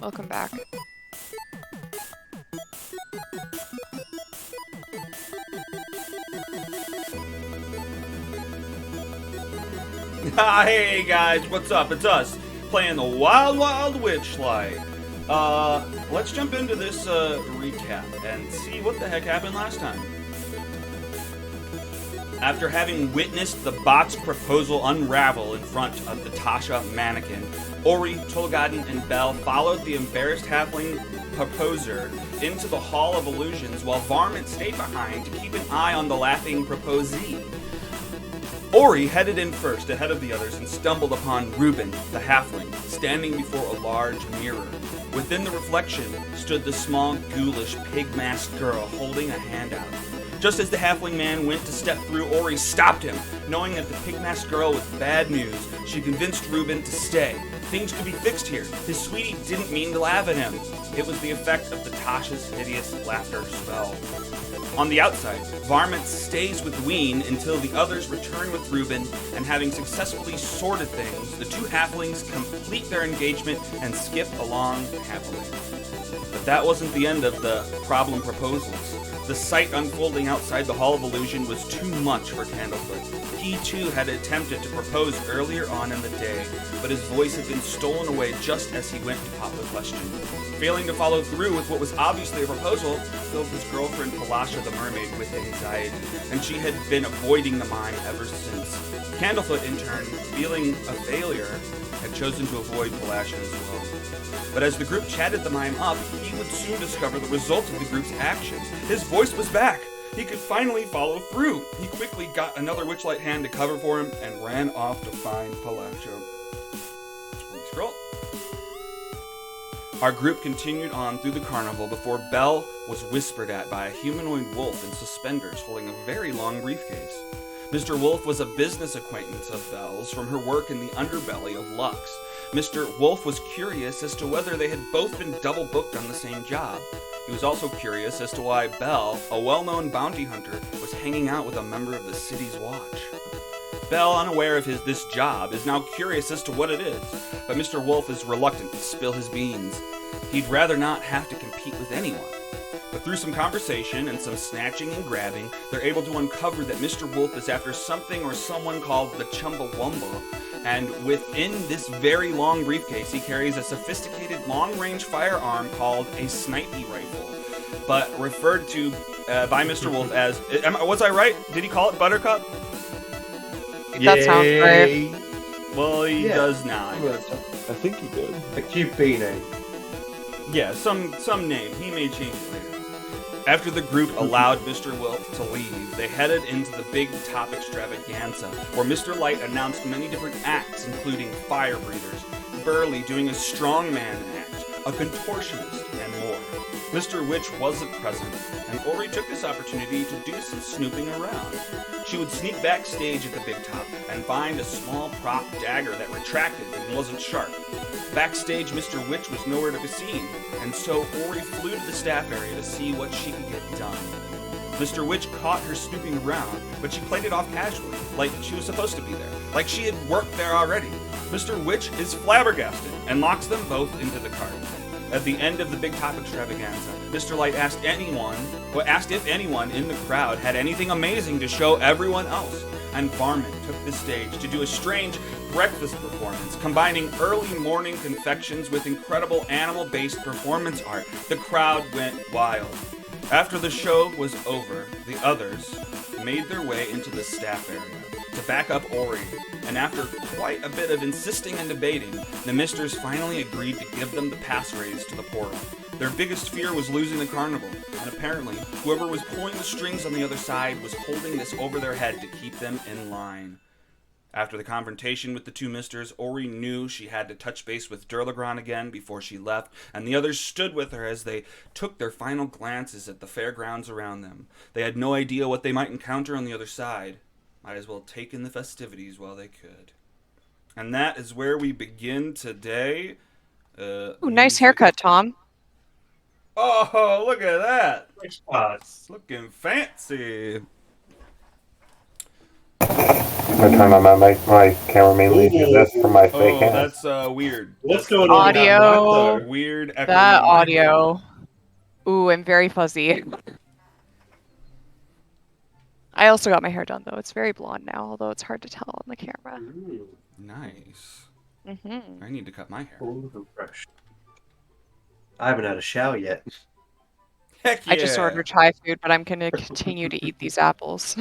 Welcome back. Hey guys, what's up? It's us, playing the Wild Wild Witchlight. Let's jump into this recap and see what the heck happened last time. After having witnessed the box proposal unravel in front of the Tasha mannequin, Ori, Tolgaden, and Belle followed the embarrassed halfling proposer into the Hall of Illusions while Varmint stayed behind to keep an eye on the laughing proposee. Ori headed in first ahead of the others and stumbled upon Reuben, the halfling, standing before a large mirror. Within the reflection stood the small, ghoulish, pig-masked girl holding a hand out. Just as the halfling man went to step through, Ori stopped him. Knowing that the pig-masked girl was bad news, she convinced Reuben to stay. Things could be fixed here. His sweetie didn't mean to laugh at him. It was the effect of the Tasha's hideous laughter spell. On the outside, Varmint stays with Ween until the others return with Reuben, and having successfully sorted things, the two halflings complete their engagement and skip along happily. But that wasn't the end of the problem proposals. The sight unfolding outside the Hall of Illusion was too much for Candlefoot. He too had attempted to propose earlier on in the day, but his voice had been stolen away just as he went to pop the question. Failing to follow through with what was obviously a proposal filled his girlfriend Palasha the Mermaid with anxiety, and she had been avoiding the mime ever since. Candlefoot, in turn, feeling a failure, had chosen to avoid Palasha as well. But as the group chatted the mime up, he would soon discover the result of the group's actions. His voice was back! He could finally follow through! He quickly got another Witchlight hand to cover for him and ran off to find Palasha. Let me scroll. Our group continued on through the carnival before Belle was whispered at by a humanoid wolf in suspenders holding a very long briefcase. Mr. Wolf was a business acquaintance of Belle's from her work in the underbelly of Lux. Mr. Wolf was curious as to whether they had both been double booked on the same job. He was also curious as to why Belle, a well-known bounty hunter, was hanging out with a member of the city's watch. Belle, unaware of this job, is now curious as to what it is, but Mr. Wolf is reluctant to spill his beans. He'd rather not have to compete with anyone. But through some conversation and some snatching and grabbing, they're able to uncover that Mr. Wolf is after something or someone called the Chumbawamba, and within this very long briefcase he carries a sophisticated long-range firearm called a snipey rifle, but referred to by Mr. Wolf as, was I right? Did he call it Buttercup? That sounds right. Well, he does now. I think he did. A cute bee name. Yeah, some name. He may change it later. After the group allowed Mr. Wolf to leave, they headed into the Big Top Extravaganza, where Mr. Light announced many different acts, including fire breathers, Burley doing a strongman act, a contortionist, and more. Mr. Witch wasn't present, and Ori took this opportunity to do some snooping around. She would sneak backstage at the Big Top and find a small prop dagger that retracted and wasn't sharp. Backstage, Mr. Witch was nowhere to be seen, and so Ori flew to the staff area to see what she could get done. Mr. Witch caught her snooping around, but she played it off casually, like she was supposed to be there, like she had worked there already. Mr. Witch is flabbergasted and locks them both into the cart. At the end of the Big Top Extravaganza, Mr. Light asked if anyone in the crowd had anything amazing to show everyone else, and Varmint took the stage to do a strange breakfast performance, combining early morning confections with incredible animal-based performance art. The crowd went wild. After the show was over, the others made their way into the staff area to back up Ori, and after quite a bit of insisting and debating, the Misters finally agreed to give them the pass raise to the portal. Their biggest fear was losing the carnival, and apparently, whoever was pulling the strings on the other side was holding this over their head to keep them in line. After the confrontation with the two Misters, Ori knew she had to touch base with Durlagron again before she left, and the others stood with her as they took their final glances at the fairgrounds around them. They had no idea what they might encounter on the other side. Might as well take in the festivities while they could. And that is where we begin today. Ooh, nice haircut, Tom. Oh, look at that. Which spots? Looking fancy. I turn on my camera mainly to do this for my fake Oh, hands. that's weird. What's That's going on in that mic, Audio. though? Weird echoing That mic. audio. Ooh, I'm very fuzzy. I also got my hair done, though. It's very blonde now, although it's hard to tell on the camera. Nice. Mm-hmm. I need to cut my hair. Oh, fresh. I haven't had a shower yet. Heck yeah! I just ordered Thai food, but I'm gonna continue to eat these apples.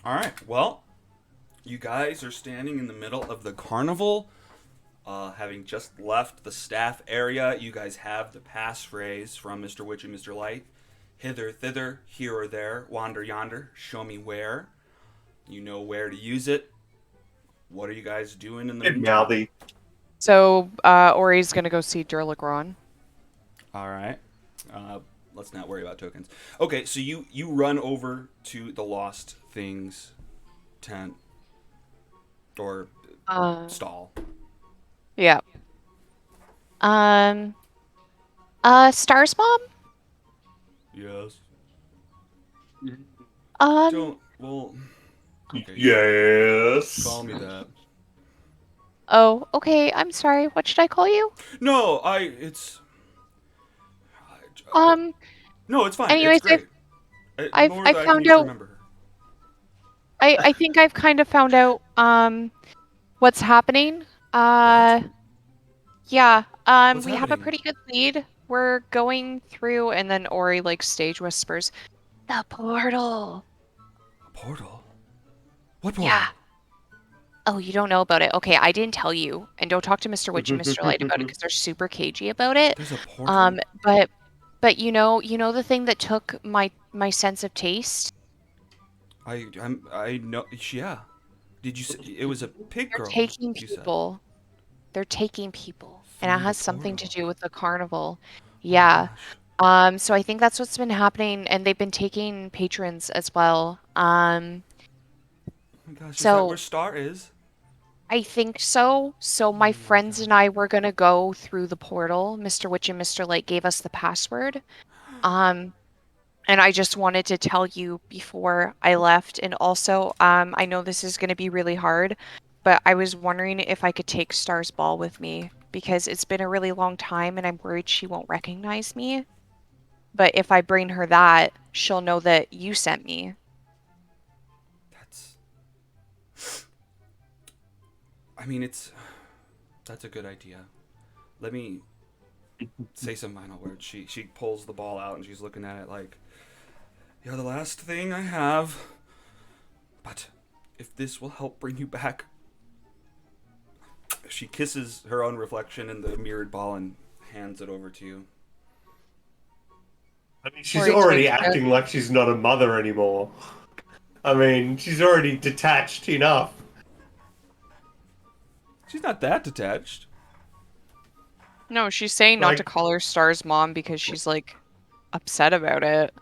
Alright, well, you guys are standing in the middle of the carnival. Having just left the staff area, you guys have the passphrase from Mr. Witch and Mr. Light. Hither, thither, here or there, wander yonder, show me where. You know where to use it. What are you guys doing in the meantime? Mouthy. So, Ori's gonna go see Durlagron. Alright. Let's not worry about tokens. Okay, so you run over to the Lost Things tent. Or stall. Yeah. Star's mom? Yes. Um, Well... Okay, Yes. call me that. oh, okay, I'm sorry. What should I call you? No, it's... No, it's fine. anyways, It's great. I've More that I can found just out- remember her. I think I've kind of found out, what's happening. Yeah, What's we have a happening? pretty good lead. We're going through, and then Ori, like, stage whispers, the portal. A portal? What portal? Yeah. Oh, you don't know about it? Okay, I didn't tell you. And don't talk to Mr. Witch and Mr. Light about it, because they're super cagey about it. There's a portal? But you know the thing that took my sense of taste? I know... Yeah. Did you say... It was a pig They're girl, taking you said. people. They're taking people. And Through it the has something to portal. do with the carnival. Oh, Yeah. gosh. So I think that's what's been happening, and they've been taking patrons as well. Oh my gosh, is that so- where Star is? I think so. So my friends and I were gonna go through the portal. Mr. Witch and Mr. Light gave us the password. And I just wanted to tell you before I left. And also, I know this is gonna be really hard, but I was wondering if I could take Star's ball with me, because it's been a really long time and I'm worried she won't recognize me. But if I bring her that, she'll know that you sent me. That's... I mean, that's a good idea. Let me say some final words. She pulls the ball out and she's looking at it like, you're the last thing I have. But if this will help bring you back... She kisses her own reflection in the mirrored ball and hands it over to you. I mean, she's Ori already takes it. acting like she's not a mother anymore. I mean, she's already detached enough. She's not that detached. No, she's saying not Like- to call her Star's mom because she's, like, upset about it.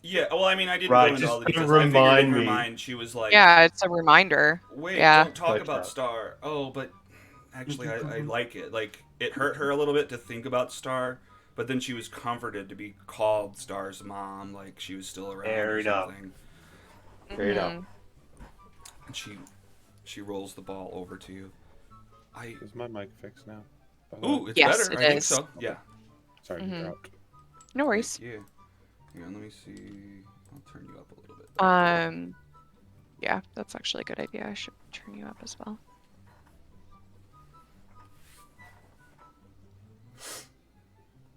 Yeah, well, I mean, I didn't Right, go into all just the details. to I figured in remind her me. mind she was like, Yeah, it's a reminder. wait, Yeah. don't talk Like about that. Star. Oh, but actually, I like it. Like, it hurt her a little bit to think about Star, but then she was comforted to be called Star's mom, like she was still around Fair or enough. something. Fair enough. Mhm. And she rolls the ball over to you. Is my mic fixed now? By the way? Ooh, it's Yes, better. it I think is. so. Yeah. Sorry, Mhm. you dropped. No worries. Yeah. Hang on, let me see. I'll turn you up a little bit. Yeah, that's actually a good idea. I should turn you up as well.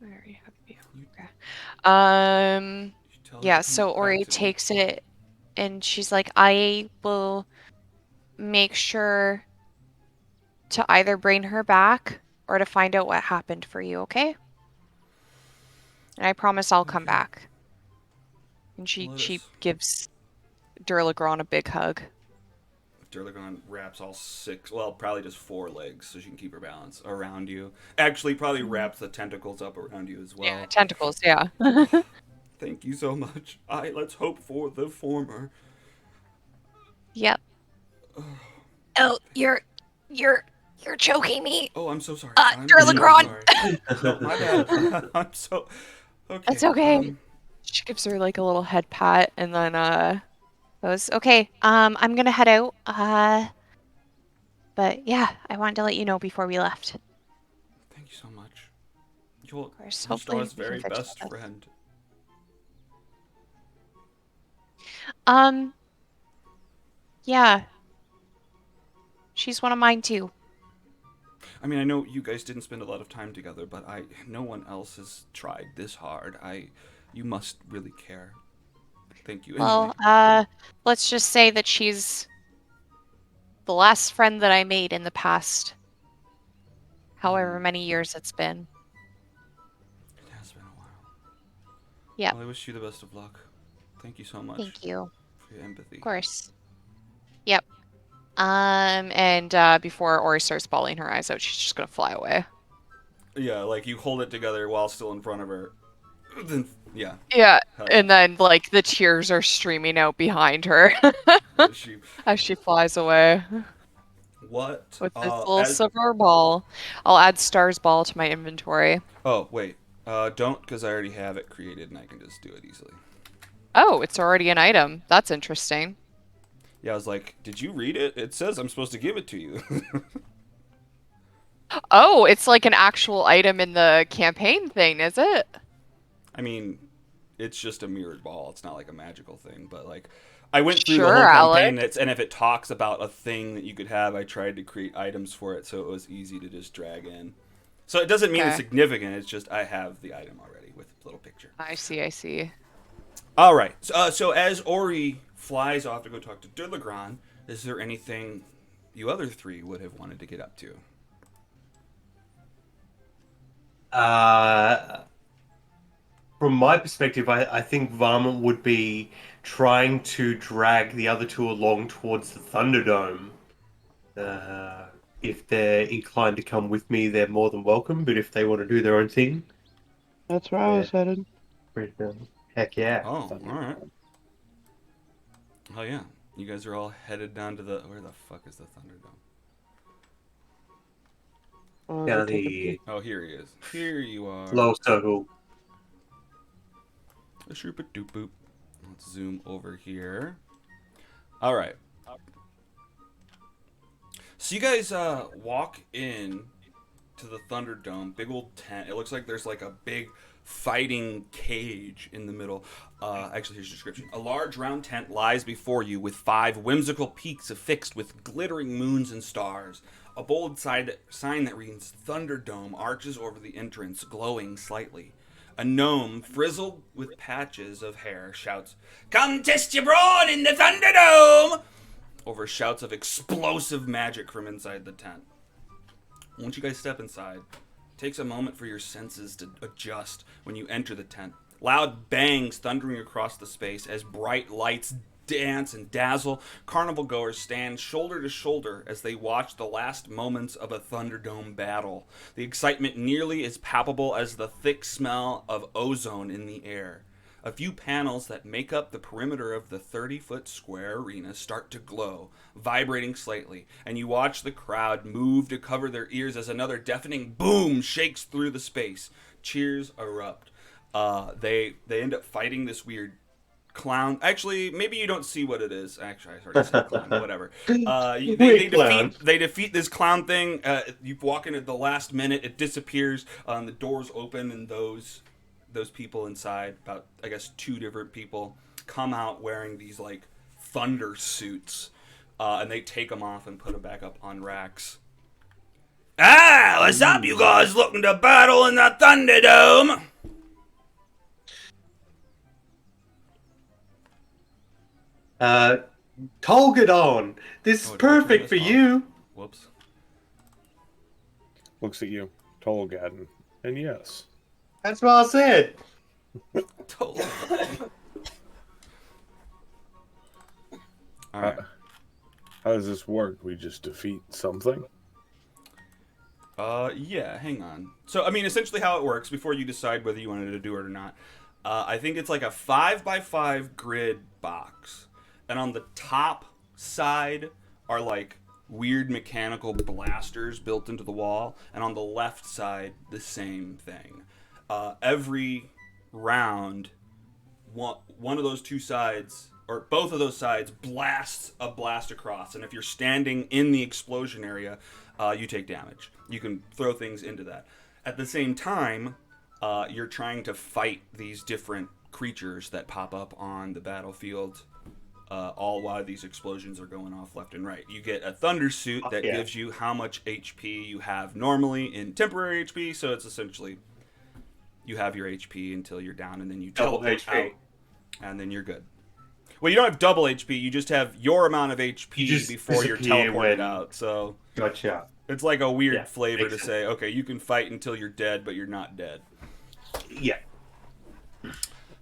Very happy. Okay. You tell her Yeah, to so come back Ori to me. takes it and she's like, I will make sure to either bring her back or to find out what happened for you, okay? And I promise I'll come Okay. back. And she Let she us- gives Durlagron a big hug. Durlagon wraps all six, well, probably just four legs so she can keep her balance around you. Actually, probably wraps the tentacles up around you as well. Yeah, tentacles, yeah. Thank you so much. Let's hope for the former. Yep. Oh, you're choking me. Oh, I'm so sorry. Durlagron. sorry. No, my bad. I'm so... Okay. That's okay. She gives her like a little head pat and then Goes, okay, I'm gonna head out. But yeah, I wanted to let you know before we left. Thank you so much. You're Of course, hopefully Star's we can very fix best all this. friend. Um, yeah, she's one of mine too. I mean, I know you guys didn't spend a lot of time together, but no one else has tried this hard. You must really care. Thank you. Anyway. Well, let's just say that she's the last friend that I made in the past, however many years it's been. It has been a while. Yep, Well, I wish you the best of luck. Thank you so much thank you. Of for your empathy. course. Yep. And before Ori starts bawling her eyes out, she's just gonna fly away. Yeah, like you hold it together while still in front of her. Then, yeah. Yeah, Hell yeah. and then like the tears are streaming out behind her She, as she flies away what? with this little silver ball. I'll add Star's ball to my inventory. Oh, wait. Don't, because I already have it created and I can just do it easily. Oh, it's already an item. That's interesting. Yeah, I was like, did you read it? It says I'm supposed to give it to you. Oh, it's like an actual item in the campaign thing, is it? I mean, it's just a mirrored ball. It's not like a magical thing, but like, I went through the Sure, whole campaign, Alex. and if it talks about a thing that you could have, I tried to create items for it so it was easy to just drag in. So it doesn't mean it's Okay. significant. It's just I have the item already with a little picture. I see, I see. All right. So as Ori flies off to go talk to Dudlagron, is there anything you other three would have wanted to get up to? From my perspective, I think Varmint would be trying to drag the other two along towards the Thunderdome. If they're inclined to come with me, they're more than welcome. But if they want to do their own thing, That's where I yeah, was headed. heck yeah. Oh, all right. Oh yeah, you guys are all headed down to the. Where the fuck is the Thunderdome? Down Take a the peek. Oh, here he is. Here you are. low circle. A shroop a doop boop. Let's zoom over here. All right. So you guys walk in to the Thunderdome, big old tent. It looks like there's like a big fighting cage in the middle. Actually, here's the description. A large round tent lies before you with 5 whimsical peaks affixed with glittering moons and stars. A bold sign that reads Thunderdome arches over the entrance, glowing slightly. A gnome, frizzled with patches of hair, shouts, "Come test your brawn in the Thunderdome!" over shouts of explosive magic from inside the tent. Once you guys step inside, it takes a moment for your senses to adjust when you enter the tent. Loud bangs thundering across the space as bright lights dance and dazzle. Carnival goers stand shoulder to shoulder as they watch the last moments of a Thunderdome battle. The excitement nearly as palpable as the thick smell of ozone in the air. A few panels that make up the perimeter of the 30-foot square arena start to glow, vibrating slightly, and you watch the crowd move to cover their ears as another deafening boom shakes through the space. Cheers erupt. They end up fighting this weird clown. Actually, maybe you don't see what it is. Actually, I already said clown. Whatever. They Weird clown. defeat this clown thing. You walk in at the last minute. It disappears. The doors open, and those people inside, about I guess 2 different people, come out wearing these like thunder suits, and they take them off and put them back up on racks. Ah, what's up, you guys? Looking to battle in the Thunderdome? Tolgadon, this is Oh, did I turn perfect this for off? you. Whoops. Looks at you, Tolgadon. And yes. That's what I said. Totally. All right. How does this work? We just defeat something? Yeah, hang on. So, I mean, essentially how it works, before you decide whether you wanted to do it or not, I think it's like a 5x5 grid box. And on the top side are like weird mechanical blasters built into the wall. And on the left side, the same thing. Every round, one of those 2 sides or both of those sides blasts a blast across, and if you're standing in the explosion area, you take damage. You can throw things into that. At the same time, you're trying to fight these different creatures that pop up on the battlefield, all while these explosions are going off left and right. You get a thunder suit that gives you how much HP you have normally in temporary HP, so it's essentially you have your HP until you're down, and then you teleport out, and then you're good. Well, you don't have double HP, you just have your amount of HP before you're teleported out, so... Gotcha. It's like a weird flavor to say, okay, you can fight until you're dead, but you're not dead. Yeah.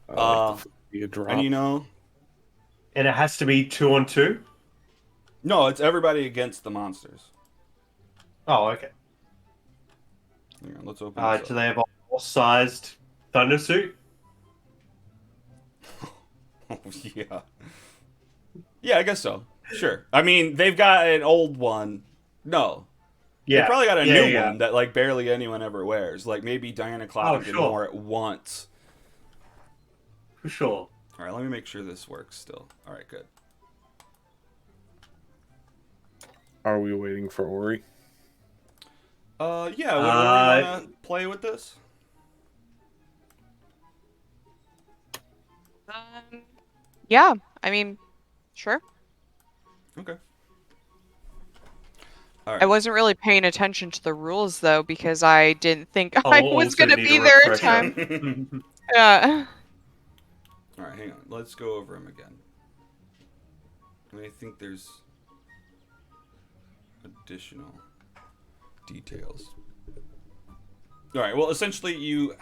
And you know... And it has to be 2-on-2? No, it's everybody against the monsters. Oh, okay. Hang on, let's open this up. Do they have a sized thunder suit? Oh, yeah. Yeah, I guess so. Sure. I mean, they've got an old one. No. Yeah. They probably got a new one that like barely anyone ever wears. Like maybe Diana Cloud did more at once. For sure. All right, let me make sure this works still. All right, good. Are we waiting for Ori? Yeah, would we want to play with this? Yeah, I mean, sure. Okay. All right. I wasn't really paying attention to the rules though because I didn't think I was going to be there in time. Yeah. All right, hang on. Let's go over them again. I think there's additional details. All right. Well, essentially, you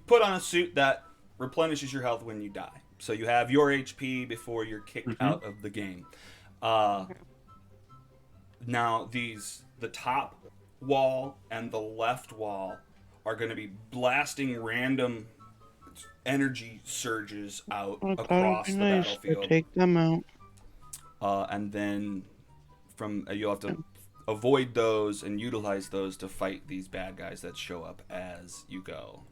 put on a suit that replenishes your health when you die. So you have your HP before you're kicked out of the game. Now the top wall and the left wall are going to be blasting random energy surges out across the battlefield. Take them out. And then you'll have to avoid those and utilize those to fight these bad guys that show up as you go.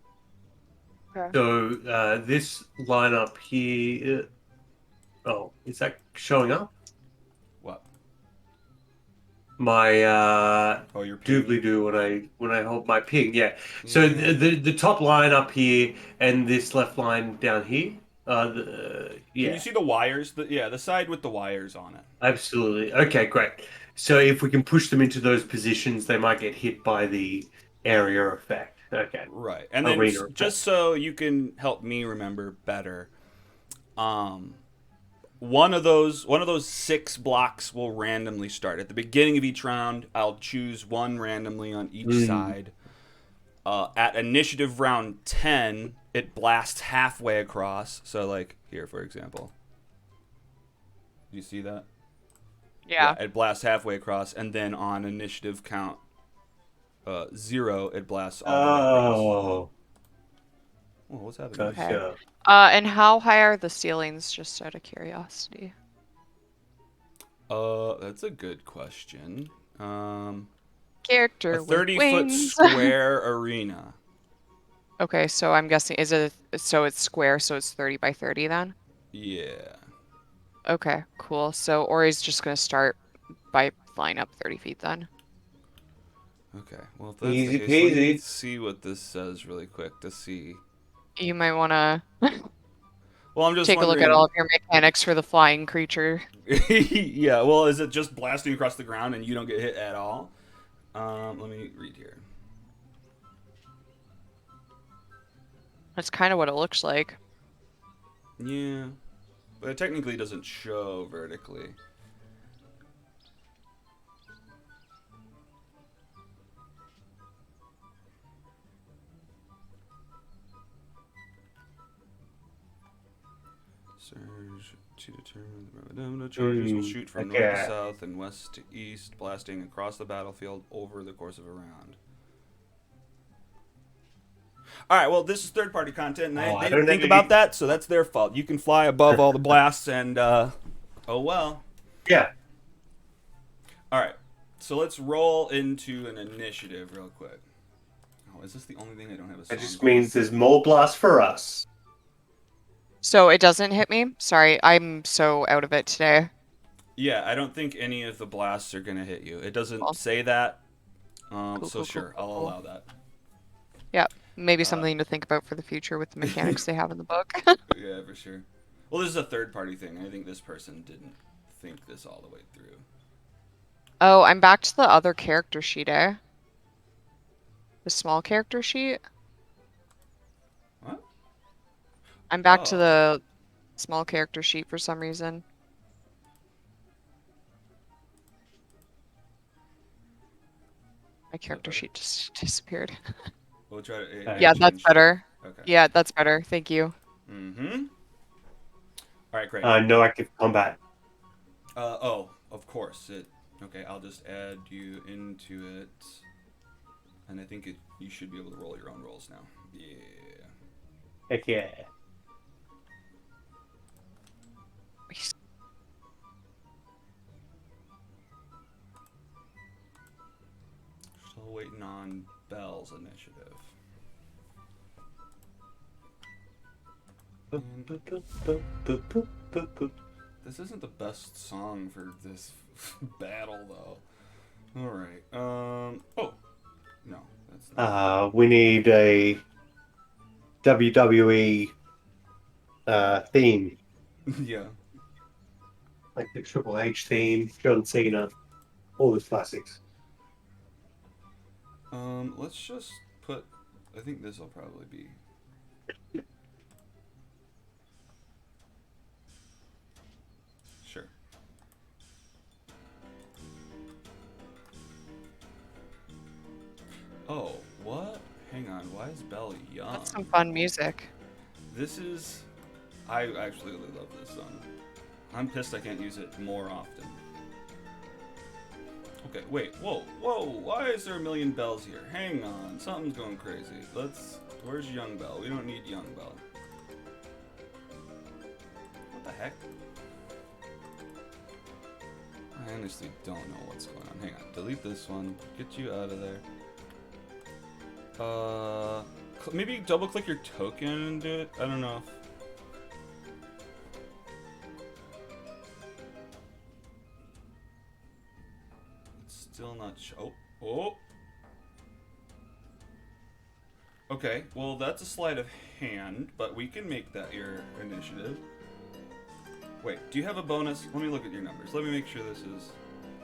Okay. So this lineup here. Is that showing up? What? My your ping. doobly-doo when I hold my ping, yeah. So the top line up here and this left line down here. Can you see the wires? The side with the wires on it. Absolutely. Okay, great. So if we can push them into those positions, they might get hit by the area effect. Okay. Right. And then just so you can help me remember better, one of those 6 blocks will randomly start. At the beginning of each round, I'll choose one randomly on each side. At initiative round 10, it blasts halfway across. So like here, for example. Do you see that? Yeah. It blasts halfway across, and then on initiative count 0, it blasts all the way across. Oh, what's happening? Gotcha. And how high are the ceilings, just out of curiosity? That's a good question. Character a 30-foot wings. square arena. Okay, so I'm guessing so it's square, so it's 30 by 30 then? Yeah. Okay, cool. So Ori's just gonna start by flying up 30 feet then. Okay, well, if that's Easy the case, peasy. let's see what this says really quick to see. You might want to Well, I'm just take a look at all of your mechanics for the flying creature. Yeah, well, is it just blasting across the ground and you don't get hit at all? Let me read here. That's kind of what it looks like. Yeah, but it technically doesn't show vertically. Surge to determine the charges will shoot from north to south and west to east, blasting across the battlefield over the course of a round. All right, well, this is third-party content, and they didn't think about that, so that's their fault. You can fly above all the blasts, and oh well. Yeah. All right, so let's roll into an initiative real quick. Oh, is this the only thing I don't have a song? That just means there's more blasts for us. So it doesn't hit me? Sorry, I'm so out of it today. Yeah, I don't think any of the blasts are gonna hit you. It doesn't Cool. say that. Cool, So cool, cool, sure, cool, I'll cool. allow that. Yeah, maybe Uh, something to think about for the future with the mechanics they have in the book. yeah, for sure. Well, this is a third-party thing. I think this person didn't think this all the way through. Oh, I'm back to the other character sheet, eh? The small character sheet. What? I'm back to Oh. the small character sheet for some reason. My Is that character better? sheet just disappeared. We'll try to. Yeah, It Okay. that's changed it. better. Okay. Yeah, that's better. Thank you. Mm-hmm. All right, great. No active combat. Oh, of course. Okay, I'll just add you into it. And I think you should be able to roll your own rolls now. Yeah. Heck yeah. Still waiting on Belle's initiative. This isn't the best song for this battle, though. All right. Oh, no, that's not. We need a WWE theme, Yeah. like the Triple H theme, John Cena, all the classics. Let's just put. I think this will probably be. Sure. Oh, what? Hang on. Why is Belle young? That's some fun music. This is. I actually really love this song. I'm pissed I can't use it more often. Okay, wait, whoa, why is there a million Bells here? Hang on, something's going crazy. Where's Young Belle? We don't need Young Belle. What the heck? I honestly don't know what's going on. Hang on, delete this one, get you out of there. Maybe double click your token and do it? I don't know if... Still not oh. Okay, well that's a sleight of hand, but we can make that your initiative. Wait, do you have a bonus? Let me look at your numbers. Let me make sure this is...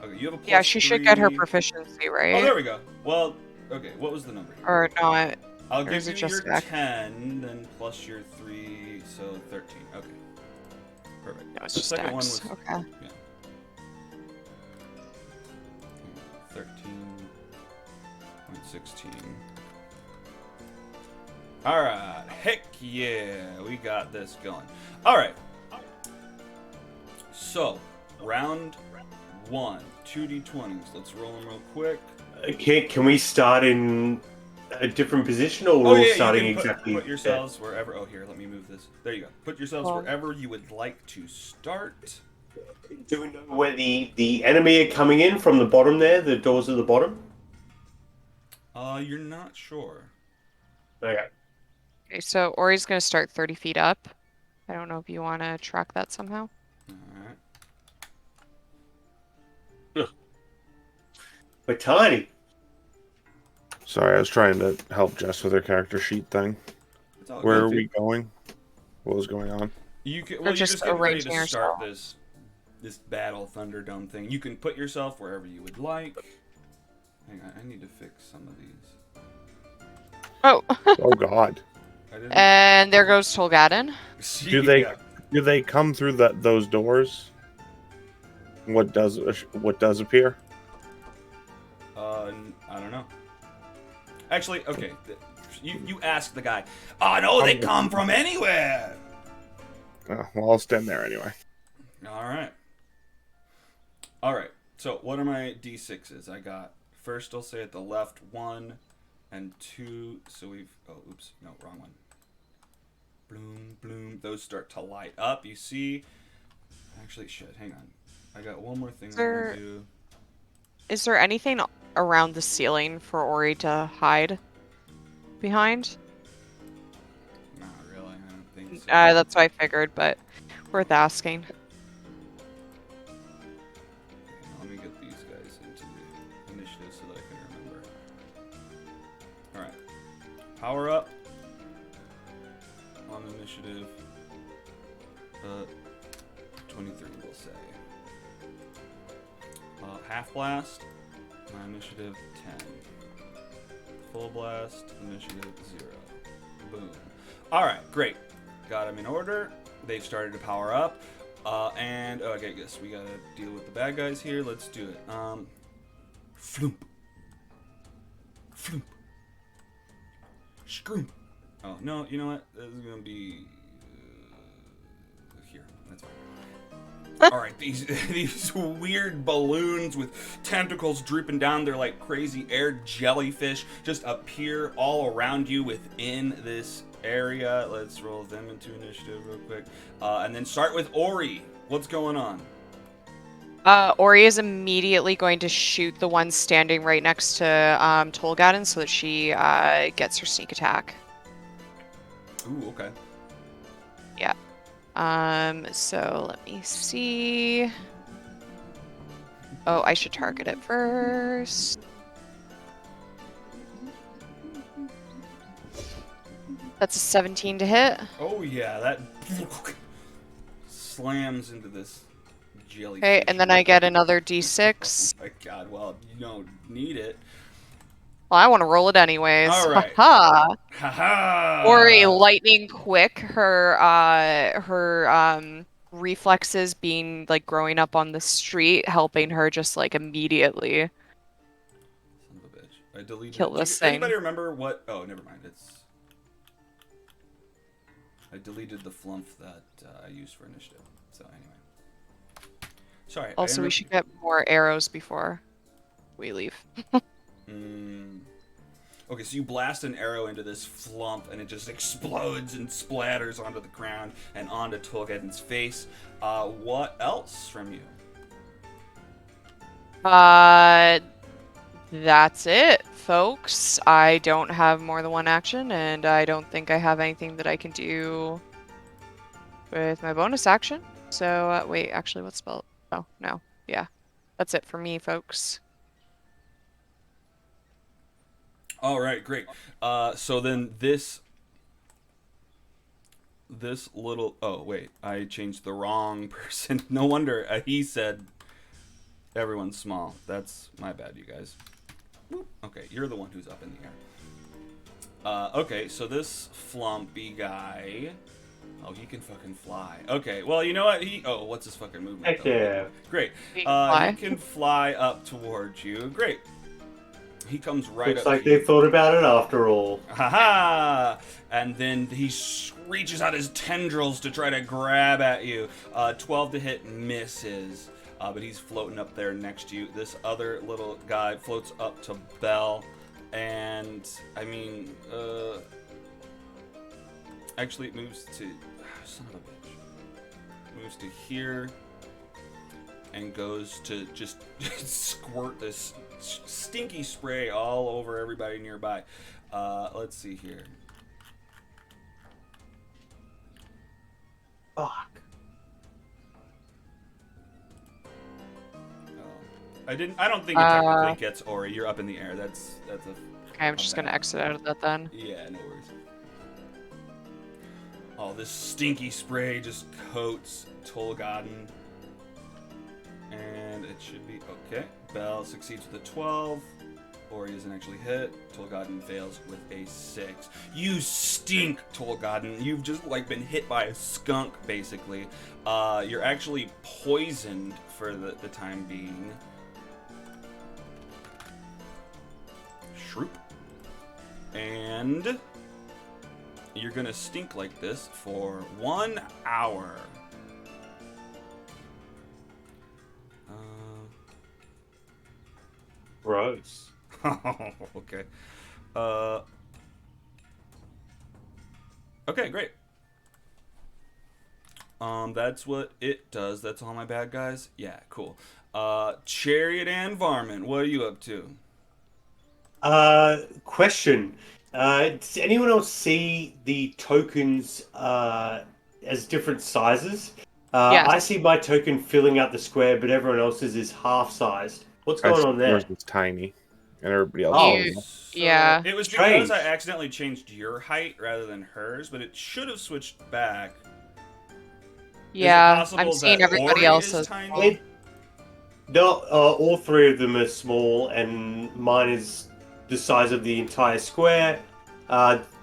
Okay, you have a plus Yeah, she should get her 3. proficiency, Oh, right? there we go. Well, okay, what was the number here? Or not. I'll Or give is you it just your back? 10, then plus your 3, so 13. Okay. Perfect. No, it's The just second one X. was... Okay. Yeah. 13.16. Alright. Heck yeah. We got this going. Alright. So, round 1. 2d20s. Let's roll them real quick. Can we start in a different position, or we're Oh all yeah, starting you can exactly? put yourselves wherever... Oh, here, let me move this. There you go. Put yourselves Cool. wherever you would like to start. Do we know where the enemy are coming in from the bottom there? The doors at the bottom? You're not sure. Okay. Okay, so Ori's gonna start 30 feet up. I don't know if you want to track that somehow. Alright. We're tiny. Sorry, I was trying to help Jess with her character sheet thing. It's all Where good. are we going? What was going on? You can, Or well, you're just just getting ready to arranging start yourself. this battle Thunderdome thing. You can put yourself wherever you would like. Hang on, I need to fix some of these. Oh, Oh God, I didn't. and there goes Tolgaden. do they come through those doors? What does appear? I don't know. Actually, okay. You ask the guy. Oh no, they come from anywhere. Well, I'll stand there anyway. All right. All right. So what are my d6s? I got first. I'll say at the left 1 and 2. So we've. Oh, oops. No, wrong one. Bloom, bloom. Those start to light up. You see. Actually, shit. Hang on. I got one more thing I'm gonna do. Is there anything around the ceiling for Ori to hide behind? Not really. I don't think So That's what I figured, but worth asking. let me get these guys into the initiative so that I can remember. All right, power up on initiative. 23, we'll say. Half blast, my initiative 10. Full blast, initiative 0. Boom. Alright, great. Got them in order. They've started to power up. And, okay, I guess we gotta deal with the bad guys here. Let's do it. Floop. Floop. Screw. Oh, no, you know what? This is gonna be... here. That's fine. Alright, these weird balloons with tentacles drooping down, they're like crazy air jellyfish, just appear all around you within this area. Let's roll them into initiative real quick. And then start with Ori. What's going on? Ori is immediately going to shoot the one standing right next to Tolgaden so that she gets her sneak attack. Ooh, okay. Yeah. So let me see. Oh, I should target it first. That's a 17 to hit. Oh yeah, that slams into this jellyfish. Okay, and then I get another d6. Oh my god, well, you don't need it. Well, I want to roll it anyways. All right. Haha. Haha! Ori, lightning quick. Her reflexes being like growing up on the street, helping her just like immediately Son of a bitch. I deleted kill it. this thing. Anybody remember what... Oh, never mind. I deleted the flump that I used for initiative. So anyway. Sorry. Also, we should get more arrows before we leave. Okay, so you blast an arrow into this flump, and it just explodes and splatters onto the ground and onto Tolgaden's face. What else from you? That's it, folks. I don't have more than one action, and I don't think I have anything that I can do with my bonus action. So, wait, actually, what spell? Oh, no. Yeah. That's it for me, folks. All right, great. So then this little... Oh, wait. I changed the wrong person. No wonder he said everyone's small. That's my bad, you guys. Okay, you're the one who's up in the air. Okay, so this flumpy guy... Oh, he can fucking fly. Okay, well, you know what? Oh, what's his fucking movement? Heck yeah. Great. He Fly. can fly up towards you. Great. He comes right Looks up like to you. they thought about it after all. Haha! And then he reaches out his tendrils to try to grab at you. 12 to hit misses. But he's floating up there next to you. This other little guy floats up to Belle. And, I mean, actually it moves to... Son of a bitch. Moves to here. And goes to just squirt this stinky spray all over everybody nearby. Let's see here. Fuck. I don't think it technically gets Ori. You're up in the air. That's a... Okay, I'm just gonna exit out of that then. Yeah, no worries. Oh, this stinky spray just coats Tolgaden. And it should be okay. Belle succeeds with a 12. Ori isn't actually hit. Tolgaden fails with a 6. You stink, Tolgaden. You've just like been hit by a skunk, basically. You're actually poisoned for the time being. Shroop. And you're gonna stink like this for 1 hour. Gross. Okay. Okay, great. That's what it does. That's all my bad guys. Yeah, cool. Chariot and Varmint, what are you up to? Question. Does anyone else see the tokens as different sizes? Yes. I see my token filling out the square, but everyone else's is half-sized. What's I going see on there? yours is tiny, and everybody else Oh, You, is. yeah. It was Strange. because I accidentally changed your height rather than hers, but it should have switched back. Yeah. I'm possible seeing that everybody Ori else is as tiny? well. No, all three of them are small, and mine is the size of the entire square.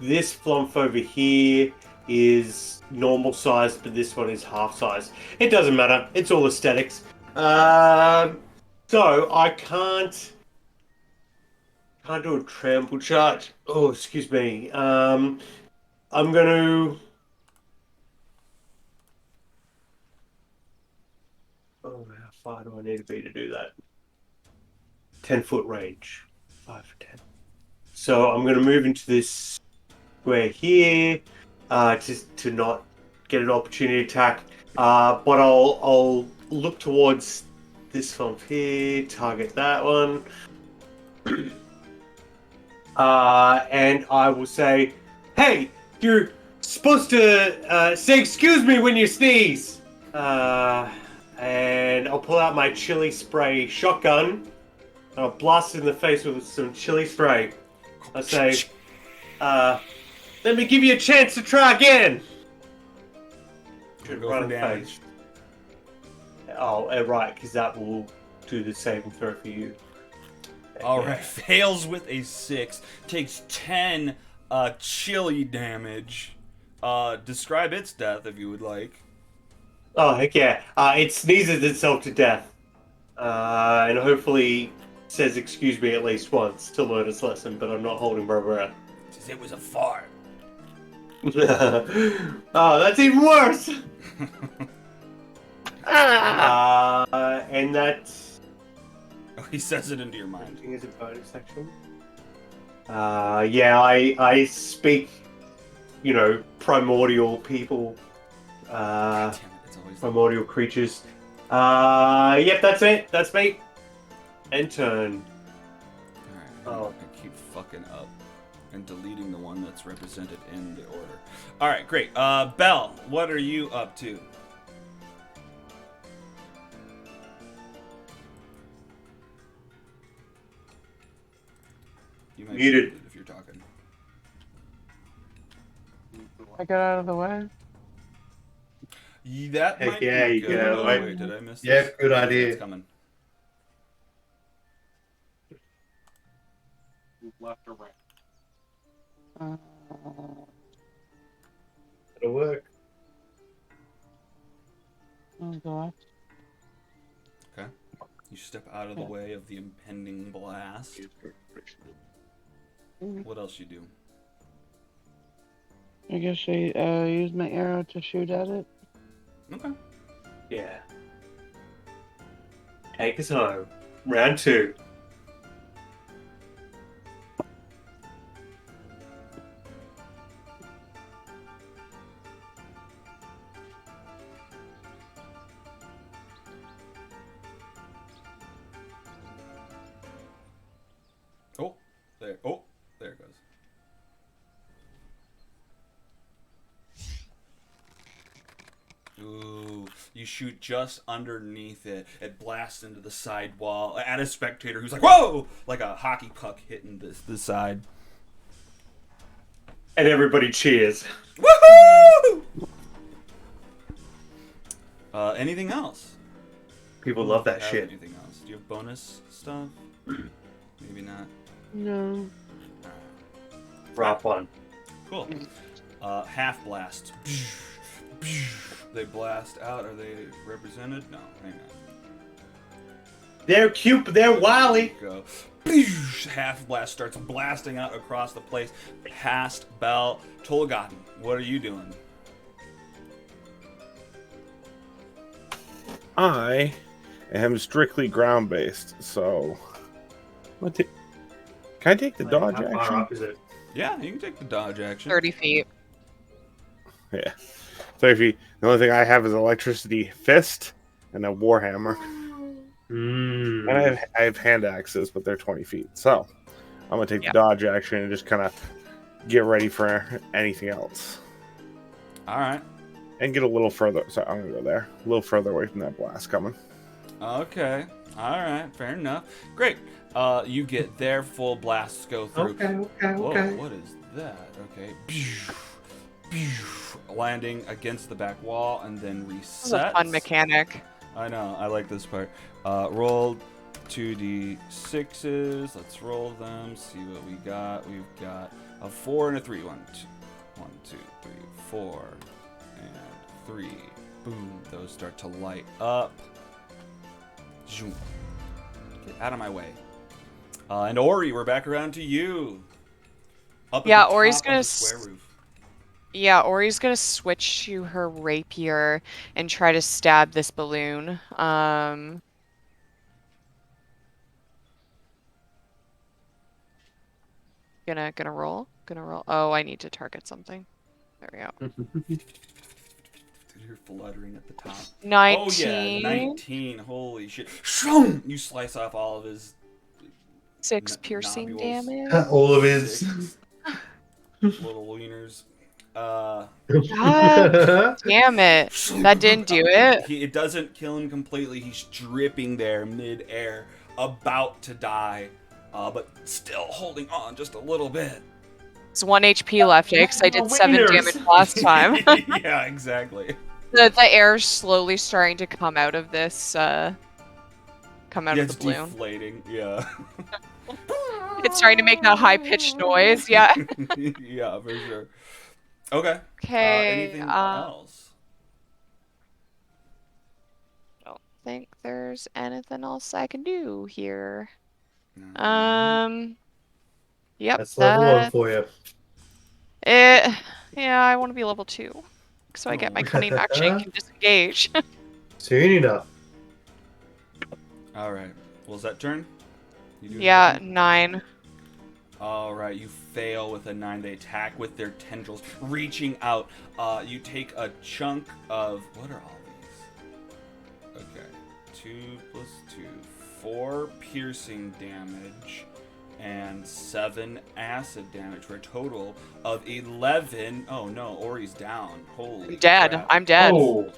This flump over here is normal size, but this one is half size. It doesn't matter. It's all aesthetics. So I can't do a trample charge. Oh, excuse me. I'm gonna. Oh, how far do I need to be to do that? 10-foot range. 5 for 10. So I'm going to move into this square here, just to not get an opportunity attack. But I'll look towards this one here, target that one, and I will say, "Hey, you're supposed to say excuse me when you sneeze." And I'll pull out my chili spray shotgun. I'll blast it in the face with some chili spray. I say, let me give you a chance to try again. Should go for damage. Face. Oh, right, because that will do the saving throw for you. Alright, fails with a 6, takes 10 chili damage. Describe its death if you would like. Oh, heck yeah. It sneezes itself to death. And hopefully says excuse me at least once to learn its lesson, but I'm not holding my breath. It was a fart. Oh, that's even worse! And that's... Oh, he says it into your mind. I think it's a bonus action. Yeah, I speak, primordial people. Damn it, it's always Primordial creatures. Yep, that's it. That's me. End turn. Alright, I keep fucking up and deleting the one that's represented in the order. Alright, great. Belle, what are you up to? You might Muted. be if you're talking. I got out of the way. That Heck might yeah, be you good. get out of the Oh, way. wait, did I miss this? Yep, good idea. It's coming. Left or right? It'll work. Oh gosh. Okay. You step out of the way of the impending blast. What else you do? I guess I use my arrow to shoot at it. Okay. Yeah. Take us home. Round 2. Oh, there. Oh, there it goes. Ooh, you shoot just underneath it. It blasts into the side wall at a spectator who's like, whoa! Like a hockey puck hitting the side. And everybody cheers. Woohoo! Anything else? People love that Have shit. Anything else? Do you have bonus stuff? Maybe not. No. Rough one. Cool. Half blast. They blast out. Are they represented? No, hang on. They're cute, but they're wily. Go. Half blast starts blasting out across the place. Past Bell. Tolgaten, what are you doing? I am strictly ground based, so can I take the dodge How far action? up is it? Yeah, you can take the dodge action. 30 feet. Yeah. So if the only thing I have is electricity fist and a warhammer, and I have hand axes, but they're 20 feet. So I'm gonna take the dodge action and just kind of get ready for anything else. All right. And get a little further. So I'm gonna go there. A little further away from that blast coming. Okay. All right. Fair enough. Great. You get there. Full blasts go through. Whoa, what is that? Okay. Landing against the back wall and then resets. This is a fun mechanic. I know. I like this part. Roll 2d6s. Let's roll them. See what we got. We've got a 4 and a 3. 1, 2, 3, 4, and 3. Boom. Those start to light up. Zoom. Get out of my way. And Ori, we're back around to you. Up Yeah, at the Ori's top gonna of the square roof. Yeah, Ori's gonna switch to her rapier and try to stab this balloon. Gonna roll. Gonna roll. Oh, I need to target something. There we go. You're fluttering at the top. 19. Oh yeah, 19. Holy shit. Shroom! You slice off all of his 6 piercing nodules. damage. All of his. Little wieners. God damn it. That didn't do it. It doesn't kill him completely. He's dripping there mid-air, about to die, but still holding on just a little bit. It's 1 HP left, because I did 7 Wieners. damage last time. Yeah, exactly. The air's slowly starting to come out of this, come out of It's the balloon. deflating, yeah. It's starting to make that high-pitched noise, yeah. Yeah, for sure. Okay. Okay, Anything else? Don't think there's anything else I can do here. No. Yep, That's level 1 for you. yeah, I want to be level 2. So I get my cunning action and can disengage. Soon enough. Alright. Well, is that turn? You do Yeah, anything? 9. Alright, you fail with a 9. They attack with their tendrils, reaching out. You take a chunk of... What are all these? Okay. 2 plus 2. 4 piercing damage and 7 acid damage for a total of 11. Oh no, Ori's down. Holy I'm dead. crap. I'm dead. Oh.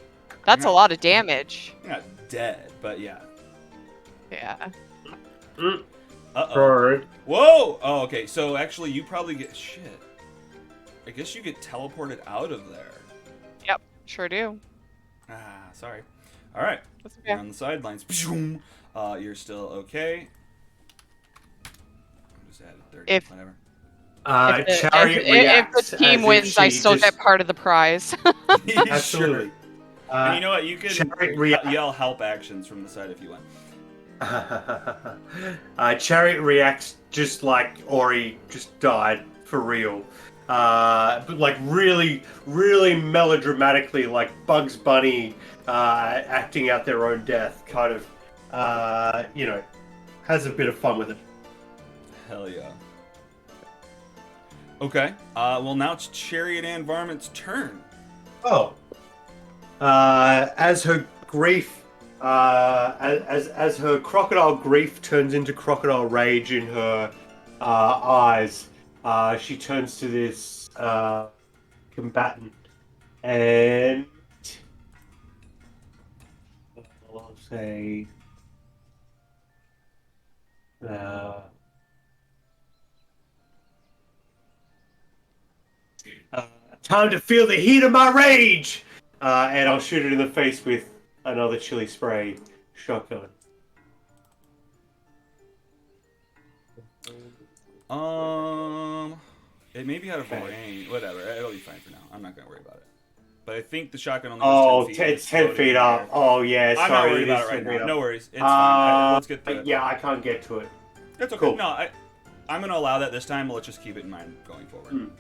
That's a lot of damage. You're not dead, but yeah. Yeah. Uh-oh. Sorry. Whoa! Oh, okay. So actually, you probably get... Shit. I guess you get teleported out of there. Yep, sure do. Ah, sorry. All right. That's You're okay. on the sidelines. You're still okay. I'm just added 30. If- Whatever. Chariot if reacts the team as if wins, I she still just- get part of the prize. Absolutely. And you know what? You can Chariot reacts. yell help actions from the side if you want. Chariot reacts just like Ori just died for real. But like really, really melodramatically, like Bugs Bunny acting out their own death, kind of, has a bit of fun with it. Hell yeah. Okay. Well, now it's Chariot and Varmint's turn. Oh. As her grief, as her crocodile grief turns into crocodile rage in her eyes, she turns to this combatant and I'll say, time to feel the heat of my rage! And I'll shoot it in the face with another chili spray shotgun. It may be out of Okay. range. Whatever. It'll be fine for now. I'm not gonna worry about it. But I think the shotgun only Oh, goes 10 feet. it's 10 feet up. Oh, yeah, sorry. I'm not worried it about is it right 10 feet now. up. No worries. It's fine. Let's get through it. Yeah, I can't get to it. It's okay. Cool. No, I'm gonna allow that this time. But let's just keep it in mind going forward.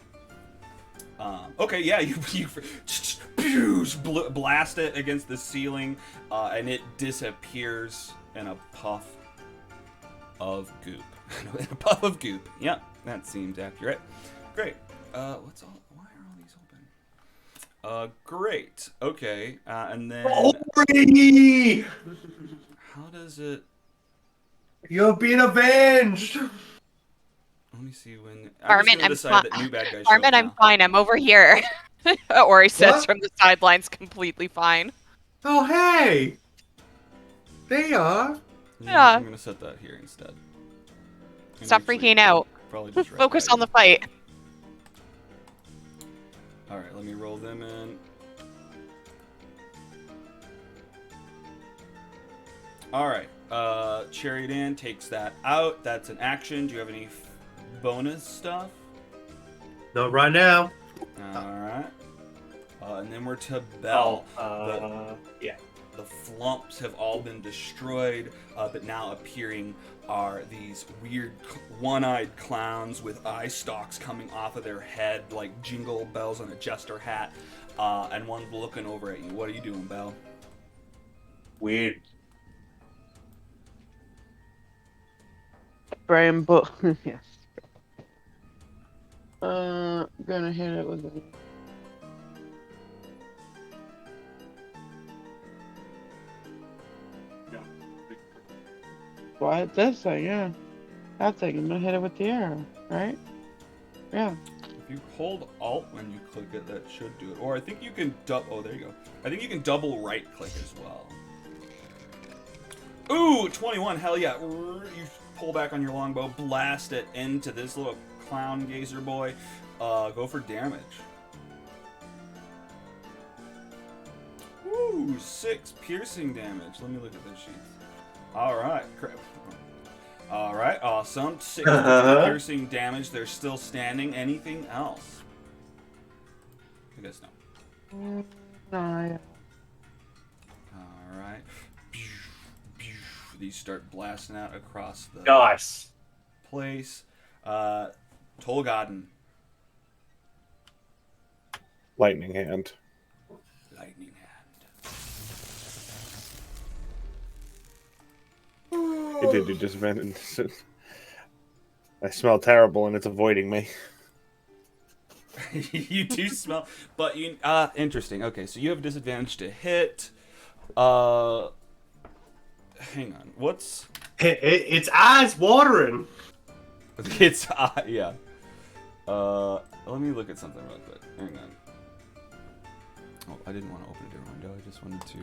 Okay, yeah, you blast it against the ceiling, and it disappears in a puff of goop. In a puff of goop. Yeah, that seems accurate. Great. Why are all these open? Great. Okay, and then Ori! how does it? You're being avenged! Let me see when. I'm just Carmen, gonna I'm decide that new bad guys show up Carmen, I'm now. fine. I'm over here. Or he says What? from the sidelines, completely fine. Oh, hey! They are. Yeah. I'm gonna set that here instead. And Stop actually, freaking out. Probably just right Focus by on you. the fight. All right, let me roll them in. All right, Chariot in takes that out. That's an action. Do you have any bonus stuff? Not right now. All right. And then we're to Bell. Yeah. The flumps have all been destroyed, but now appearing are these weird one-eyed clowns with eye stalks coming off of their head like jingle bells on a jester hat, and one's looking over at you. What are you doing, Bell? Weird. Brain book. Yes. Gonna hit it with a. Well, I hit this thing, yeah. That thing, I'm gonna hit it with the arrow, right? Yeah. If you hold Alt when you click it, that should do it. Or I think you can oh, there you go. I think you can double right click as well. Ooh, 21, hell yeah. You pull back on your longbow, blast it into this little clown gazer boy. Go for damage. Ooh, 6 piercing damage. Let me look at those sheets. Alright, crap. Alright, awesome. 6 piercing damage. They're still standing. Anything else? You guys know. No, yeah. Alright. These start blasting out across the Nice. place. Tolgaden. Lightning hand. Lightning hand. It did do disadvantage. I smell terrible and it's avoiding me. You do smell, but you interesting. Okay, so you have disadvantage to hit. Hang on. What's Its eyes watering. it's yeah. Let me look at something real quick. Hang on. Oh, I didn't want to open a different window. I just wanted to.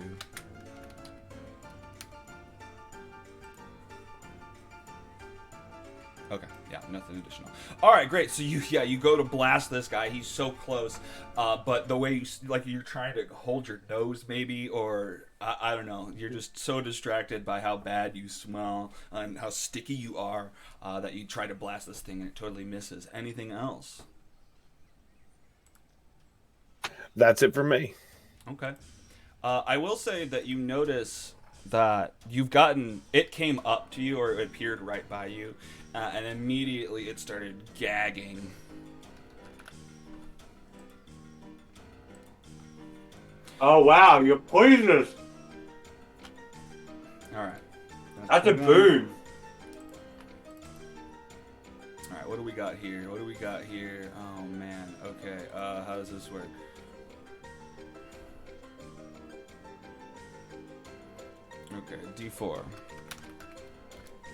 Okay, yeah, nothing additional. All right, great. So you go to blast this guy. He's so close, but the way you're trying to hold your nose, maybe, or I don't know. You're just so distracted by how bad you smell and how sticky you are that you try to blast this thing and it totally misses. Anything else? That's it for me. Okay. I will say that you notice that it came up to you, or it appeared right by you, and immediately it started gagging. Oh wow, you're poisonous. All right. That's a boon. All right, what do we got here? Oh man. Okay. How does this work? Okay, D4.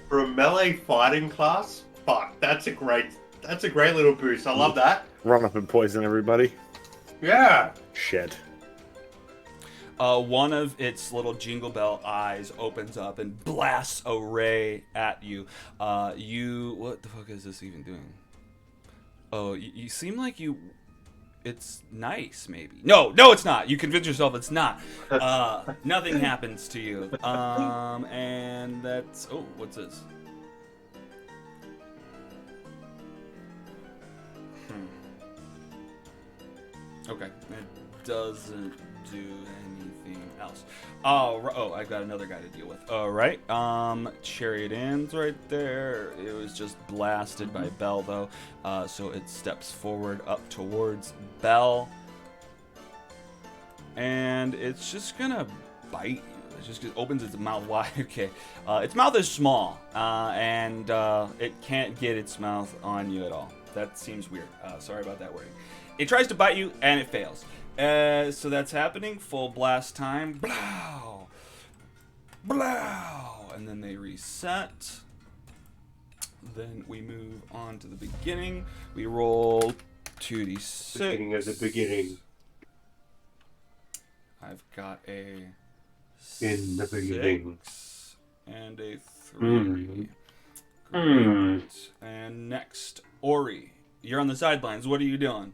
For a melee fighting class, fuck, that's a great little boost. I love that. Run up and poison everybody. Yeah. Shit. One of its little jingle bell eyes opens up and blasts a ray at you. What the fuck is this even doing? Oh, you seem like you. It's nice, maybe. No, it's not. You convince yourself it's not. Nothing happens to you. And that's. Oh, what's this? Okay, it doesn't do anything else. Oh, I got another guy to deal with. All right. Chariot ends right there. It was just blasted by Bell, though. So it steps forward up towards Bell. And it's just gonna bite you. It opens its mouth wide. Okay. Its mouth is small, and it can't get its mouth on you at all. That seems weird. Sorry about that wording. It tries to bite you, and it fails. So that's happening. Full blast time. Blow! Blow! And then they reset. Then we move on to the beginning. We roll 2d6. Beginning of the beginning. I've got a In the beginning. 6 and a 3. Mm. Great. Mm. And next, Ori. You're on the sidelines. What are you doing?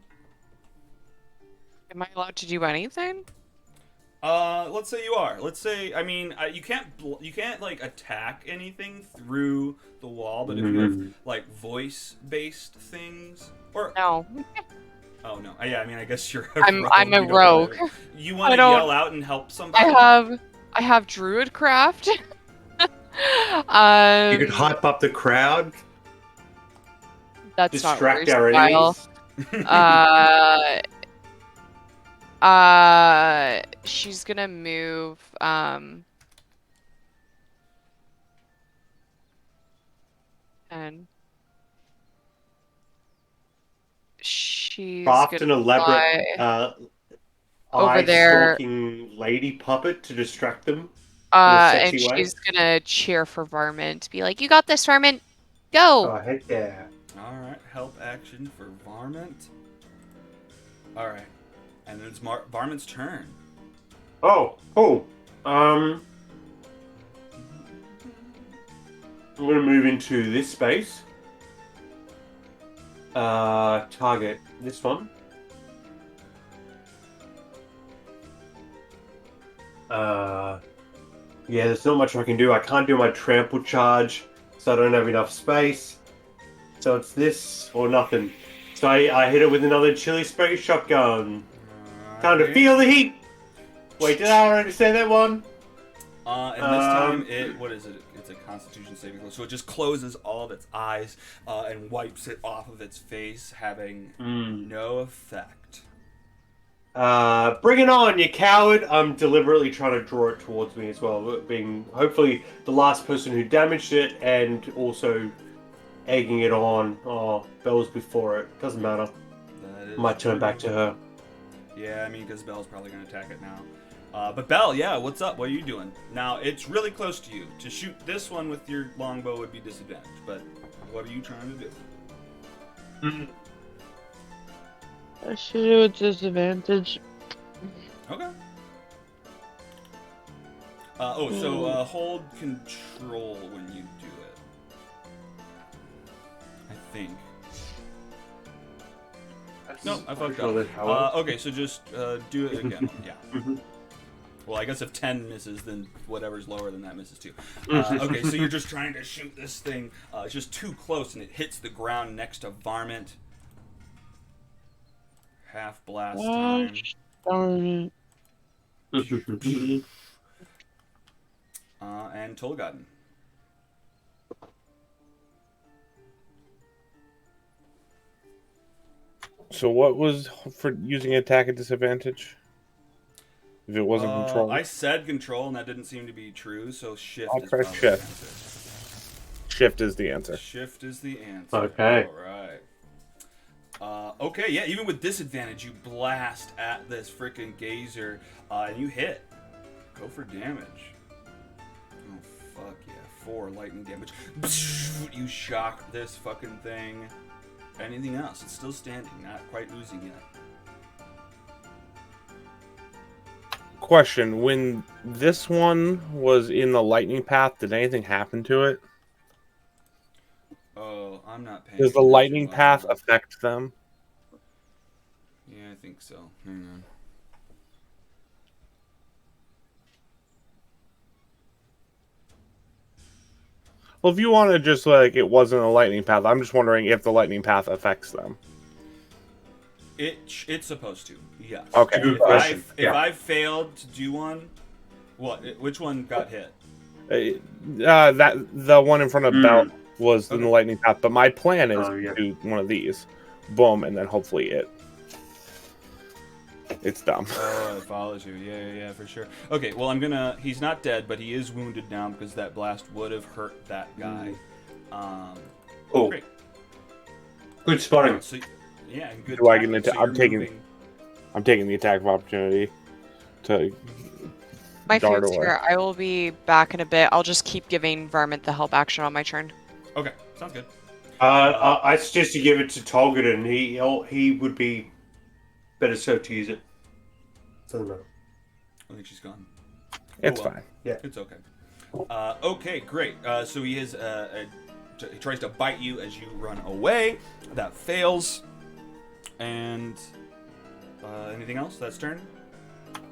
Am I allowed to do anything? Let's say you are. Let's say, I mean, you can't like attack anything through the wall, but if you have like voice-based things, or No. oh no, yeah, I mean, I guess you're. I'm a You don't rogue. wanna- You want I to don't- yell out and help somebody? I have druidcraft. You could hype up the crowd, That's distract not our Rory's style. enemies. She's gonna move, and she's Craft an gonna elaborate fly over there, eye-stalking lady puppet to distract them. and sexy way? she's gonna cheer for Varmint, be like, "You got this, Varmint! Go!" Oh, heck yeah. Alright, help action for Varmint. Alright. And then it's Varmint's turn. Oh, cool. I'm gonna move into this space. Target this one. Yeah, there's not much I can do. I can't do my trample charge, so I don't have enough space. So it's this or nothing. So I hit it with another chili spray shotgun. Time to Alright. feel the heat! Wait, did I already say that one? And this time, what is it? It's a Constitution saving throw. So it just closes all of its eyes and wipes it off of its face, having no effect. Bring it on, you coward! I'm deliberately trying to draw it towards me as well, being hopefully the last person who damaged it and also egging it on. Oh, Belle's before it. Doesn't matter. That is Might turn true. back to her. Yeah, I mean, because Belle's probably going to attack it now. But Belle, yeah, what's up? What are you doing? Now, it's really close to you. To shoot this one with your longbow would be disadvantaged, but what are you trying to do? I should do a disadvantage. Okay. Hold control when you do it. I think. No, I fucked up. Okay, so just do it again. Yeah. Well, I guess if 10 misses, then whatever's lower than that misses too. Okay, so you're just trying to shoot this thing. It's just too close, and it hits the ground next to Varmint. Half blast time. Darn it. And Tolgaden. So what was for using attack at disadvantage? If it wasn't control? I said control, and that didn't seem to be true, so shift I'll is press probably shift. the answer. Shift is the answer. Shift is the answer. Okay. Alright. Okay, yeah, even with disadvantage, you blast at this freaking gazer, and you hit. Go for damage. Oh, fuck yeah. 4 lightning damage. You shock this fucking thing. Anything else? It's still standing, not quite losing yet. Question: when this one was in the lightning path, did anything happen to it? Oh, I'm not paying Does the attention lightning well path enough. affect them? Yeah, I think so. Hang on. Well, if you want to just like it wasn't a lightning path, I'm just wondering if the lightning path affects them. It's supposed to, yes. Okay. Good question. If I failed to do one, what? Which one got hit? That the one in front of Bell was in the Okay. lightning path, but my plan is Oh, yeah. to do one of these, boom, and then hopefully it's dumb. Oh, it follows you. Yeah, for sure. Okay, well, he's not dead, but he is wounded now because that blast would have hurt that guy. Cool. Great. Good spotting. So, yeah, good. Do I get timing. into- So I'm you're taking- moving- I'm taking the attack of opportunity to My dart food's away. here. I will be back in a bit. I'll just keep giving Varmint the help action on my turn. Okay, sounds good. I suggest you give it to Tolgaden. He would be better served to use it. Doesn't matter. I think she's gone. It's Oh, well. fine. Yeah. It's okay. Okay, great. So he he tries to bite you as you run away. That fails. And anything else? That's turn.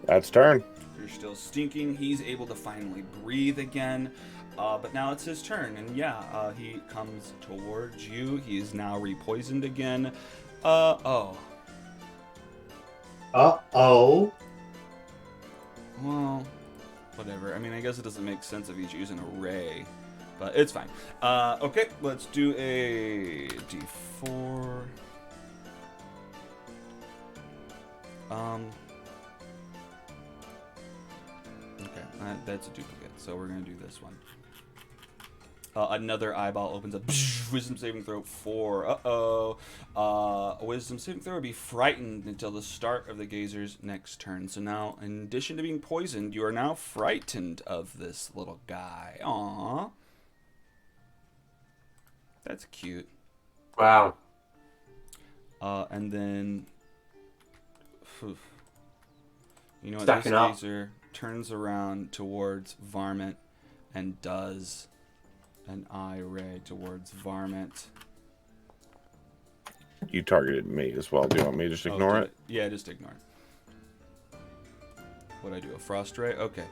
That's turn. You're still stinking. He's able to finally breathe again. But now it's his turn, and yeah, he comes towards you. He is now repoisoned again. Oh. Uh-oh. Well, whatever. I mean, I guess it doesn't make sense if he's using a ray, but it's fine. Okay, let's do a d4. Okay, that's a duplicate, so we're gonna do this one. Another eyeball opens up. Wisdom saving throw 4. Uh-oh. A wisdom saving throw would be frightened until the start of the gazer's next turn. So now, in addition to being poisoned, you are now frightened of this little guy. Aww. That's cute. Wow. And then... Phew. You know what? Stacking This up. gazer turns around towards Varmint and does... an eye ray towards Varmint. You targeted me as well. Do you want me to just ignore it? Yeah, just ignore it. What'd I do? A frost ray? Okay.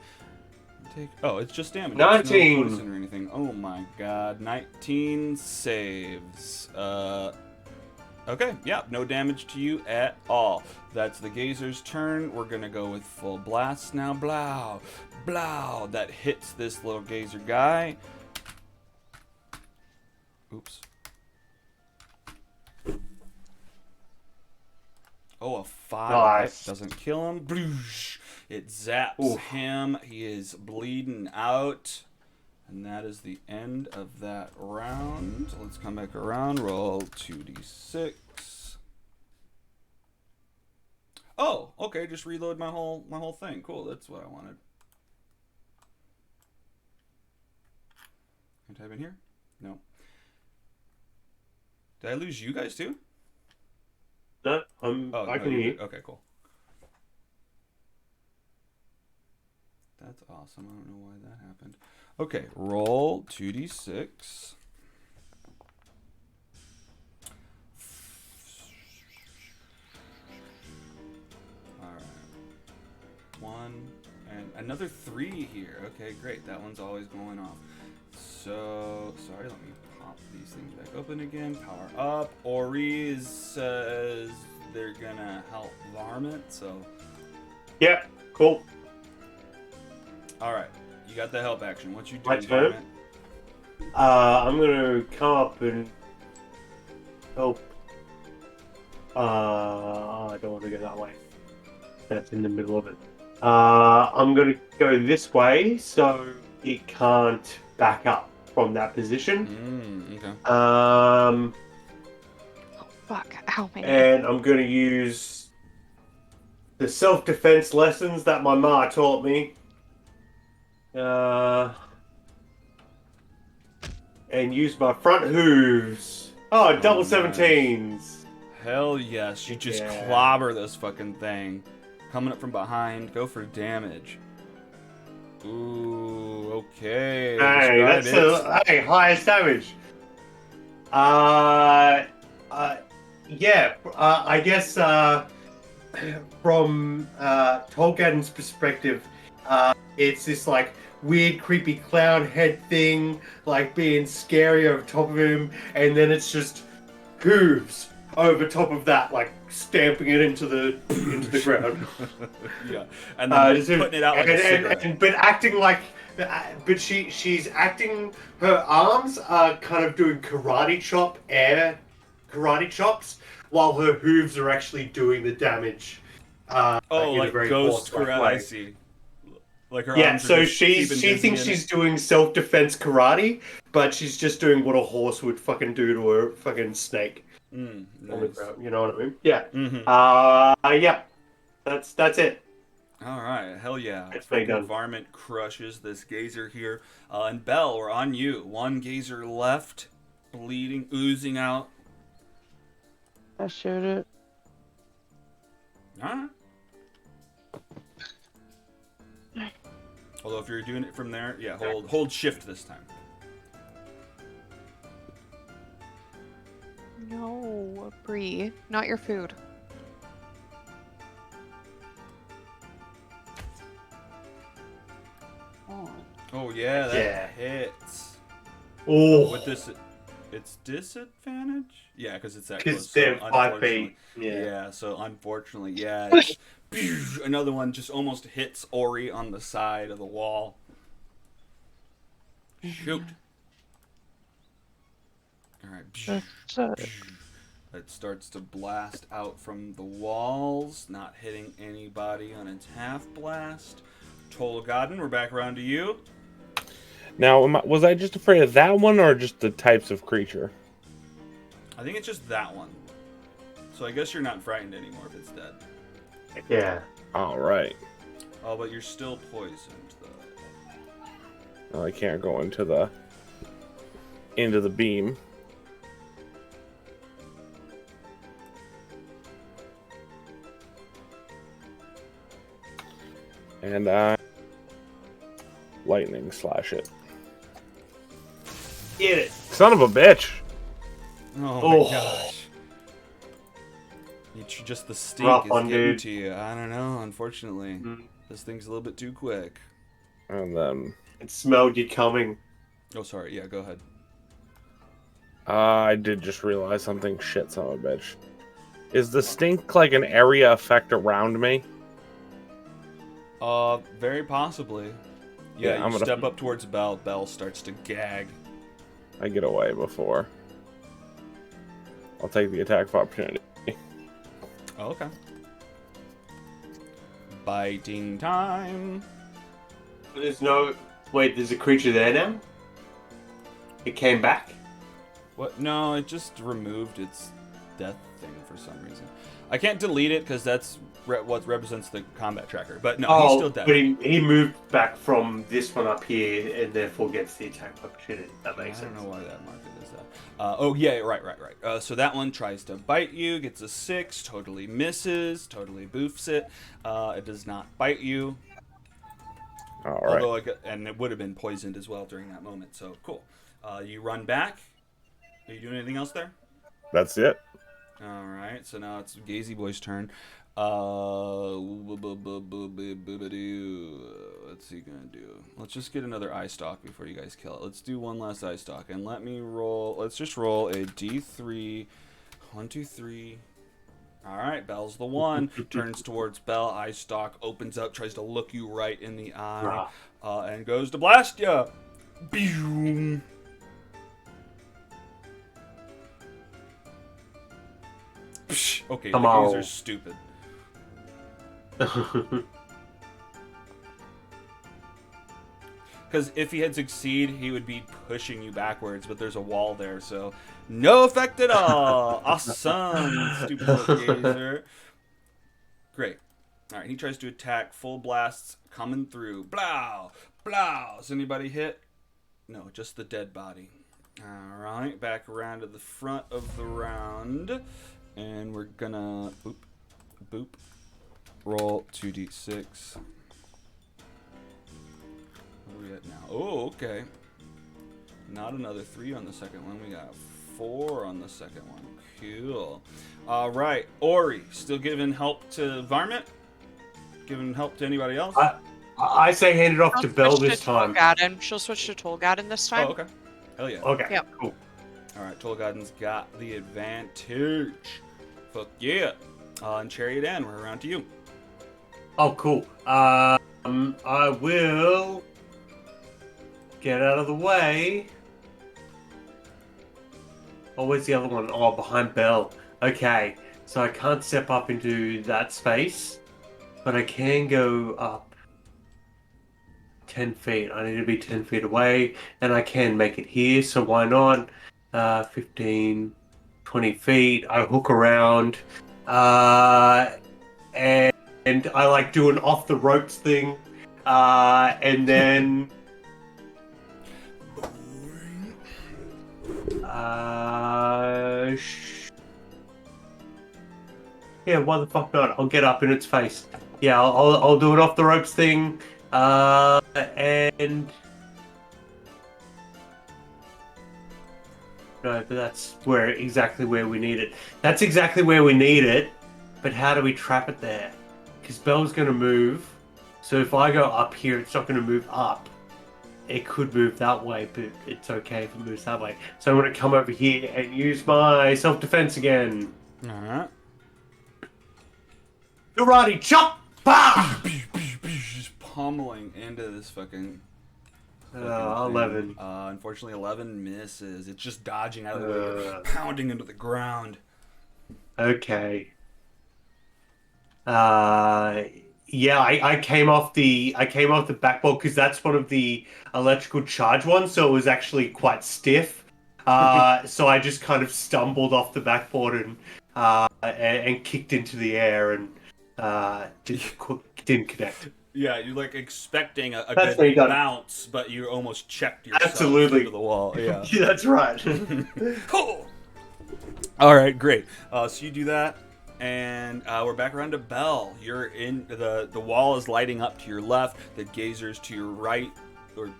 It's just damage. 19. It's no poison or anything. Oh my god. 19 saves. Okay, yeah, no damage to you at all. That's the gazer's turn. We're gonna go with full blast now. Blow. Blow. That hits this little gazer guy. Oops. Oh, a 5. Nice. Okay, doesn't kill him. Bloosh. It zaps Oof. him. He is bleeding out. And that is the end of that round. Let's come back around. Roll 2d6. Oh, okay. Just reload my whole thing. Cool. That's what I wanted. Can I type in here? No. Did I lose you guys too? No, I no, can you hear. did. Okay, cool. That's awesome. I don't know why that happened. Okay, roll 2d6. Alright. 1 and another 3 here. Okay, great. That one's always going off. So, sorry, let me pop these things back open again. Power up. Ori says they're gonna help Varmint, so. Yep, cool. Alright, you got the help action. What you do, My turn? Varmint? I'm gonna come up and help. I don't want to go that way. That's in the middle of it. I'm gonna go this way so it can't back up from that position. Okay. Oh, fuck. Ow, man. And I'm gonna use the self-defense lessons that my ma taught me. And use my front hooves. Oh, double nice. 17s. Hell yes, you just Yeah. clobber this fucking thing. Coming up from behind, go for damage. Ooh, okay. Hey, Describe that's it. highest damage. I guess from Tolkien's perspective, it's this like weird, creepy clown head thing, like being scary over top of him, and then it's just hooves over top of that, like stamping it into the ground. Yeah, and then putting it out like a cigarette. but acting like, but she's acting. Her arms are kind of doing karate chops, while her hooves are actually doing the damage. In like a very ghost horse-like karate. way. I see. Like her Yeah, arms are so just she keeping Disney thinks in she's it. doing self-defense karate, but she's just doing what a horse would fucking do to a fucking snake on the Nice. ground. You know what I mean? Yeah. Mm-hmm. Yeah. That's it. All right, hell yeah. It's Fucking done. Varmint crushes this gazer here. And Belle, we're on you. One gazer left. bleeding, oozing out. I shoot it. Alright. Although if you're doing it from there, yeah, hold shift this time. No, Bree, not your food. Oh yeah, that Yeah. hits. Oh, With this, it's disadvantage. Yeah, because it's that because close. they're So 5 unfortunately, feet. Yeah. So unfortunately, yeah, it's, another one just almost hits Ori on the side of the wall. Shoot. All right. It starts to blast out from the walls, not hitting anybody on its half blast. Tolgadin, we're back around to you. Now, was I just afraid of that one or just the types of creature? I think it's just that one. So I guess you're not frightened anymore if it's dead. Yeah. All right. Oh, but you're still poisoned, though. Well, I can't go into the beam. And lightning slash it. Get it. Son of a bitch! Oh my gosh. It's just the stink Rough is one, getting dude. to you. I don't know, unfortunately. Mm. This thing's a little bit too quick. And then It smelled you coming. Oh, sorry. Yeah, go ahead. I did just realize something. Shit, son of a bitch. Is the stink like an area effect around me? Very possibly. Yeah, Yeah, I'm you gonna- step up towards Belle. Belle starts to gag. I get away before. I'll take the attack of opportunity. Oh, okay. Biting time. There's no... Wait, there's a creature there now? It came back? What? No, it just removed its death thing for some reason. I can't delete it because that's what represents the combat tracker. But no, he's still dead. But he moved back from this one up here and therefore gets the attack opportunity. That makes I don't sense. know why that market is that. Oh, yeah, right. So that one tries to bite you, gets a 6, totally misses, totally boofs it. It does not bite you. All right. Although, and it would have been poisoned as well during that moment. So, cool. You run back. Are you doing anything else there? That's it. All right. So now it's Gazy Boy's turn. What's he gonna do? Let's just get another eye stalk before you guys kill it. Let's do one last eye stalk, and let me roll. Let's just roll a D3. 1, 2, 3. All right, Belle's the one. Turns towards Belle. Eye stalk opens up, tries to look you right in the eye, and goes to blast you. Boom. Okay, Come the on. gays are stupid. Because if he had succeed, he would be pushing you backwards, but there's a wall there, so no effect at all. Awesome, stupid little gazer. Great. All right, he tries to attack. Full blasts coming through. Blow, blow. Does anybody hit? No, just the dead body. All right, back around to the front of the round, and we're gonna boop, boop. Roll 2d6. What are we at now? Oh, okay. Not another 3 on the second one. We got 4 on the second one. Cool. All right. Ori, still giving help to Varmint? Giving help to anybody else? I say hand it off I'll to Belle switch this to time. Tolgadin. She'll switch to Tolgadin this time. Oh, okay. Hell yeah. Okay, Yep. cool. All right. Tolgadin's got the advantage. Fuck yeah. And Chariot Ann, we're around to you. Oh, cool. I will get out of the way. Oh, where's the other one? Oh, behind Belle. Okay, so I can't step up into that space, but I can go up 10 feet. I need to be 10 feet away, and I can make it here, so why not? 15, 20 feet. I hook around, and I like do an off the ropes thing, and then Yeah, why the fuck not? I'll get up in its face. Yeah, I'll do it off the ropes thing. And no, but that's exactly where we need it. That's exactly where we need it. But how do we trap it there? Because Belle's going to move. So if I go up here, it's not going to move up. It could move that way, but it's okay if it moves that way. So I'm going to come over here and use my self-defense again. Alright. Karate chop! Bah! Just pummeling into this fucking 11. Unfortunately, 11 misses. It's just dodging out of the way, pounding into the ground. Okay. Yeah, I came off the backboard because that's one of the electrical charge ones, so it was actually quite stiff. So I just kind of stumbled off the backboard and kicked into the air and didn't connect. Yeah, you're like expecting a That's good done. bounce, but you almost checked yourself Absolutely. into the wall. Yeah. Yeah, that's right. Cool. All right, great. So you do that, and we're back around to Belle. You're in the wall is lighting up to your left. The gazer's to your right, or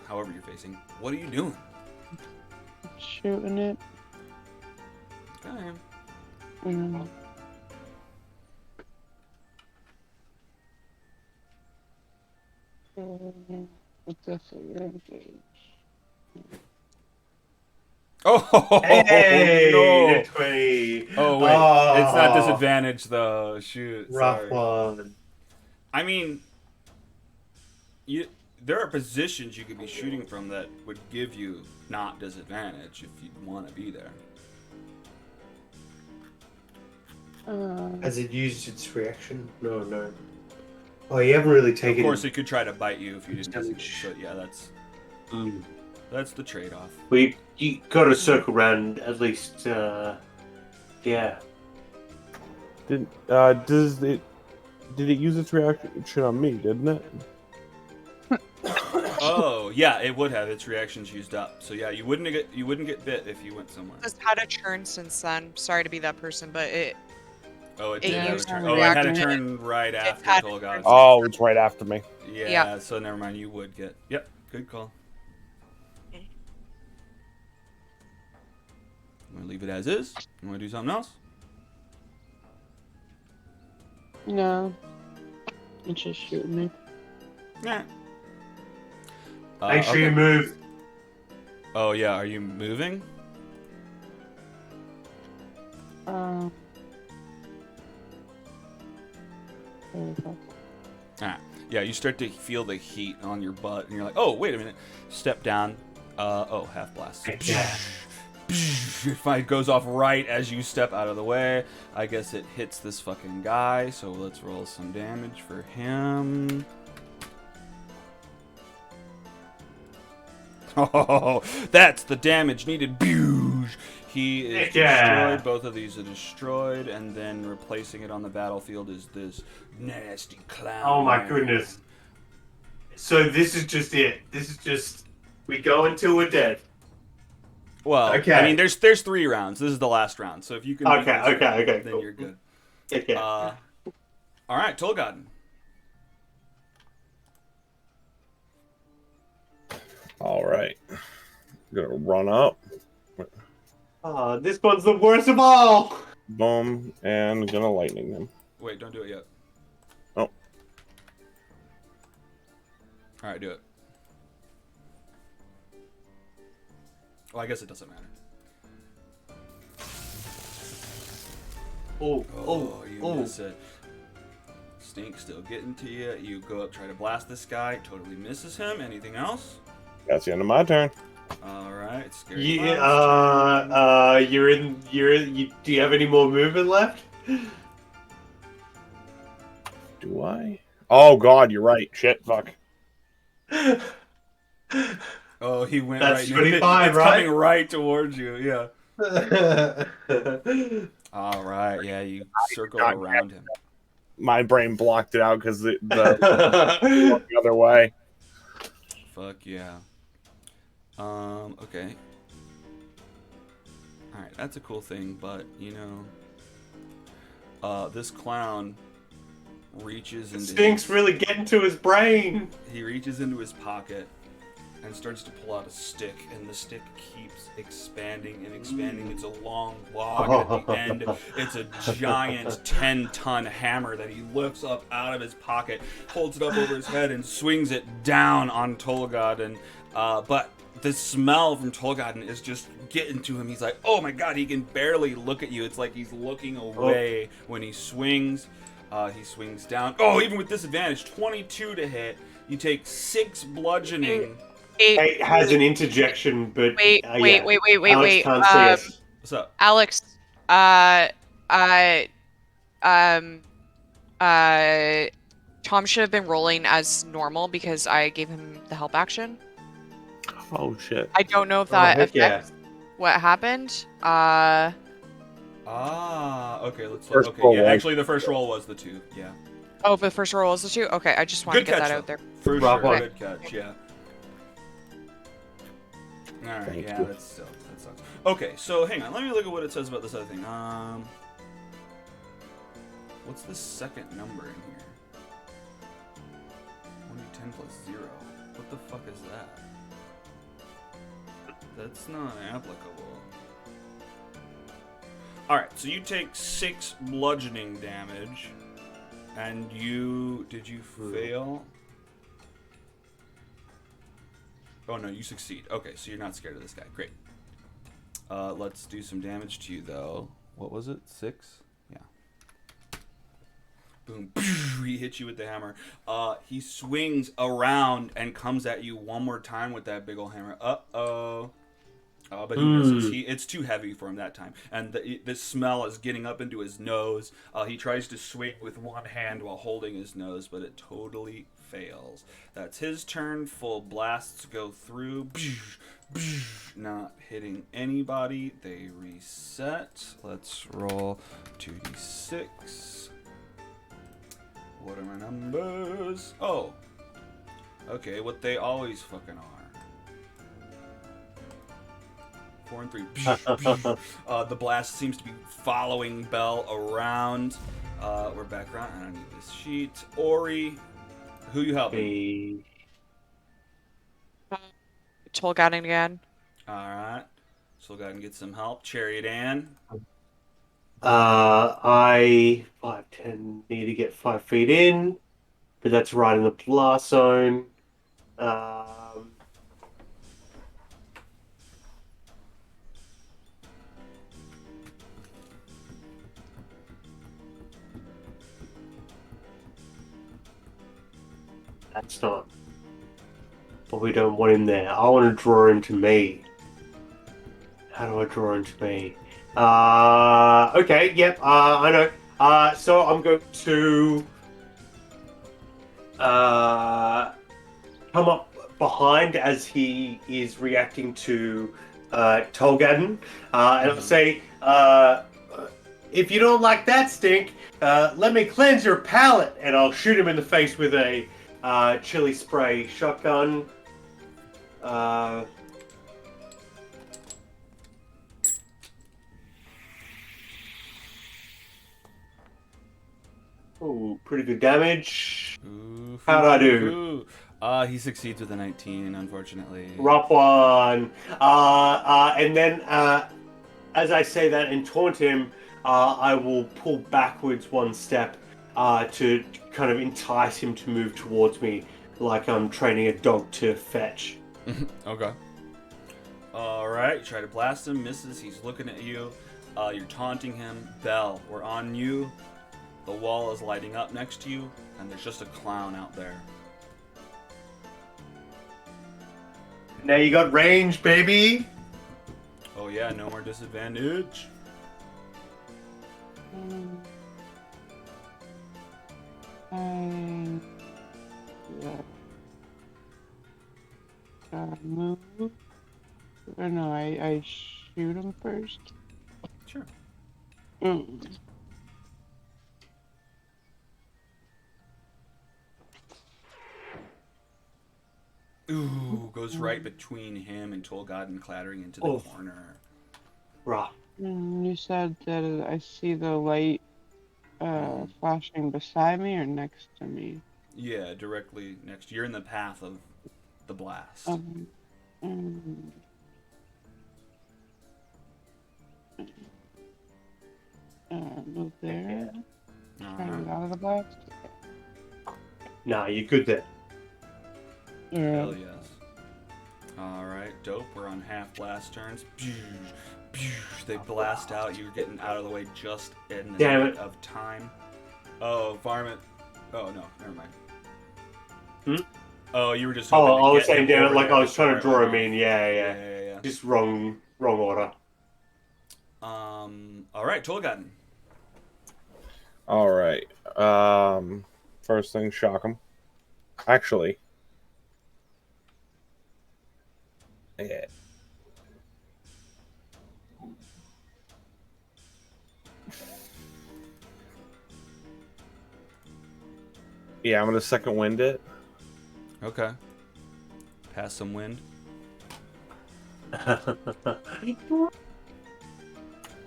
however you're facing. What are you doing? Shooting it. Okay. Mm. What's this? Oh Hey, no! 20. Oh wait, it's not disadvantage though. Shoot, Rough sorry. one. I mean, there are positions you could be shooting from that would give you not disadvantage if you want to be there. Has it used its reaction? No. Oh, you haven't really taken. Of course, it could try to bite you if you didn't. Damage. So yeah, that's the trade-off. You got to circle around at least. Yeah. Did it use its reaction on me? Didn't it? Oh yeah, it would have its reactions used up. So yeah, you wouldn't get bit if you went somewhere. It's had a turn since then. Sorry to be that person, but it Oh, it it did have a used turn. a Oh, it had a reaction. turn right after had a Tolga. turn. Oh, it's right after me. Yeah, so never mind. You would get. Yep, good call. I'm gonna leave it as is. You wanna do something else? No. It's just shooting me. Yeah. Make sure you okay. move. Oh yeah, are you moving? Yeah, you start to feel the heat on your butt, and you're like, oh, wait a minute. Step down. Oh, half blast. Yeah. It goes off right as you step out of the way. I guess it hits this fucking guy, so let's roll some damage for him. Oh, that's the damage needed. He is destroyed. Both of these are destroyed, and then replacing it on the battlefield is this nasty clown. Oh my goodness. So this is just it. This is just we go until we're dead. Well, Okay. I mean, there's 3 rounds. This is the last round, so if you can, beat this Okay, round, then cool. you're good. Okay. All right, Tolgaden. All right. I'm gonna run up. This one's the worst of all. Boom, and gonna lightning him. Wait, don't do it yet. Oh. All right, do it. Well, I guess it doesn't matter. Oh, You miss it. Stink's still getting to you. You go up, try to blast this guy. Totally misses him. Anything else? That's the end of my turn. All right, scary. Yeah. Do you have any more movement left? Do I? Oh God, you're right. Shit, fuck. Oh, he went That's right. 25, it's right? coming right towards you. Yeah. All right. Yeah, you circle around him. My brain blocked it out because the other way. Fuck yeah. Okay. Alright, that's a cool thing, but, you know... this clown reaches into Sphinx really getting to his brain. He reaches into his pocket and starts to pull out a stick, and the stick keeps expanding and expanding. It's a long log, and at the end, it's a giant 10-ton hammer that he lifts up out of his pocket, holds it up over his head, and swings it down on Tolgaden. But the smell from Tolgaden is just getting to him. He's like, oh my god, he can barely look at you. It's like he's looking away when he swings. He swings down. Oh, even with disadvantage, 22 to hit. You take 6 bludgeoning. It has an interjection, but wait. Alex can't see us. What's up? Alex, Tom should have been rolling as normal because I gave him the help action. Oh shit. I don't know if that heck affects what happened. Okay, let's look. First Okay, roll yeah, was- actually the first roll was the 2, yeah. Oh, but the first roll was the 2? Okay, I just want to Good get catch, that out though. there. For Rock sure, on. good catch, yeah. Alright, Thank yeah, you. that sucks. Okay, so hang on, let me look at what it says about this other thing. What's the second number in here? 1d10 plus 0. What the fuck is that? That's not applicable. Alright, so you take 6 bludgeoning damage, and did you fail? Oh no, you succeed. Okay, so you're not scared of this guy. Great. Let's do some damage to you, though. What was it? 6? Yeah. Boom. He hits you with the hammer. He swings around and comes at you one more time with that big old hammer. Uh-oh. But he misses. It's too heavy for him that time. And the smell is getting up into his nose. He tries to swing with one hand while holding his nose, but it totally fails. That's his turn. Full blasts go through. Not hitting anybody. They reset. Let's roll 2d6. What are my numbers? Oh. Okay, what they always fucking are. 4 and 3. The blast seems to be following Bell around. We're back around. I don't need this sheet. Ori, who you helping? Tolgaden again. Alright. So go ahead and get some help. Chariot Ann. I 5'10" need to get 5 feet in, but that's right in the blast zone. That's not. But we don't want him there. I want to draw him to me. How do I draw him to me? Okay, yep, I know. So I'm going to come up behind as he is reacting to Tolgaden, and I'll say, if you don't like that stink, let me cleanse your palate, and I'll shoot him in the face with a chili spray shotgun. Ooh, pretty good damage. Ooh, How'd I do? He succeeds with a 19, unfortunately. Rough one. And then, as I say that and taunt him, I will pull backwards one step to kind of entice him to move towards me, like I'm training a dog to fetch. Okay. Alright, you try to blast him, misses, he's looking at you. You're taunting him. Bell, we're on you. The wall is lighting up next to you, and there's just a clown out there. Now you got range, baby! Oh yeah, no more disadvantage. Move. Or no, I shoot him first. Sure. Ooh, goes right between him and Tolgaden, clattering into the corner. Right. You said that I see the light flashing beside me or next to me. Yeah, directly next. You're in the path of the blast. Mm, move there. Try to get out of the blast. Nah, you're good there. Hell yes. Alright, dope. We're on half blast turns. They blast out. You're getting out of the way just in the Damn nick it. of time. Oh, varmint. Oh, no. Never mind. Hmm? Oh, you were just hoping to I was get saying, him damn it, over like there I was trying to before it draw went him in. off. Yeah. Yeah. Just wrong order. Alright, Tolgaden. All right. First thing, shock him. Actually, yeah. Yeah, I'm gonna second wind it. Okay. Pass some wind.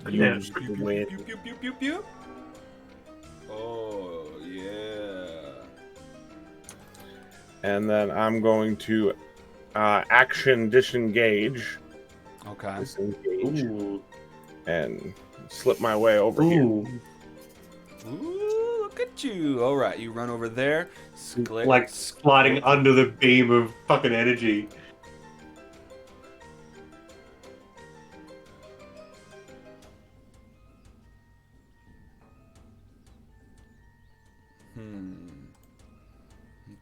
Use the wind. Pew. Oh, yeah. And then I'm going to action disengage. Okay. Disengage. Ooh. And slip my way over here. Ooh. Ooh, look at you. All right, you run over there. Like sliding under the beam of fucking energy.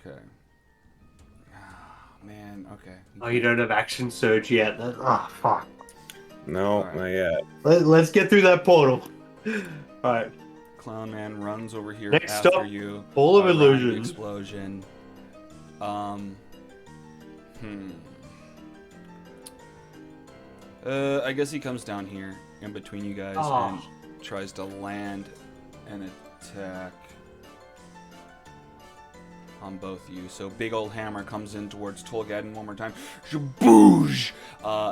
Okay. Ah, man, okay. Oh, you don't have action surge yet. Fuck. No, All right. not yet. Let's get through that portal. Alright. Clown Man runs over here Next after stop, you. Ball of around the Illusion. explosion. I guess he comes down here in between you guys and tries to land an attack on both of you. So big old hammer comes in towards Tolgaden one more time. Shaboosh!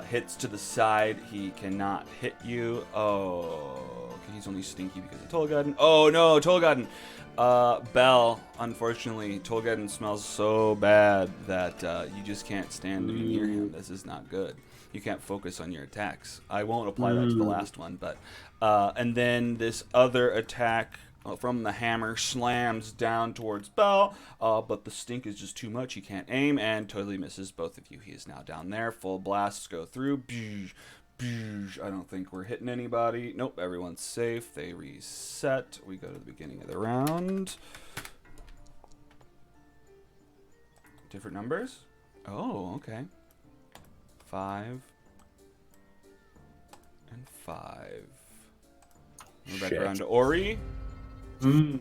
Hits to the side. He cannot hit you. Oh, okay, he's only stinky because of Tolgaden. Oh no, Tolgaden! Bell, unfortunately, Tolgaden smells so bad that you just can't stand to be near him. This is not good. You can't focus on your attacks. I won't apply that to the last one, but and then this other attack from the hammer slams down towards Bell, but the stink is just too much. He can't aim and totally misses both of you. He is now down there. Full blasts go through. I don't think we're hitting anybody. Nope, everyone's safe. They reset. We go to the beginning of the round. Different numbers? Oh, okay. 5 and 5. We're back around to Ori. Who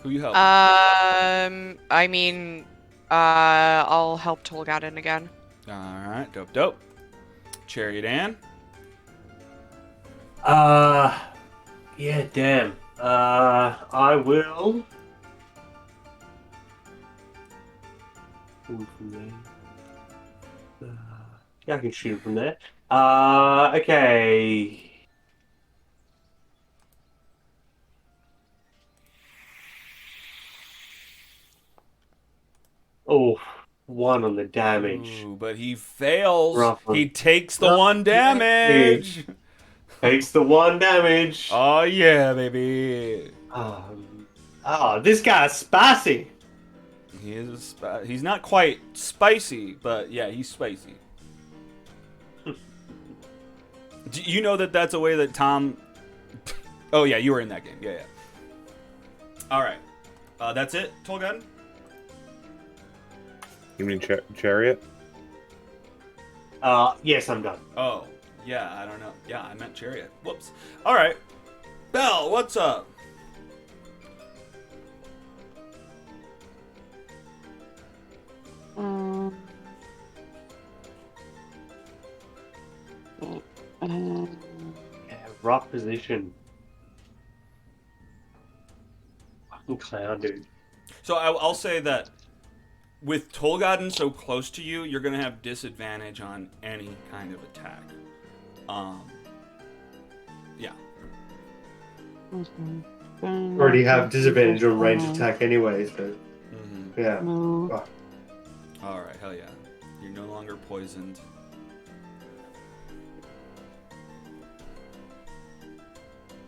you help? I mean, I'll help Tolgaden again. Alright, dope. Chariot Ann. Yeah, damn. I will. From there. Yeah, I can shoot him from there. Okay. Oh, 1 on the damage. Ooh, but he fails. Roughly. He takes the 1 damage. Takes the 1 damage. Oh yeah, baby. This guy's spicy. He is. He's not quite spicy, but yeah, he's spicy. Do you know that that's a way that Tom? Oh yeah, you were in that game. Yeah. All right, that's it. Tolgaden. You mean chariot? Yes, I'm done. Oh yeah, I don't know. Yeah, I meant chariot. Whoops. All right, Belle, what's up? Yeah, rough position. Fucking clown, dude. So I'll say that with Tolgaden so close to you, you're gonna have disadvantage on any kind of attack. Um, yeah. Okay. Then Already I have think we disadvantage just on range wanna attack anyways, but yeah. move. Oh, All right, hell yeah. You're no longer poisoned.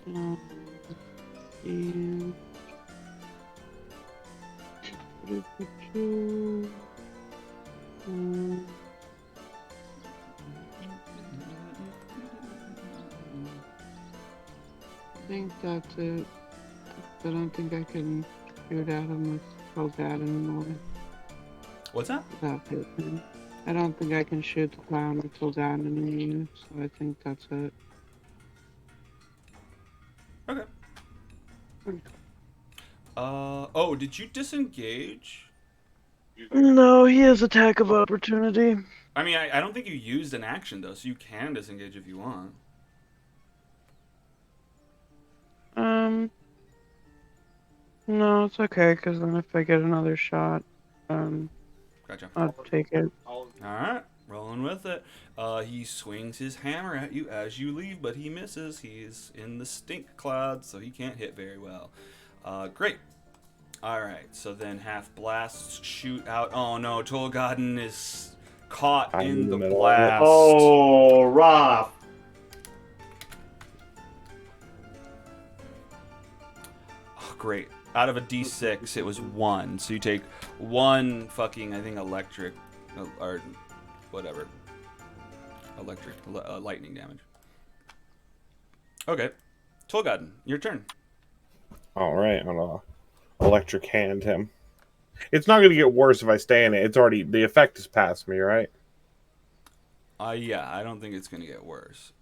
And um, I think that's it. I don't think I can shoot at him with Cloak anymore What's that? without hitting. I don't think I can shoot the clown with Cloak anymore, so I think that's it. Okay. Oh, did you disengage? No, he has attack of opportunity. I mean, I don't think you used an action, though, so you can disengage if you want. No, it's okay, because then if I get another shot, Gotcha. I'll take it. Alright, rolling with it. He swings his hammer at you as you leave, but he misses. He's in the stink cloud, so he can't hit very well. Great. Alright, so then half blasts shoot out. Oh no, Tolgadden is caught I'm in the middle of it. blast. oh Raph. Oh, great. Out of a d6, it was 1. So you take 1 fucking, I think, electric, or whatever. Lightning damage. Okay. Tolgadden, your turn. All right, I'm gonna electric hand him. It's not gonna get worse if I stay in it. It's already the effect is past me, right? Yeah, I don't think it's gonna get worse.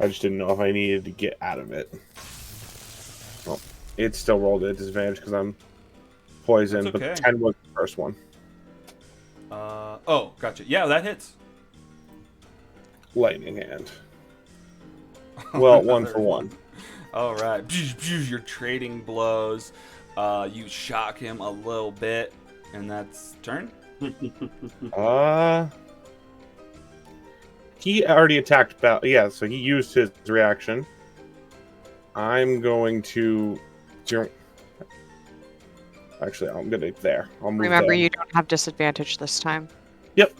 I just didn't know if I needed to get out of it. Well, it still rolled at disadvantage because I'm poisoned, That's okay. but 10 was the first one. Oh, gotcha. Yeah, that hits. Lightning hand. Well, 1 for 1. All right. You're trading blows. You shock him a little bit, and that's turn. He already attacked yeah, so he used his reaction. I'm going to actually I'm gonna there. I'll move Remember, there. you don't have disadvantage this time. Yep.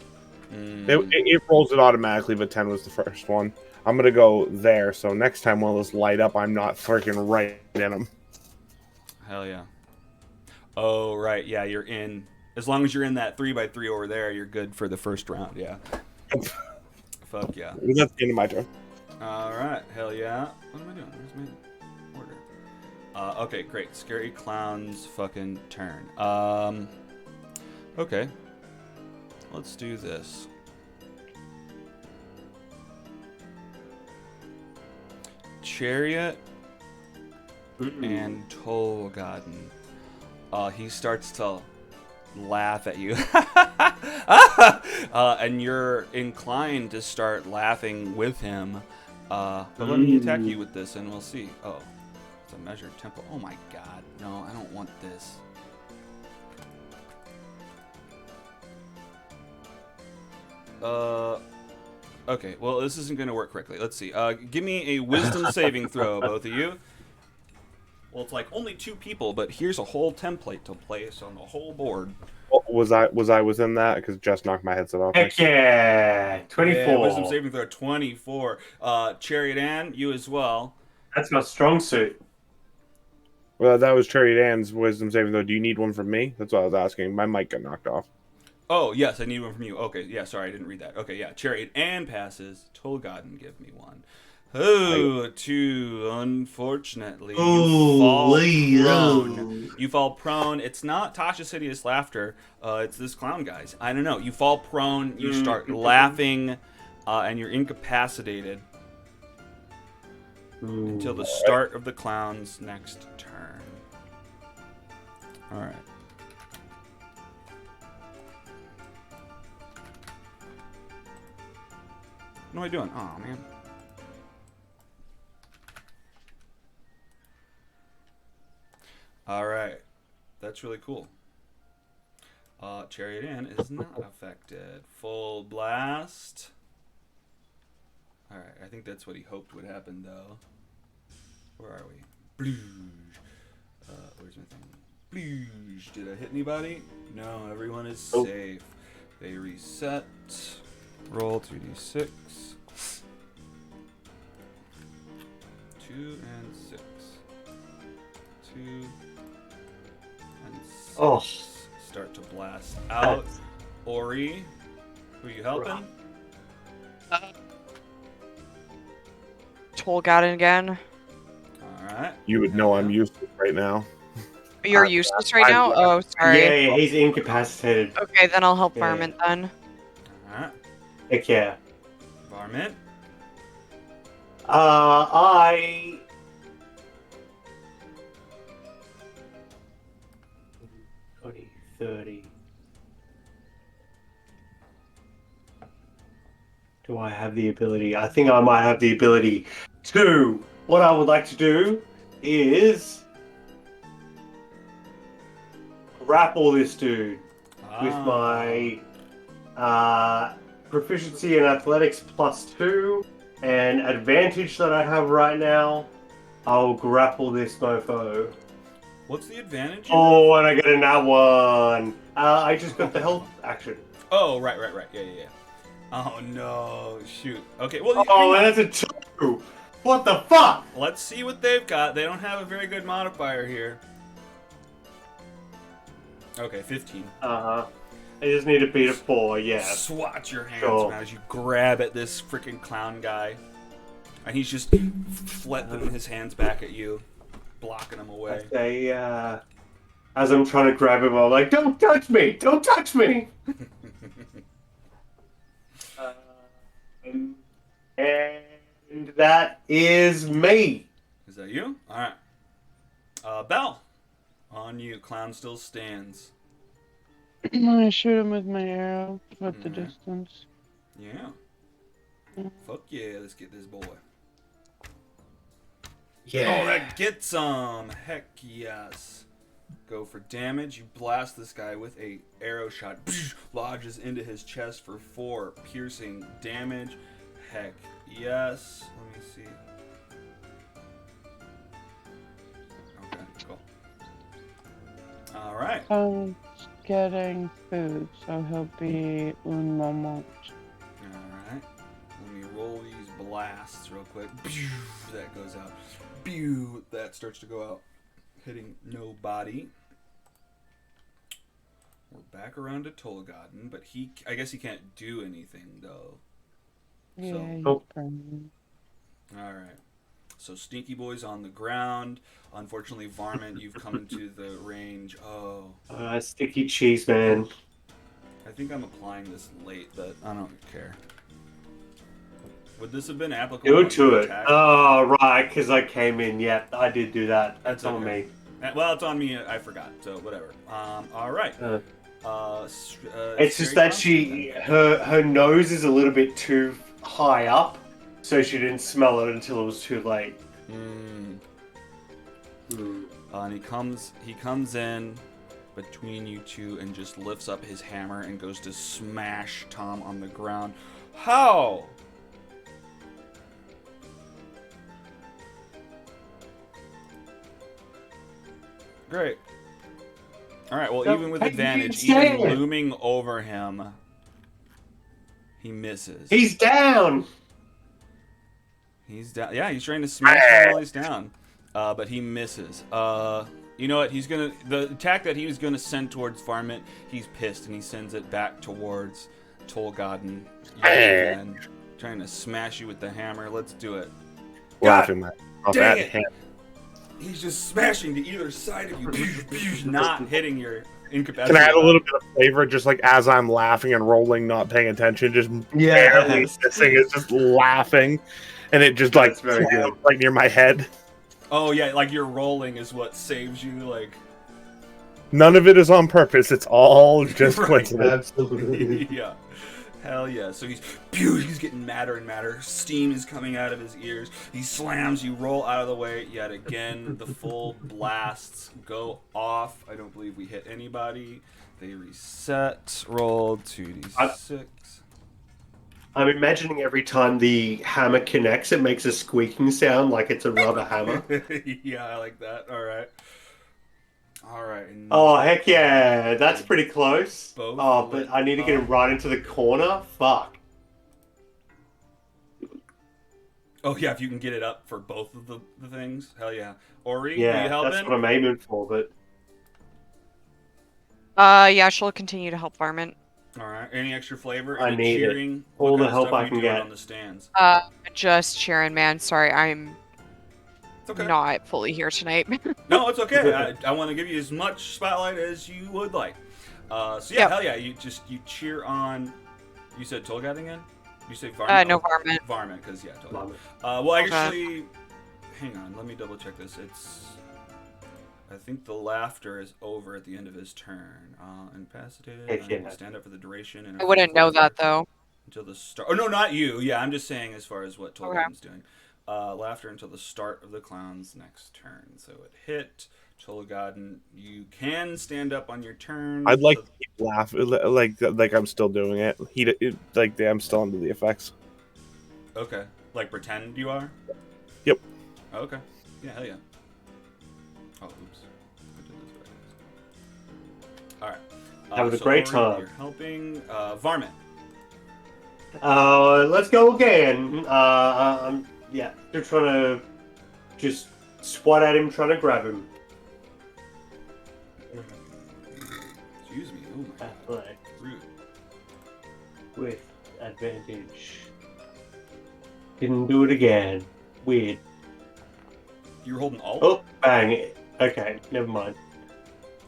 Mm. It rolls it automatically, but 10 was the first one. I'm gonna go there, so next time when those light up, I'm not freaking right in them. Hell yeah. Oh, right. Yeah, you're in. As long as you're in that 3x3 over there, you're good for the first round. Yeah. Fuck yeah. That's the end of my turn. All right. Hell yeah. What am I doing? Where's my order? Okay, great. Scary Clown's fucking turn. Okay. Let's do this. Chariot and Tolgadden. He starts to laugh at you. And you're inclined to start laughing with him. But let me attack you with this and we'll see. Oh, it's a measured tempo. Oh my god. No, I don't want this. Okay, well, this isn't going to work correctly. Let's see. Give me a wisdom saving throw, both of you. Well, it's like only 2 people, but here's a whole template to place on the whole board. Was I within that? Because Jess knocked my headset off. Heck yeah! 24. Yeah, wisdom saving throw 24. Chariot Ann, you as well. That's my strong suit. Well, that was Cherry Dan's wisdom saving though. Do you need one from me? That's what I was asking. My mic got knocked off. Oh, yes, I need one from you. Okay, yeah, sorry, I didn't read that. Okay, yeah, Chariot Ann passes. Tolgadden, give me one. Oh, 2, unfortunately. You fall prone. You fall prone. It's not Tasha's hideous laughter. It's this clown guy's. I don't know. You fall prone. You start laughing, and you're incapacitated until the start of the clown's next turn. All right. What am I doing? Oh, man. All right. That's really cool. Chariot Ann is not affected. Full blast. think that's what he hoped would happen, though. Where are we? Bloosh. Where's my thing? Bloosh. Did I hit anybody? No, everyone is safe. They reset. Roll 2d6. 2 and 6. 2 and 6. Oh. Start to blast out. Ori, who are you helping? Tolgaden again. Alright. You would know I'm useless right now. You're useless right now? Oh, sorry. Yeah, he's incapacitated. Okay, then I'll help Yeah. Varmint then. Alright. Heck yeah. Varmint. I 20, 30. Do I have the ability? I think I might have the ability to. What I would like to do is grapple this dude with my proficiency in athletics +2 and advantage that I have right now. I'll grapple this mofo. What's the advantage? Oh, and I get a nat 1. I just got the health action. Oh, right. Yeah. Oh, no. Shoot. Okay, well, Oh, and that's a 2. What the fuck? let's see what they've got. They don't have a very good modifier here. Okay, 15. I just need to beat a 4, yeah. Swat your hands Sure. around as you grab at this freaking clown guy. And he's just flipping his hands back at you, blocking him away. I say, as I'm trying to grab him, I'm like, don't touch me! Don't touch me! And that is me. Is that you? Alright. Belle. On you. Clown still stands. I'm gonna shoot him with my arrow at the Mhm. distance. Yeah. Fuck yeah, let's get this boy. Yeah. Oh, that gets him! Heck yes. Go for damage. You blast this guy with a arrow shot. Lodges into his chest for 4 piercing damage. Heck yes. Let me see. Okay, cool. Alright. Getting food, so he'll be un moment. Alright. Let me roll these blasts real quick. That goes out. That starts to go out. Hitting nobody. We're back around to Tolgaden, but I guess he can't do anything though. Yeah, So- he's Oh. burning. Alright. So Stinky Boy's on the ground. Unfortunately, Varmint, you've come into the range. Oh. Sticky cheese, man. I think I'm applying this late, but I don't care. Would this have been applicable? Do on it to the it. attack? Oh, right, because I came in. Yep, I did do that. That's That's on okay. me. Well, it's on me. I forgot. So whatever. All right. It's just that her nose is a little bit too high up, so she didn't smell it until it was too late. And he comes in between you two and just lifts up his hammer and goes to smash Tom on the ground. How? Great. All right. Well, No, even with hey, advantage, you can even stay. looming over him, he misses. He's down. He's down. Yeah, he's trying to smash him while he's down, but he misses. You know what? The attack that he was gonna send towards Varmint. He's pissed and he sends it back towards Tolgaden. Again, trying to smash you with the hammer. Let's do it. Laughing my off dang at it. him. He's just smashing to either side of you, not hitting your incapacity. Can I add a little bit of flavor, just like as I'm laughing and rolling, not paying attention, just Yeah. barely missing, is just laughing, and it just like That's very good. right near my head. Oh yeah, like your rolling is what saves you. Like None of it is on purpose. It's all just Right. coincidence. Absolutely. yeah. Hell yeah. So he's getting madder and madder. Steam is coming out of his ears. He slams, you roll out of the way yet again. The full blasts go off. I don't believe we hit anybody. They reset. Roll 2d6. I'm imagining every time the hammer connects, it makes a squeaking sound like it's a rubber hammer. Yeah, I like that. All right. All right. Oh, heck yeah. That's pretty close. Both Oh, but I need to get him right into the corner. Fuck. Oh, yeah, if you can get it up for both of the things. Hell yeah. Ori, are you Yeah, helping? that's what I'm aiming for, but... Yeah, she'll continue to help Varmint. All right. Any extra flavor? I Any need it. cheering? All What the kind of help stuff I are you can doing get. on the stands? Just cheering, man. Sorry, I'm It's okay. not fully here tonight. No, it's okay. I want to give you as much spotlight as you would like. So yeah, Yep. hell yeah. You cheer on. You said Tolgat again? You say Varmint? No, Varmint. Varmint, because yeah, Tolgat. Varmint. Well, actually, hang on. Let me double check this. I think the laughter is over at the end of his turn. Incapacitated. Heck yeah. Stand up for the duration. And I wouldn't know that though. until the start. Oh no, not you. Yeah, I'm just saying as far as what Okay. Tolgaten's doing. Laughter until the start of the clown's next turn. So it hit. Tolgaten, you can stand up on your turn. I'd like to keep laughing, like I'm still doing it. I'm still under the effects. Okay. Like pretend you are? Yep. Okay. Yeah, hell yeah. Oh, oops. Alright. Have a great time. You're helping Varmint. Let's go again. I'm just trying to swat at him, trying to grab him. Excuse me. Oh my god. Right. Rude. With advantage. Didn't do it again. Weird. You were holding alt? Oh, bang. Okay, never mind.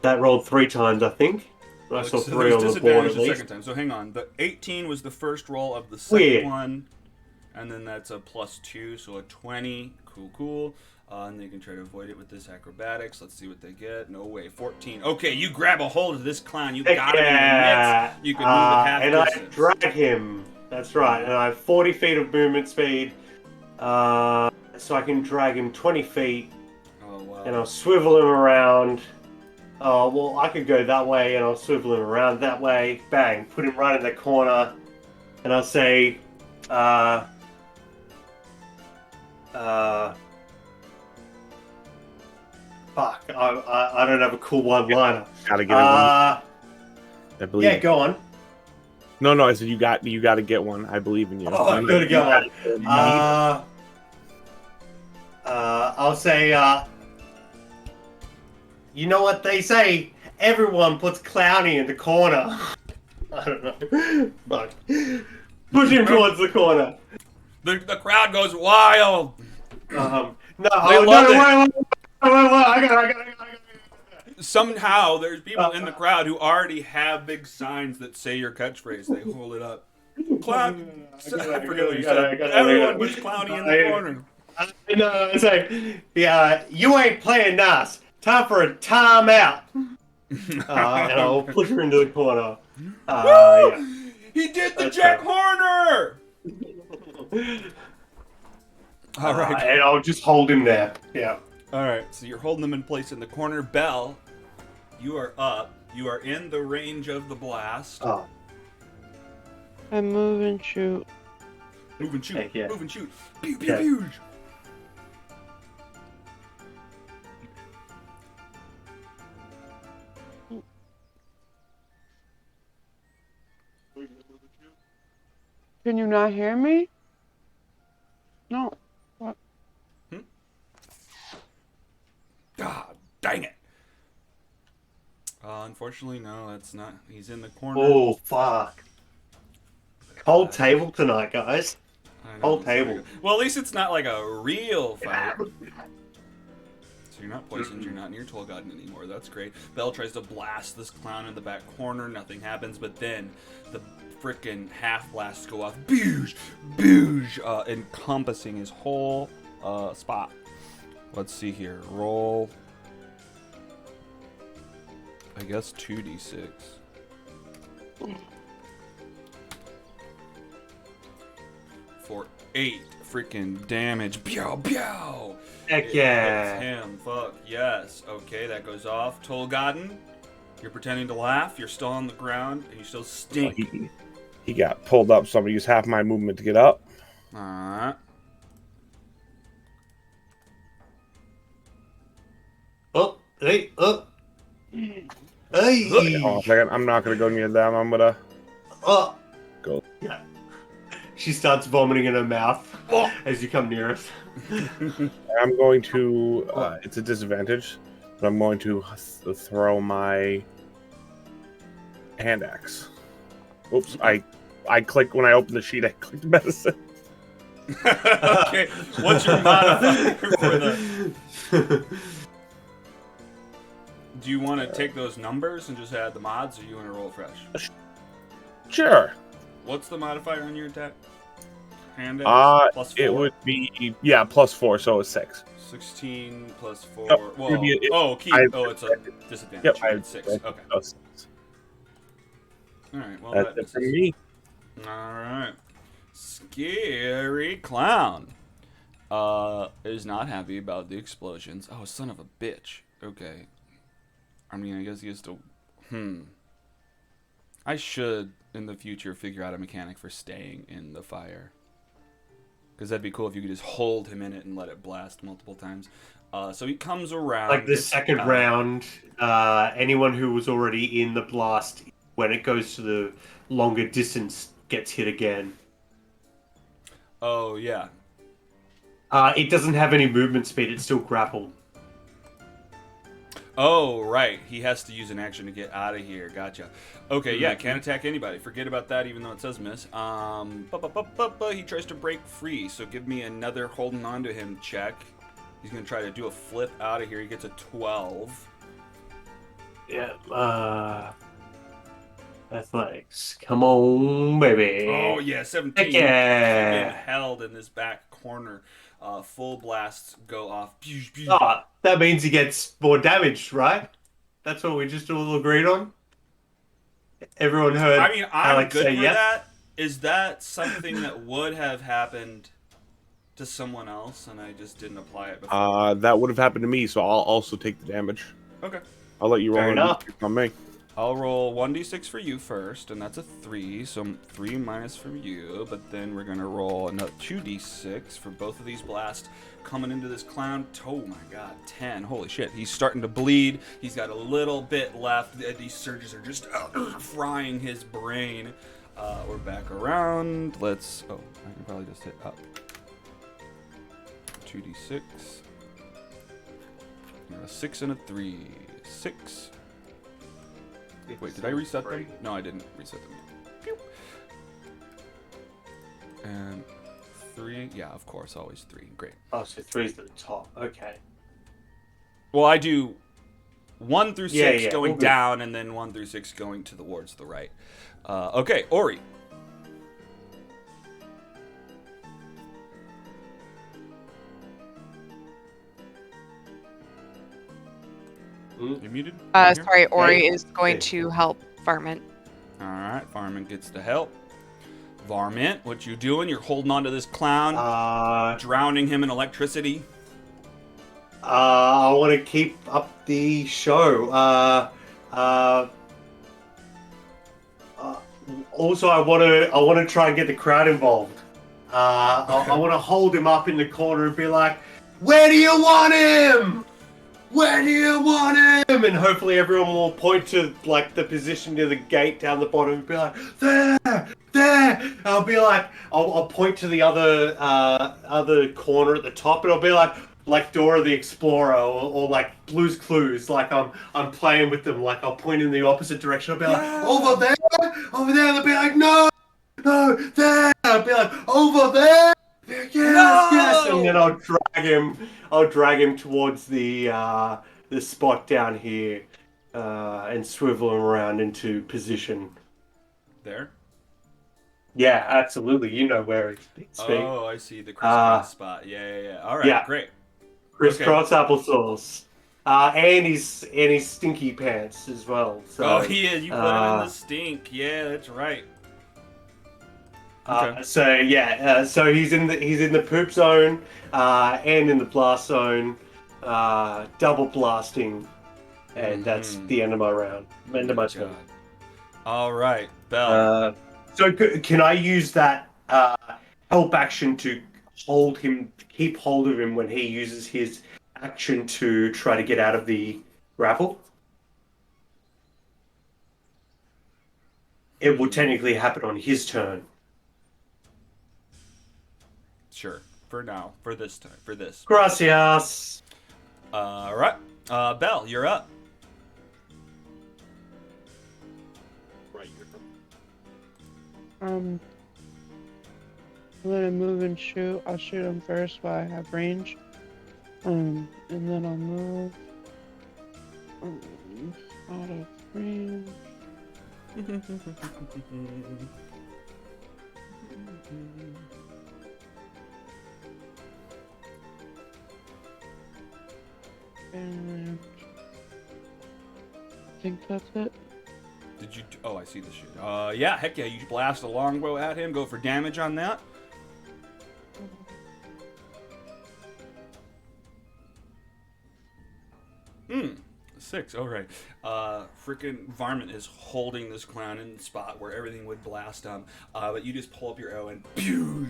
That rolled 3 times, I think. I saw So 3 there's on the board disadvantage at the least. second time. So hang on. The 18 was the first roll of the second Weird. one. And then that's a +2, so a 20. Cool. And they can try to avoid it with this acrobatics. Let's see what they get. No way. 14. Okay, you grab a hold of this clown. You got him in the mitts. You can move at half and distance. I drag him. That's right. And I have 40 feet of movement speed. So I can drag him 20 feet. Oh, wow. And I'll swivel him around. Oh, well, I could go that way and I'll swivel him around that way. Bang. Put him right in the corner. And I'll say, fuck, I don't have a cool one-liner. Gotta get it. I believe. Yeah, go on. No, I said you got to get one. I believe in you. Oh, I gotta go on. I'll say, you know what they say? Everyone puts Clowny in the corner. I don't know. Fuck. Push him towards the corner. The crowd goes wild. No, They love it. wait. I got it. Somehow, there's people in the crowd who already have big signs that say your catchphrase. They hold it up. Clown. I forget what you said. Everyone puts Clowny in the corner. No, it's like, yeah, you ain't playing nice. Time for a timeout. And I'll push her into the corner. Yeah. He did the That's Jack right. Horner! All right. And I'll just hold him there. Yeah. All right, so you're holding them in place in the corner. Belle, you are up. You are in the range of the blast. Oh. I move and shoot. Move and shoot. Heck yeah. Move and shoot. Pew, pew, Yeah. pew. Can you not hear me? No. What? God dang it. Unfortunately, no, that's not. He's in the corner. Oh, fuck. Cold table tonight, guys. I know, Whole it's very table. good. Well, at least it's not like a real fight. So you're not poisoned, you're not near Tolgaten anymore. That's great. Belle tries to blast this clown in the back corner. Nothing happens, but then the frickin' half blasts go off. Boosh! Boosh! Encompassing his whole spot. Let's see here. Roll. I guess 2d6. For 8 freaking damage. Pew, pew! Heck It yeah. hits him. Fuck yes. Okay, that goes off. Tolgaten, you're pretending to laugh. You're still on the ground and you still stink. He got pulled up, so I'm gonna use half my movement to get up. All right. Oh, hey, oh. Hold Hey. on a second. I'm not gonna go near them. I'm gonna Oh. go. Yeah. She starts vomiting in her mouth as you come near us. I'm going to. It's a disadvantage, but I'm going to throw my hand axe. Oops! I clicked when I opened the sheet. I clicked medicine. Okay. What's your modifier for the? Do you want to take those numbers and just add the mods, or you want to roll fresh? Sure. What's the modifier on your attack? Hand axe plus 4? It would be +4, so it's 6. 16 plus 4. Oh, Well, it's a disadvantage. Yep, You had 6. Okay. Oh, 6. All right. Well, That's it for me. All right. Scary clown. Is not happy about the explosions. Oh, son of a bitch. Okay. I mean, I guess he has to. I should in the future figure out a mechanic for staying in the fire. Because that'd be cool if you could just hold him in it and let it blast multiple times. So he comes around. Like the second round, anyone who was already in the blast, when it goes to the longer distance, gets hit again. Oh, yeah. It doesn't have any movement speed. It's still grappled. Oh, right. He has to use an action to get out of here. Gotcha. Okay, yeah, can't attack anybody. Forget about that, even though it says miss. He tries to break free, so give me another holding on to him check. He's going to try to do a flip out of here. He gets a 12. Yeah, athletics. Come on, baby. Oh, yeah, 17. Heck yeah. Been held in this back corner. Full blasts go off. Oh, that means he gets more damage, right? That's what we just all agreed on? Everyone heard I mean, I'm Alex good say for yes? that. Is that something that would have happened to someone else and I just didn't apply it before? That would have happened to me, so I'll also take the damage. Okay. I'll let you roll Fair enough. on me. I'll roll 1d6 for you first, and that's a 3, so 3 minus from you, but then we're going to roll another 2d6 for both of these blasts coming into this clown. Oh my god, 10. Holy shit, he's starting to bleed. He's got a little bit left. These surges are just frying his brain. We're back around. Let's... Oh, I can probably just hit up. 2d6. A 6 and a 3. 6. Wait, did I reset them? No, I didn't reset them yet. Pew. And 3. Yeah, of course, always 3. Great. Oh, so 3's at the top. Okay. Well, I do 1 through 6 Yeah, going okay. down, and then 1 through 6 going towards the right. Okay, Ori. You muted? Sorry, Ori is going to help Varmint. Alright, Varmint gets the help. Varmint, what you doing? You're holding on to this clown, drowning him in electricity. I want to keep up the show. Also, I want to try and get the crowd involved. I want to hold him up in the corner and be like, "Where do you want him? Where do you want him?" And hopefully everyone will point to like the position near the gate down the bottom and be like, "There, there." I'll be like, I'll point to the other corner at the top, and I'll be like Dora the Explorer or like Blue's Clues, like I'm playing with them. Like I'll point in the opposite direction. I'll be like, over there. They'll be like, no, there. I'll be like, over there. Yes, yes. And then I'll drag him towards the spot down here, and swivel him around into position. There? Yeah, absolutely. You know where he's being. Oh, I see the crisscross spot. Yeah. All right, great. Crisscross applesauce. And his stinky pants as well. So, oh, he is. You put him in the stink. Yeah, that's right. Okay. So he's in the poop zone, and in the blast zone, double blasting, and that's the end of my round. End of my turn. All right, Bell. So can I use that help action to keep hold of him when he uses his action to try to get out of the grapple? It will technically happen on his turn. Sure. For now. For this time. For this. Gracias. Alright. Belle, you're up. Right. I'm gonna move and shoot. I'll shoot him first while I have range. And then I'll move out of range. And I think that's it. Did you... Oh, I see the shit. Yeah, heck yeah. You blast a longbow at him. Go for damage on that. Hmm. 6. All right. Freaking varmint is holding this clown in the spot where everything would blast him. But you just pull up your arrow and... Pew!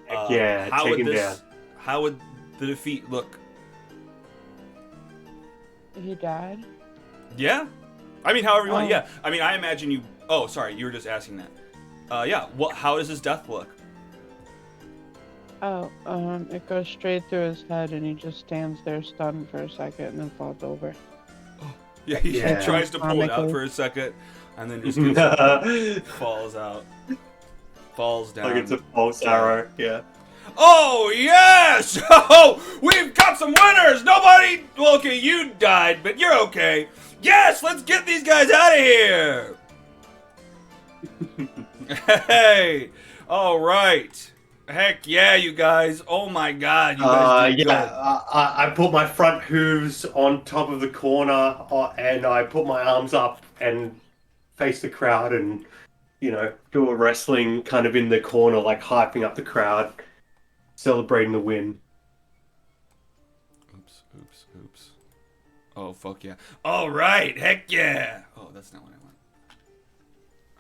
Yeah, take him down. How would the defeat look? He died. Yeah? I mean, however you want. Oh. Yeah. I mean, I imagine you... Oh, sorry. You were just asking that. Yeah. How does his death look? Oh, it goes straight through his head and he just stands there stunned for a second and then falls over. Yeah, he Yeah. tries to pull it out Comically. for a second and then just gets falls out. Falls down. Like it's a false arrow. Yeah. Oh, yes! Oh, we've got some winners! Nobody... Well, okay, you died, but you're okay. Yes, let's get these guys out of here! Hey! All right. Heck yeah, you guys. Oh my god, you guys did Yeah, good. I put my front hooves on top of the corner and I put my arms up and face the crowd and, do a wrestling kind of in the corner, like hyping up the crowd, celebrating the win. Oops. Oh, fuck yeah. All right, heck yeah. Oh, that's not what I want.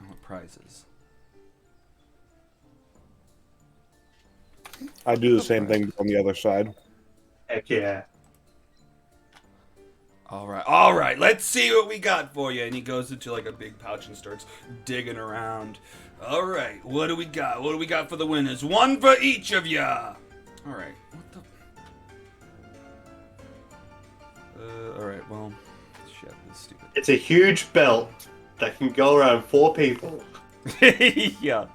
I want prizes. I do the same thing on the other side. Heck yeah. All right, let's see what we got for you. And he goes into like a big pouch and starts digging around. All right, what do we got? What do we got for the winners? One for each of ya. All right, what the... all right, well, shit, this is stupid. It's a huge belt that can go around 4 people. Yeah.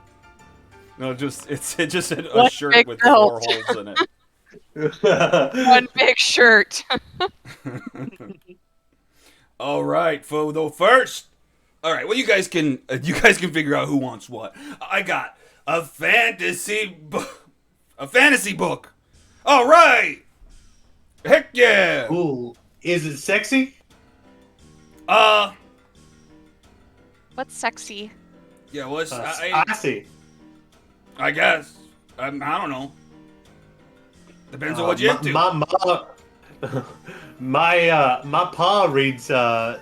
No, it just said a One shirt big with belt. 4 holes in it. One big shirt. All right, for the first. All right, well, you guys can figure out who wants what. I got a fantasy book. All right. Heck yeah. Ooh, is it sexy? What's sexy? Yeah, what's Spicy. I guess. I don't know. Depends on what you're into. My pa reads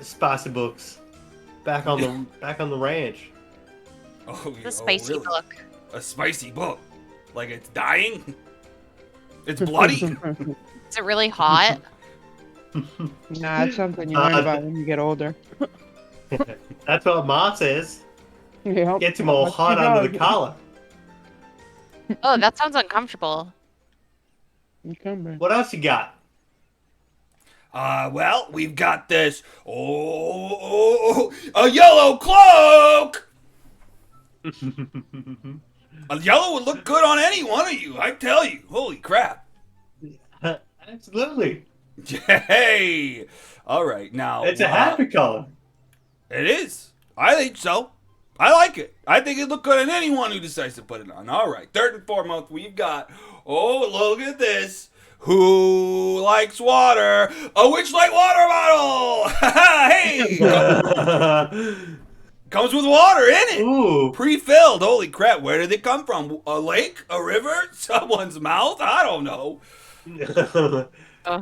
spicy books back on the ranch. Oh, The spicy really? book. A spicy book. Like it's dying? It's bloody? Is it really hot? Nah, it's something you learn about when you get older. That's what Ma says. Yep. Gets him all That's hot your under dog. the collar. Oh, that sounds uncomfortable. Encumber. What else you got? Well, we've got this. A yellow cloak! A yellow would look good on any one of you, I tell you. Holy crap. Absolutely. Hey! All right, now. It's a happy color. It is. I think so. I like it. I think it'd look good on anyone who decides to put it on. All right, third and foremost, we've got. Oh, look at this. Who likes water? A Witchlight water bottle! Hey! Comes with water in it. Ooh. Pre-filled. Holy crap, where did it come from? A lake? A river? Someone's mouth? I don't know.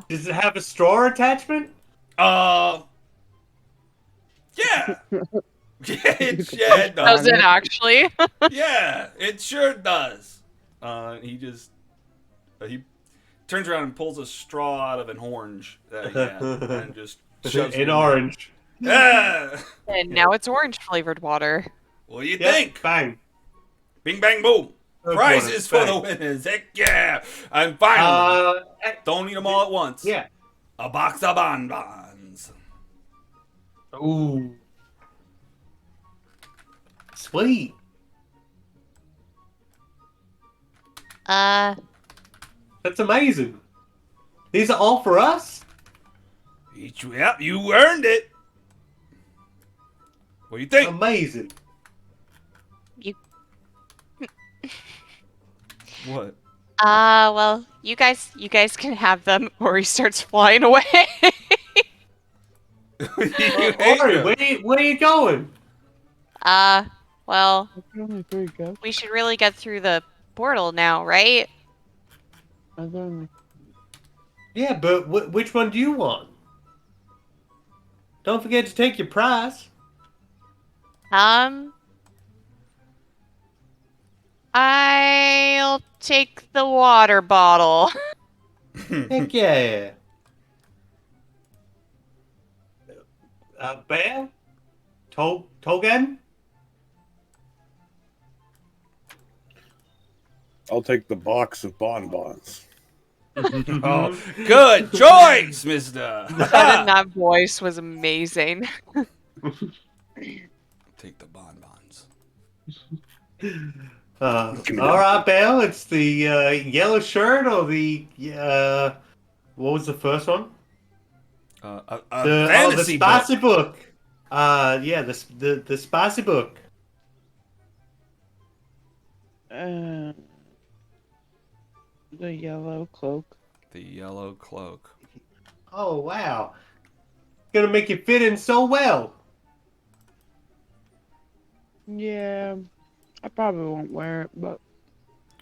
Does it have a straw attachment? Yeah. it Does does. it actually? Yeah, it sure does. He turns around and pulls a straw out of an orange. And just shoves it In in orange. there. Yeah. And now it's orange flavored water. What do you Yep, think? bang. Bing bang boom. Good Prizes for water, the bang. winners. Heck yeah. And finally, Eh, don't eat them all at once. yeah. A box of bonbons. Ooh. Sweet. Uh, That's amazing. These are all for us? Yep, you earned it. What do you think? Amazing. you. What? Well, you guys can have them, or he starts flying away. You ate Ori, them. where are you going? Well, There's only 3 ghosts. we should really get through the portal now, right? There's only... Yeah, but which one do you want? Don't forget to take your prize. I'll take the water bottle. Heck yeah. Bear? Togan? I'll take the box of bonbons. Oh, good choice, Mister. That in that voice was amazing. Take the bonbons. All right, Belle. It's the yellow shirt or the what was the first one? A The fantasy spicy book. book. Yeah, the spicy book. The yellow cloak. The yellow cloak. Oh wow, gonna make you fit in so well. Yeah, I probably won't wear it, but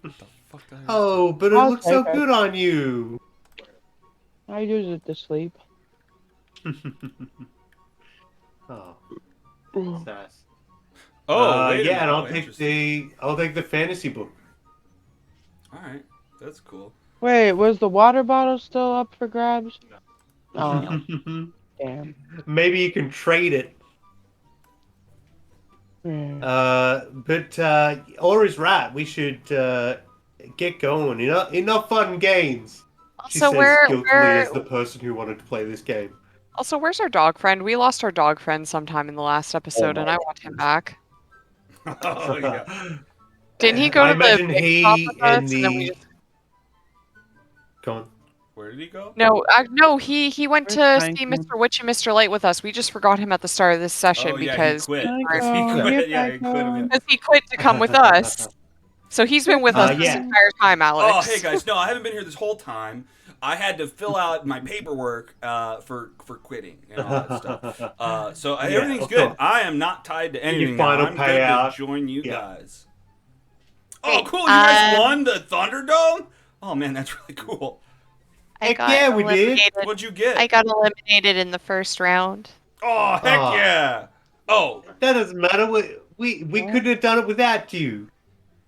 What the fuck? Oh, but it I'll looks so take it. good on you. I use it to sleep. Oh, Oh, that's nice. Oh, wait a yeah, minute. and Oh, interesting. I'll take the fantasy book. All right, that's cool. wait, was the water bottle still up for grabs? Oh, damn. Maybe you can trade it. Yeah. But Aura's right. We should get going. Enough fun games. She Also, says guiltily as the person who wanted to play this game. Also, where's our dog friend? We lost our dog friend sometime in the last episode, my and I want him back. Oh yeah. Didn't he go I to the imagine big shop he with and us, and then we the. just... Go on. Where did he go? No, he went Where's to Pine see Cone? Mr. Witch and Mr. Light with us. We just forgot him at the start of this session Oh yeah, he because quit. Pine He Cone, quit. here, Yeah, he Pine quit him. Cone. because he quit to come with us. So he's been with us this Yeah. entire time, Oh, Alex. hey guys, no, I haven't been here this whole time. I had to fill out my paperwork for quitting and all that stuff. So Yeah, everything's of good. course. I am not tied to anything now. final I'm payout. good to join you Yeah. guys. Hey, Oh, cool! You guys won the Thunderdome. Oh man, that's really cool. I Heck got yeah, we did. eliminated. What'd you get? I got eliminated in the first round. Oh heck Aw. yeah! Oh, That doesn't matter. We couldn't have done it without you.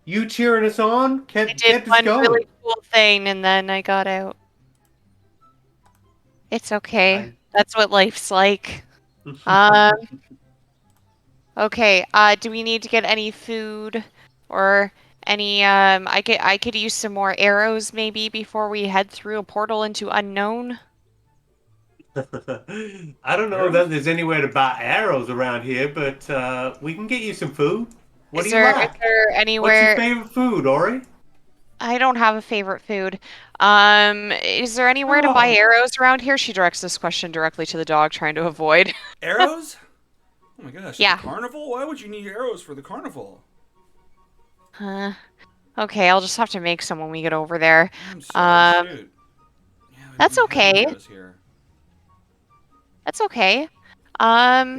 You cheering us on I kept did us one going. really cool thing, and then I got out. It's okay. I- That's what life's like. Okay. Do we need to get any food or any? I could use some more arrows maybe before we head through a portal into unknown. I don't know that there's anywhere to buy arrows around here, but we can get you some food. What Is do you there like? is there What's your anywhere? favorite food, Ori? I don't have a favorite food. Is there anywhere to buy Oh. arrows around here? She directs this question directly to the dog, trying to avoid. arrows? Oh my gosh! Yeah. The carnival? Why would you need arrows for the carnival? Okay, I'll just have to make some when we get over there. I'm sorry. Shoot. Yeah, we That's don't have okay. arrows here. That's okay.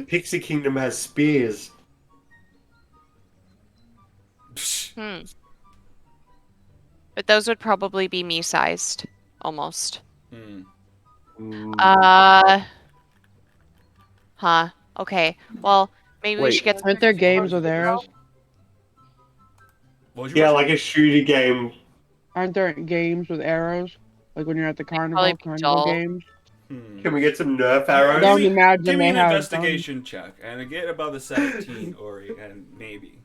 Pixie Kingdom has spears. Psh. But those would probably be me-sized, almost. Hmm. Huh. Okay. Well, Maybe we Wait. should get some Aren't there games explosives with out. arrows? What was your Yeah, question? like a shooting game. Aren't there games with arrows? Like when you're at the Probably carnival, be carnival dull. games? Hmm. Can we get some Nerf I arrows? don't imagine Give me they an have investigation check and get above a 17, Ori, and maybe.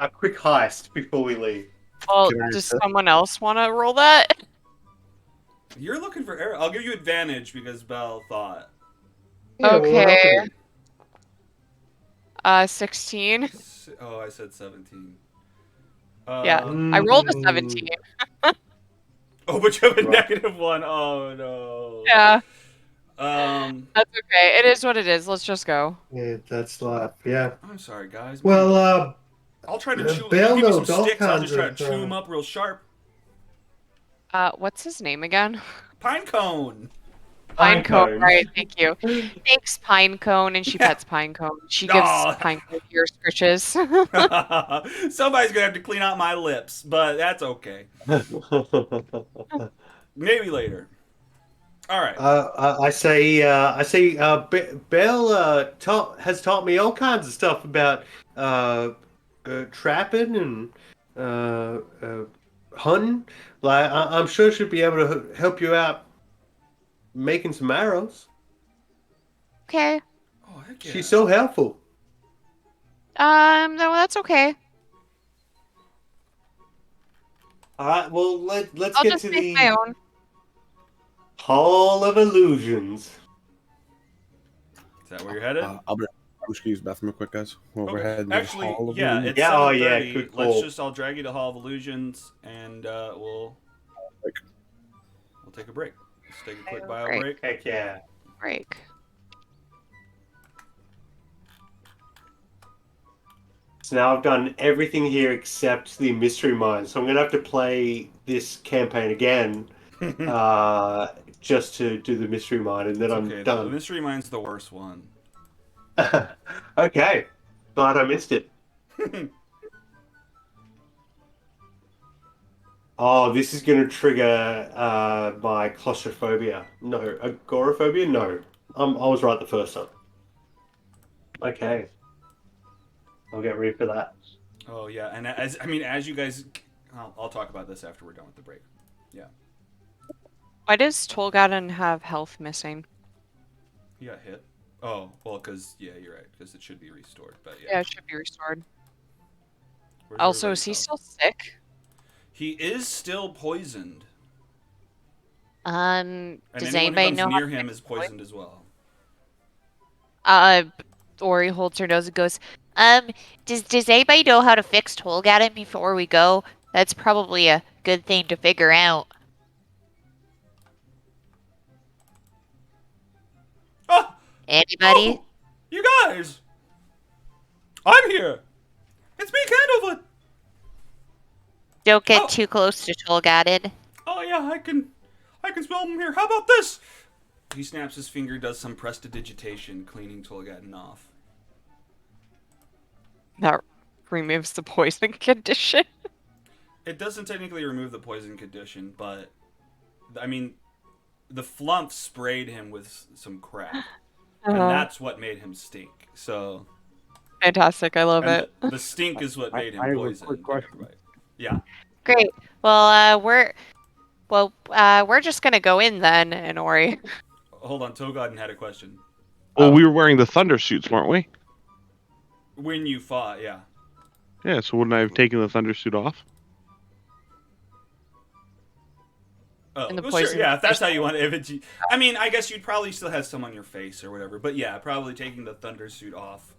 A quick heist before we leave. Well, Can I does assist? someone else want to roll that? You're looking for error. I'll give you advantage because Belle thought. Yeah, well, what Okay. happened? 16. Oh, I said 17. Yeah, I rolled a Mm. 17. Oh, but you have a Right. -1. Oh no. Yeah, Um, that's okay. It is what it is. Let's just go. Yeah, that's life. Yeah. I'm sorry, guys. Man. Well, I'll try to chew. Belle I'll give you some knows all sticks. I'll just kinds try to of. chew them up real sharp. What's his name again? Pinecone. Pinecone, right, thank you. Thanks, Pinecone, and she Yeah. pets Pinecone. She gives Aw. Pinecone ear scritches. Somebody's gonna have to clean out my lips, but that's okay. Maybe later. All right. Belle has taught me all kinds of stuff about trapping and hunting. Like I'm sure she'll be able to help you out making some arrows. Okay. Oh heck yeah. She's so helpful. No, that's okay. All right, well let's I'll get just to make my the own. Hall of Illusions. Is that where you're headed? I'm just gonna use the bathroom real quick, guys. While we're Okay. heading to the Actually, Hall of yeah, Illusions. it's Yeah, oh, yeah, 7:30. good Let's call. just. I'll drag you to Hall of Illusions, and we'll take a break. Let's take a quick bio break. Heck yeah. Break. So now I've done everything here except the mystery mine. So I'm gonna have to play this campaign again, just to do the mystery mine, and then I'm Okay, the done. mystery mine's the worst one. Okay, glad I missed it. Oh, this is gonna trigger my claustrophobia. No, agoraphobia. No, I was right the first time. Okay, I'll get ready for that. Oh yeah, and as you guys, I'll talk about this after we're done with the break. Yeah, Why does Tolgaden have health missing? he got hit. Oh well, because yeah, you're right. Because it should be restored. But Yeah, it should be restored. Where's Also, is he everybody's still health? sick? He is still poisoned, Um, and does anyone who anybody comes know how near to him fix is poisoned as well. Ori holds her nose and goes, does anybody know how to fix Tolgaden before we go? That's probably a good thing to figure out. Ah! Anybody? Oh, you guys! I'm here! It's me, Candlefoot! Don't get Oh. too close to Tolgaden. Oh yeah, I can smell him here. How about this? He snaps his finger, does some prestidigitation, cleaning Tolgaden off. That removes the poison condition. It doesn't technically remove the poison condition, but I mean, the flump sprayed him with some crap, and that's what made him stink. So, Fantastic. I love and it. the stink is what made him I have a poisoned. quick question. Right. Yeah. Great. Well, we're just gonna go in then, and Ori. Hold on, Tolgaden had a question. Well, we were wearing the thunder suits, weren't we? When you fought, yeah. Yeah, so wouldn't I have taken the thunder suit off? Oh, And the well, sure, poison yeah. If that's how you want it, I mean, I guess you'd probably still have some on your face or whatever. But yeah, probably taking the thunder suit off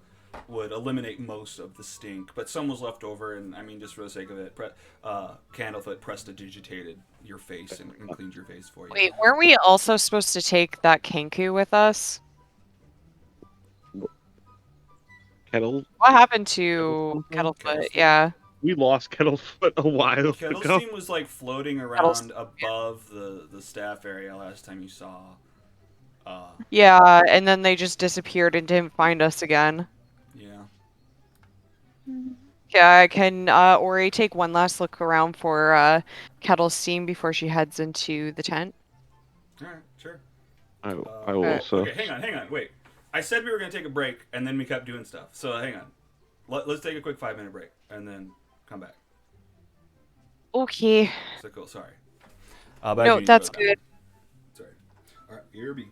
would eliminate most of the stink. But some was left over, and I mean, just for the sake of it, Candlefoot prestidigitated your face and cleaned your face for you. Wait, weren't we also supposed to take that Kenku with us? Kettle. What happened to Kettlefoot? Kettlefoot? Yeah. We lost Kettlefoot a while ago. Kettlestein was like floating around above the staff area last time you saw. Yeah, and then they just disappeared and didn't find us again. Yeah. Yeah, can Ori take one last look around for Kettlestein before she heads into the tent? All right, sure. I will also. Okay, hang on, wait. I said we were going to take a break, and then we kept doing stuff. So hang on. Let's take a quick 5-minute break, and then come back. Okay. So cool. Sorry. But I do No, need to go that's to the bathroom. good. Sorry. All right, ERB.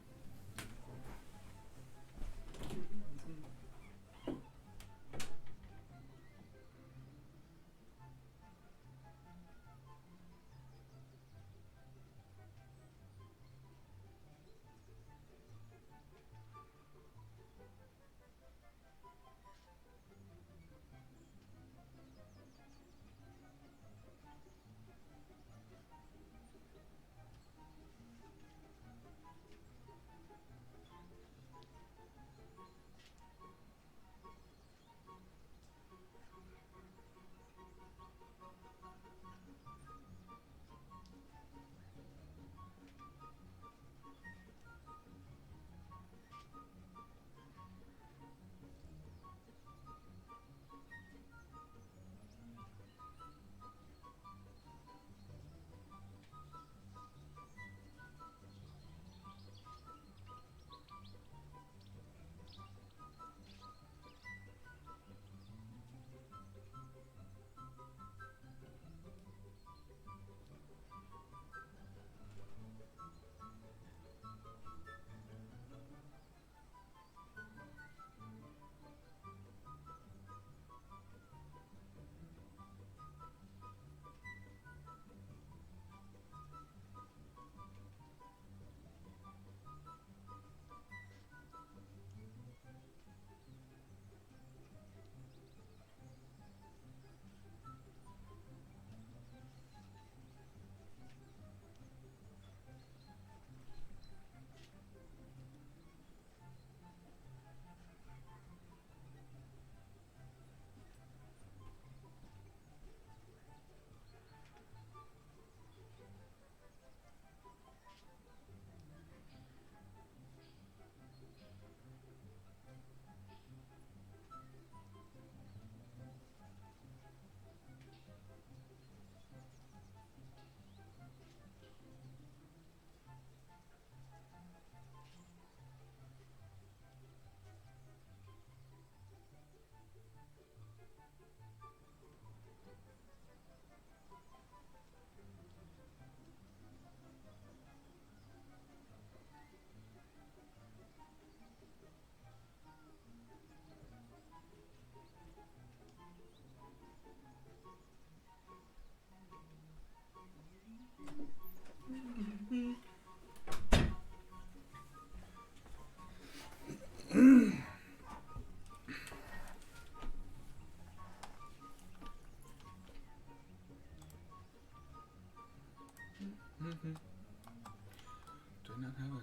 Do I not have a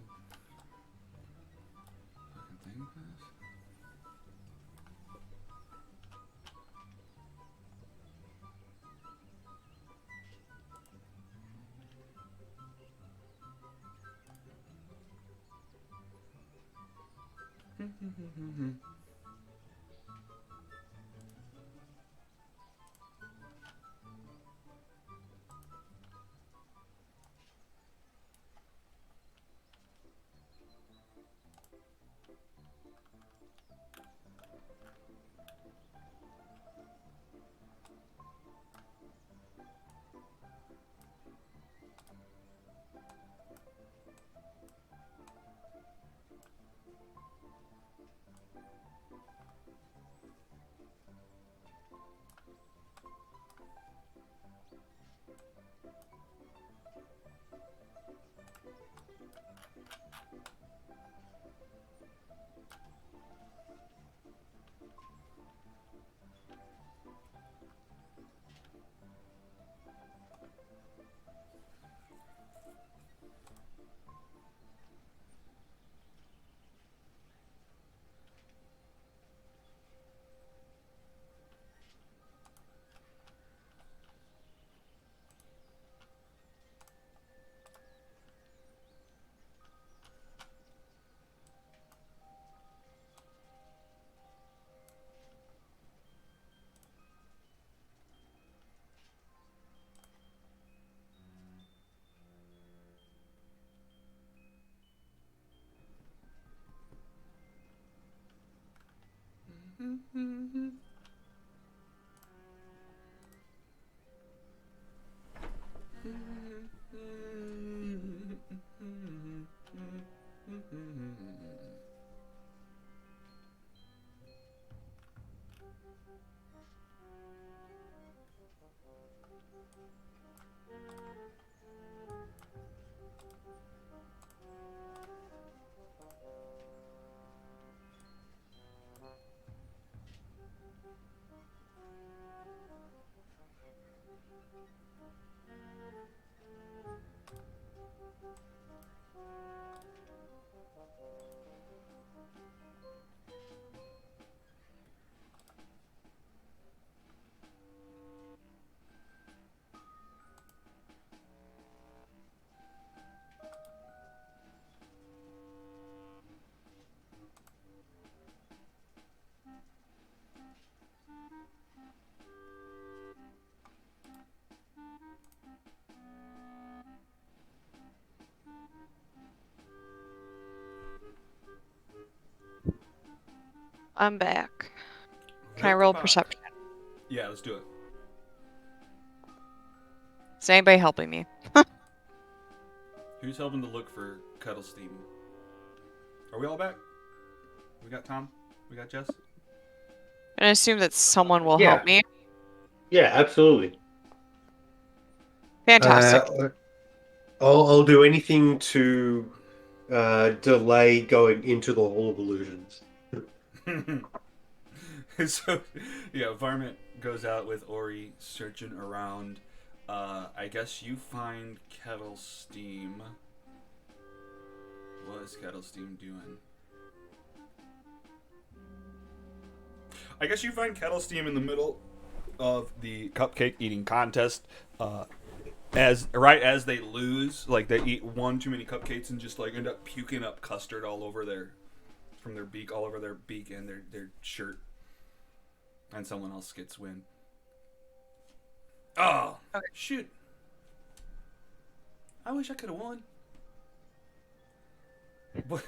fucking thing for this? I'm back. Can I roll perception? Yeah, let's do it. Is anybody helping me? Who's helping to look for Kettle Steam? Are we all back? We got Tom? We got Jess? And I assume that someone will Yeah. help me. Yeah, absolutely. Fantastic. I'll do anything to delay going into the Hall of Illusions. So, yeah, Varmint goes out with Ori searching around. I guess you find Kettle Steam. What is Kettle Steam doing? I guess you find Kettle Steam in the middle of the cupcake eating contest. As they lose, like they eat one too many cupcakes and just like end up puking up custard all over from their beak, all over their beak and their shirt. And someone else gets win. Oh, okay. Shoot. I wish I could have won. What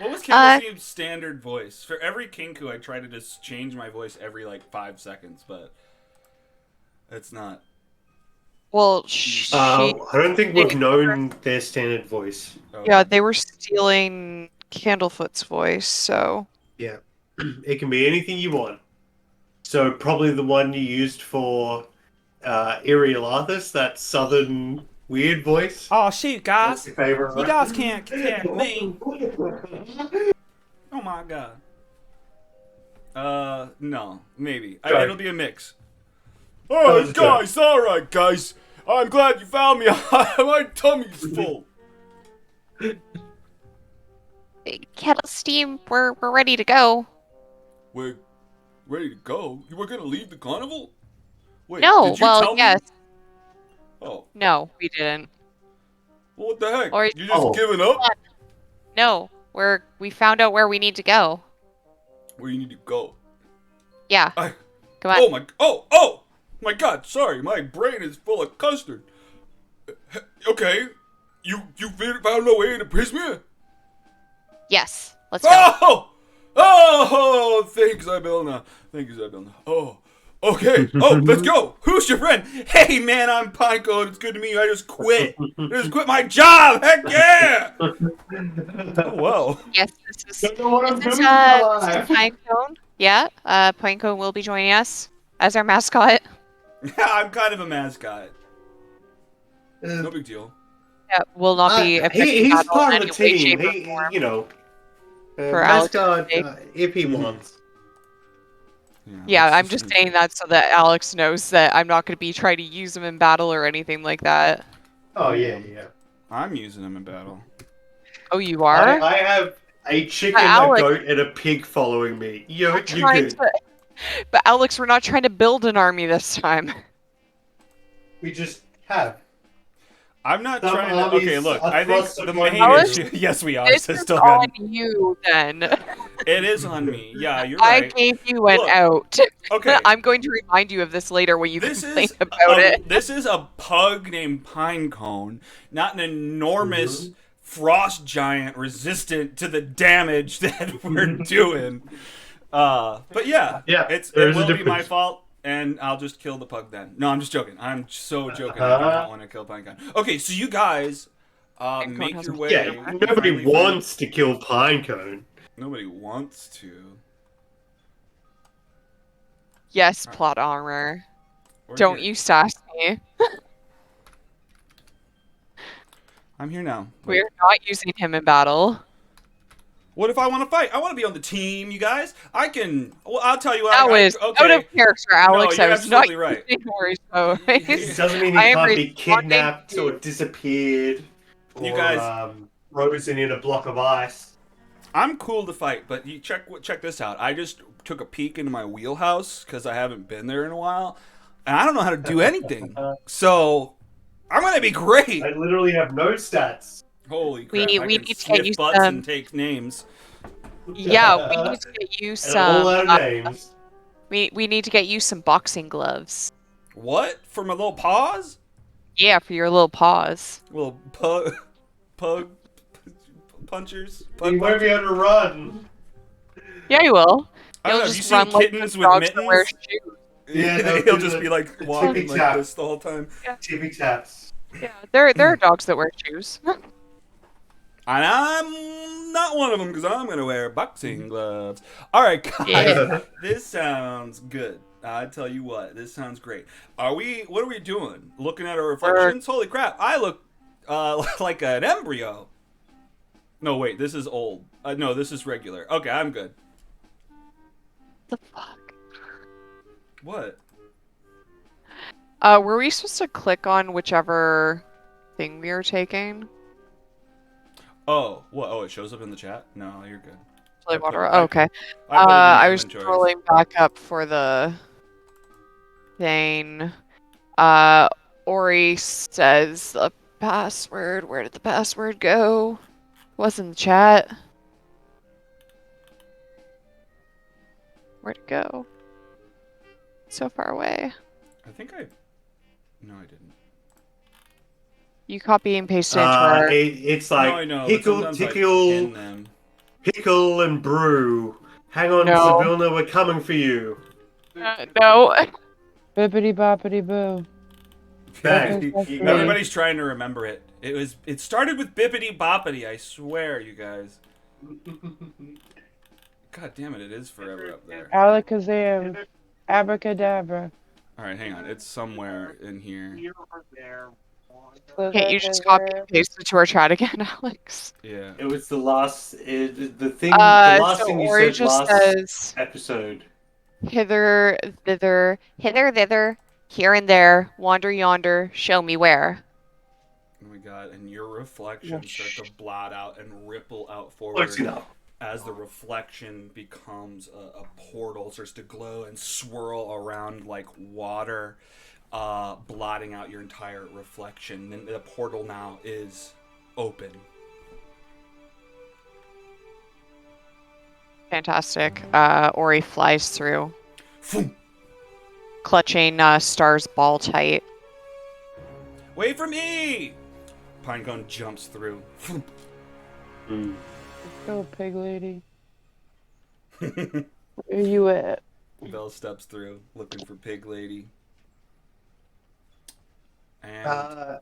was Kettle Steam's standard voice? For every Kinku, I try to just change my voice every like 5 seconds, but it's not. Well, I don't think we've known their standard voice. Okay. Yeah, they were stealing Candlefoot's voice, so... Yeah. It can be anything you want. So probably the one you used for Iriolathus, that southern weird voice. Oh, shoot, guys. You guys can't attack me. Oh, my God. No. Maybe. It'll be a mix. Alright, guys. Alright, guys. I'm glad you found me. My tummy's full. Kettle Steam, we're ready to go. We're ready to go? You were gonna leave the carnival? Wait, No, did you well, tell yes. me? Oh. No, we didn't. Well, what the heck? Or- You just giving up? No, we found out where we need to go. Where you need to go? Yeah. Come on. Oh my God! Sorry, my brain is full of custard. Okay, you found a way to Prismia? Yes, let's go. Oh! Thanks, Ibelna. Oh, okay. Oh, let's go. Who's your friend? Hey, man, I'm Pinecone. It's good to meet you. I just quit. My job. Heck yeah! Oh, wow. Yes, this is alive. Pinecone. Yeah, Pinecone will be joining us as our mascot. I'm kind of a mascot. No big deal. Yeah, will not be he's battle part in of the any way, team. shape, or form. For mascot Alex's if he wants. Yeah, I'm just saying that so that Alex knows that I'm not going to be trying to use him in battle or anything like that. Oh yeah. I'm using him in battle. Oh, you are? I have a chicken, Alex, a goat, and a pig following me. You're good. But Alex, we're not trying to build an army this time. We just have. I'm not Some trying to. armies Okay, look. are I think thrust the of one main Alex, issue. Yes, we are. This So is still on good. you, then. It is on me. Yeah, you're I right. gave you an Look, out. Okay. I'm going to remind you of this later when you This complain is about it. This is a pug named Pinecone, not an enormous frost giant resistant to the damage that we're doing. But yeah, Yeah, it there is a will be my difference. fault, and I'll just kill the pug then. No, I'm just joking. I'm so joking. I do not want to kill Pinecone. Okay, so you guys, Pinecone make has your a way. Yeah, You nobody finally find- wants to kill Pinecone. Nobody wants to. Yes, plot armor. We're Don't here. you sass me. I'm here now. We're not using him in battle. What if I want to fight? I want to be on the team, you guys. I can. Well, I'll tell you what. That was okay. out of character, Alex. No, I you're was not absolutely right. using Mori's It doesn't mean he I am can't be responding kidnapped to- or disappeared or You guys- frozen in a block of ice. I'm cool to fight, but you check this out. I just took a peek into my wheelhouse because I haven't been there in a while, and I don't know how to do anything. So I'm gonna be great. I literally have no stats. Holy We- crap! I we can need to sniff get you butts some- and take names. Yeah, we need to get you And some. all out of names. We need to get you some boxing gloves. What for my little paws? Yeah, for your little paws. Little pug punchers. Pug You won't be able to run. Yeah, you will. I don't You'll know, have just you run seen like kittens the with dogs that wear mittens? shoes. Yeah, no, he'll do just the- be like the walking tippy like tap. this the whole time. Tippy taps. Yeah, there are dogs that wear shoes. And I'm not one of them because I'm gonna wear boxing gloves. All right, guys, Yeah. this sounds good. I tell you what, this sounds great. What are we doing? Looking at our reflections? Holy crap! I look like an embryo. No, wait, this is old. No, this is regular. Okay, I'm good. The fuck? What? Were we supposed to click on whichever thing we were taking? Oh, what? Oh, it shows up in the chat. No, you're good. Play I put water. it- Oh, okay. I put it in the I was inventories. scrolling back up for the thing. Ori says the password. Where did the password go? Was in the chat. Where'd it go? So far away. I think I. No, I didn't. You copy and paste it into our. It's No, like I know. But pickle, sometimes I tickle, pin them. pickle, and brew. Hang on, No. Sabilna, we're coming for you. No. Bippity boppity boo. Bang. That's You right. got it. Everybody's trying to remember it. It started with bippity boppity. I swear, you guys. God damn it! It is forever up there. Alakazam. Abracadabra. All right, hang on. It's somewhere in here. Can't you just copy and paste it to our chat again, Alex? Yeah. It was the last, the last So thing you Ori said just last says episode. hither, thither, here and there, wander yonder, show me where. Oh my god! And your reflections start to blot out and ripple out forward Close enough. as the reflection becomes a portal, starts to glow and swirl around like water, blotting out your entire reflection. And the portal now is open. Fantastic. Ori flies through, Phoom. clutching Star's ball tight. Wait for me! Pinecone jumps through. Phoom. Go, pig lady. Where you at? Belle steps through, looking for Pig Lady. And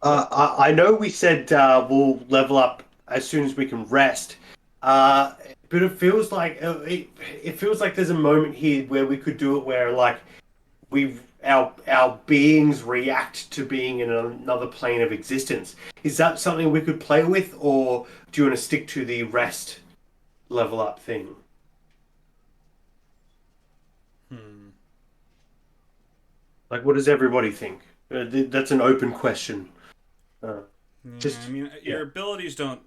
I know we said we'll level up as soon as we can rest, but it feels like it feels like there's a moment here where we could do it where like our beings react to being in another plane of existence. Is that something we could play with, or do you want to stick to the rest level up thing? Like, what does everybody think? That's an open question. I mean, your abilities don't.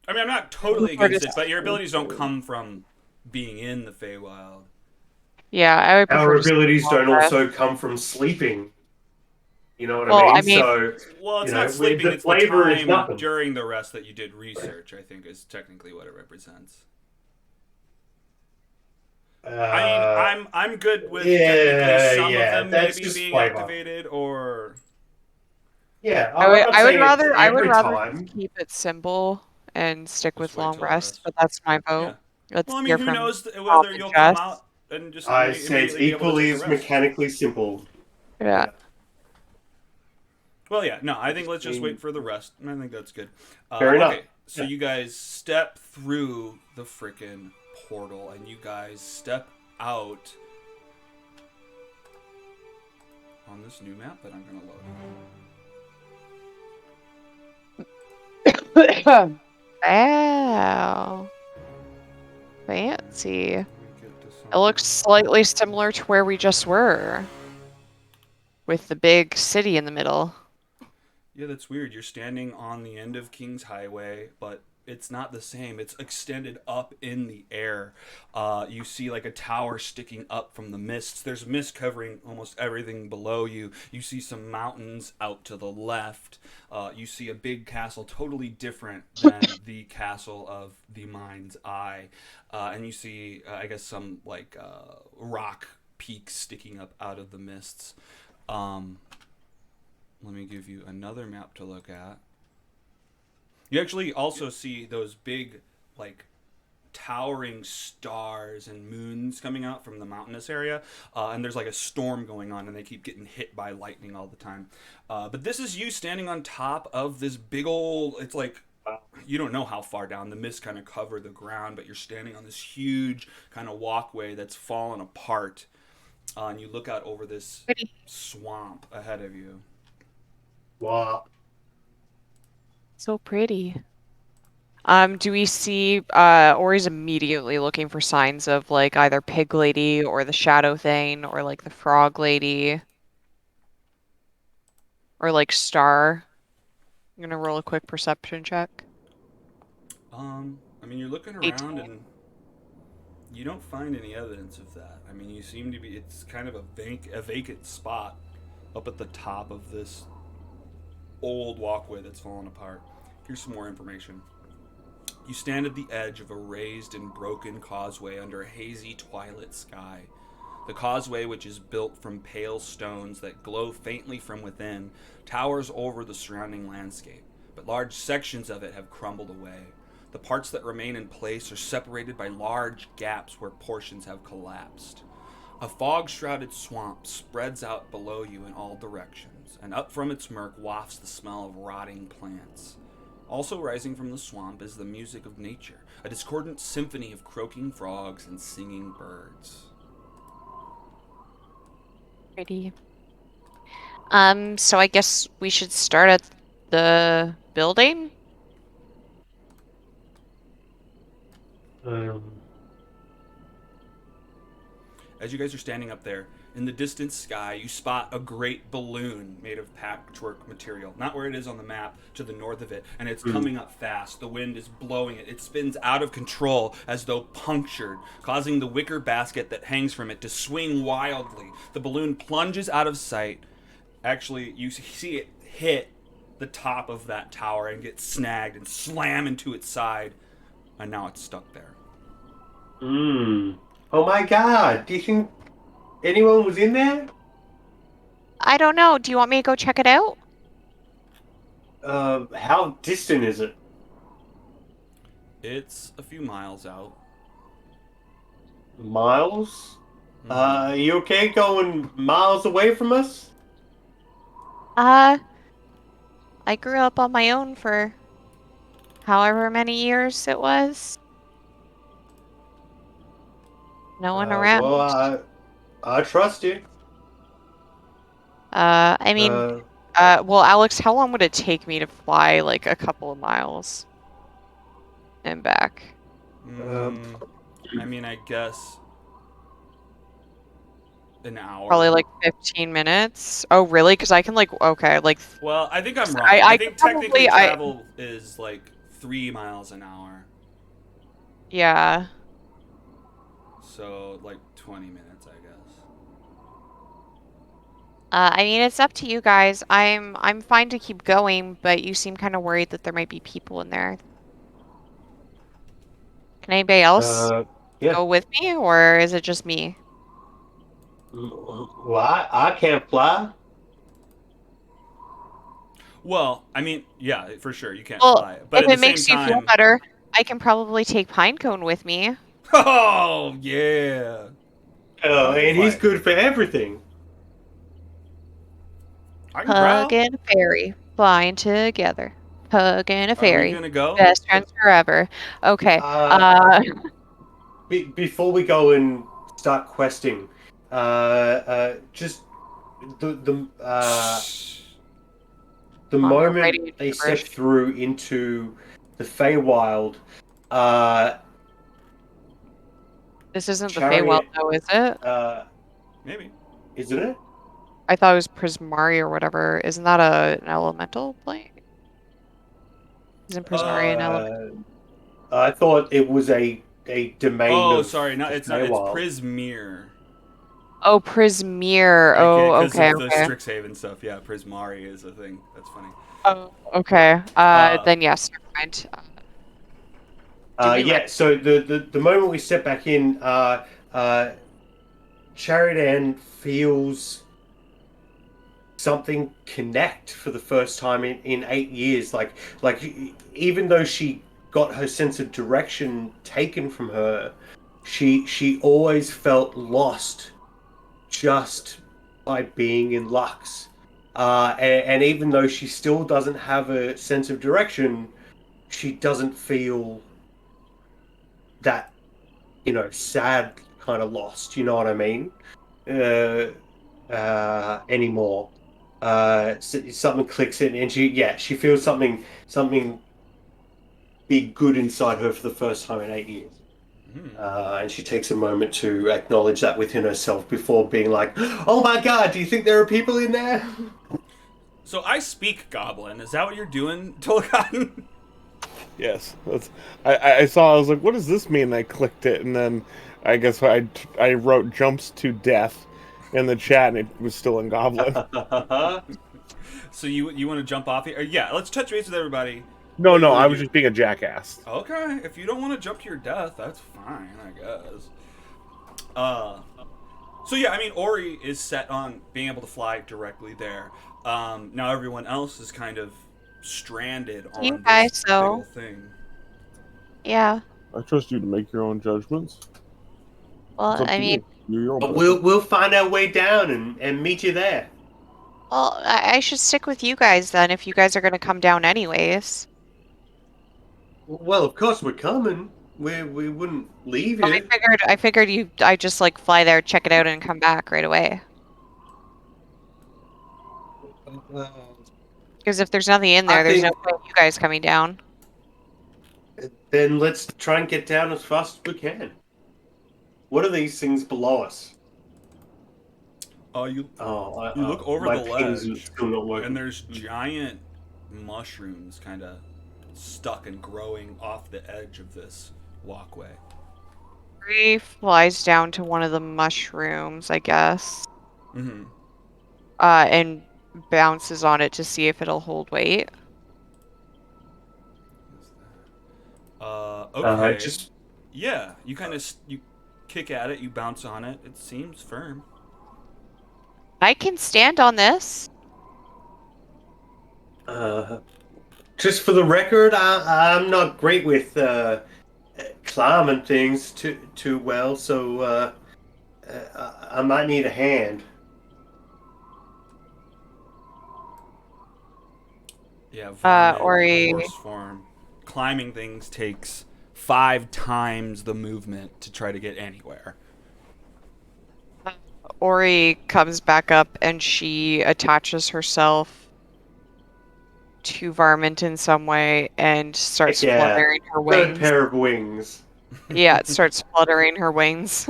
I mean, I'm not totally against it, but your abilities don't come from being in the Feywild. Yeah, I would prefer Our to abilities sleep don't longer. also come from sleeping. You know what Well, I I mean? mean- So, Well, it's you not know, sleeping. the It's the flavor is time nothing. during the rest that you did research. I think is technically what it represents. I'm good with technically some of them that's maybe just being flavor. activated or. Yeah, I would I'm saying rather it's every rather time. keep it simple and stick with Just wait long till rest, rest. but that's my vote. Yeah. Let's Well, I mean, hear who from knows Tom whether and you'll come Jess. out and just I say it's immediately be able to equally take a as rest. mechanically simple. Yeah. Well, yeah, no, I think let's just wait for the rest. I think that's good. Fair enough. Okay, so you guys step through the frickin' portal, and you guys step out on this new map that I'm gonna load. Wow. Fancy. Let me get to It something. looks slightly similar to where we just were. With the big city in the middle. Yeah, that's weird. You're standing on the end of King's Highway, but it's not the same. It's extended up in the air. You see like a tower sticking up from the mists. There's mist covering almost everything below you. You see some mountains out to the left. You see a big castle, totally different than the castle of the Mind's Eye. And you see, I guess, some like rock peaks sticking up out of the mists. Let me give you another map to look at. You actually also see those big, like, towering stars and moons coming out from the mountainous area. And there's like a storm going on, and they keep getting hit by lightning all the time. But this is you standing on top of this big old, it's like, you don't know how far down. The mist kind of cover the ground, but you're standing on this huge kind of walkway that's fallen apart. And you look out over this Pretty. swamp ahead of you. Wow. So pretty. Do we see Ori's immediately looking for signs of like either Pig Lady or the Shadow Thane or like the Frog Lady or like Star? I'm gonna roll a quick perception check. I mean, you're looking around and you don't find any evidence of that. I mean, you seem to be, it's kind of a vacant spot up at the top of this old walkway that's fallen apart. Here's some more information. You stand at the edge of a raised and broken causeway under a hazy twilight sky. The causeway, which is built from pale stones that glow faintly from within, towers over the surrounding landscape, but large sections of it have crumbled away. The parts that remain in place are separated by large gaps where portions have collapsed. A fog-shrouded swamp spreads out below you in all directions, and up from its murk wafts the smell of rotting plants. Also rising from the swamp is the music of nature, a discordant symphony of croaking frogs and singing birds. Pretty. So I guess we should start at the building. As you guys are standing up there, in the distant sky, you spot a great balloon made of patchwork material. Not where it is on the map, to the north of it, and it's coming up fast. The wind is blowing it. It spins out of control as though punctured, causing the wicker basket that hangs from it to swing wildly. The balloon plunges out of sight. Actually, you see it hit the top of that tower and get snagged and slam into its side, and now it's stuck there. Oh my god, do you think anyone was in there? I don't know. Do you want me to go check it out? How distant is it? It's a few miles out. Miles? You okay going miles away from us? I grew up on my own for however many years it was. No one around. Well, I trust you. I mean, well, Alex, how long would it take me to fly like a couple of miles and back? I mean, I guess an hour. Probably like 15 minutes. Oh, really? Because I can like, okay, like. Well, I think I'm wrong. I I think could technically probably- travel is like 3 miles an hour. Yeah. So like 20 minutes, I guess. I mean, it's up to you guys. I'm fine to keep going, but you seem kind of worried that there might be people in there. Can anybody else Yeah. go with me, or is it just me? Well, I can't fly. Well, I mean, yeah, for sure, you can't Well, fly. But if at the it makes same you feel time, better, I can probably take Pinecone with me. Oh yeah. Oh, and he's Quiet. good for everything. I can Hug growl. and a fairy flying together. Hug and a Are we fairy. gonna go? Best friends forever. Okay. Uh, Before we go and start questing, just the We're writing moment in they step gibberish. through into the Feywild, uh, This isn't the Feywild, chariot, though, is it? Maybe. isn't it? I thought it was Prismari or whatever. Isn't that an elemental plane? Isn't Prismari an elemental? Uh, I thought it was a domain Oh, of sorry. the It's not. It's Feywild. Prismere. Oh, Prismere. Like, Oh, because okay, of the okay. Strixhaven stuff. Yeah, Prismari is a thing. That's funny. Oh, okay. Uh, Then yes, never mind. Did we Yeah. So the moment we step back in, Sheridan feels something connect for the first time in 8 years. Like even though she got her sense of direction taken from her, she always felt lost just by being in Lux. And even though she still doesn't have a sense of direction, she doesn't feel that, sad kind of lost. You know what I mean? Anymore. Something clicks in, and she feels something be good inside her for the first time in 8 years. And she takes a moment to acknowledge that within herself before being like, "Oh my god, do you think there are people in there?" So I speak Goblin. Is that what you're doing, Tolkien? Yes, I saw. I was like, "What does this mean?" I clicked it, and then I guess I wrote "jumps to death" in the chat, and it was still in Goblin. So you want to jump off here? Yeah, let's touch base with everybody. No, What do you no, wanna I was do? just being a jackass. Okay, if you don't want to jump to your death, that's fine, I guess. So yeah, I mean, Ori is set on being able to fly directly there. Now everyone else is kind of stranded You on this guys, big so old thing. yeah. I trust you to make your own judgments. It's Well, up I to mean, you. You're your own But person. we'll find our way down and meet you there. well, I should stick with you guys then if you guys are gonna come down anyways. Well, of course we're coming. We wouldn't leave Well, you. I figured I just like fly there, check it out, and come back right away. Because if there's nothing in I there, there's no think point you guys coming down. then let's try and get down as fast as we can. What are these things below us? You Oh, look over my the ping's ledge, still not working. and there's giant mushrooms kind of stuck and growing off the edge of this walkway. Bree flies down to one of the mushrooms, I guess, Mm-hmm. and bounces on it to see if it'll hold weight. Okay. Just Yeah, you kind of you kick at it, you bounce on it. It seems firm. I can stand on this. just for the record, I'm not great with climbing things too well, so I might need a hand. Yeah, Varmint in Ori, horse form. Climbing things takes 5 times the movement to try to get anywhere. Ori comes back up and she attaches herself to Varmint in some way and starts Heck yeah, fluttering her third wings. pair of wings. Yeah, it starts fluttering her wings.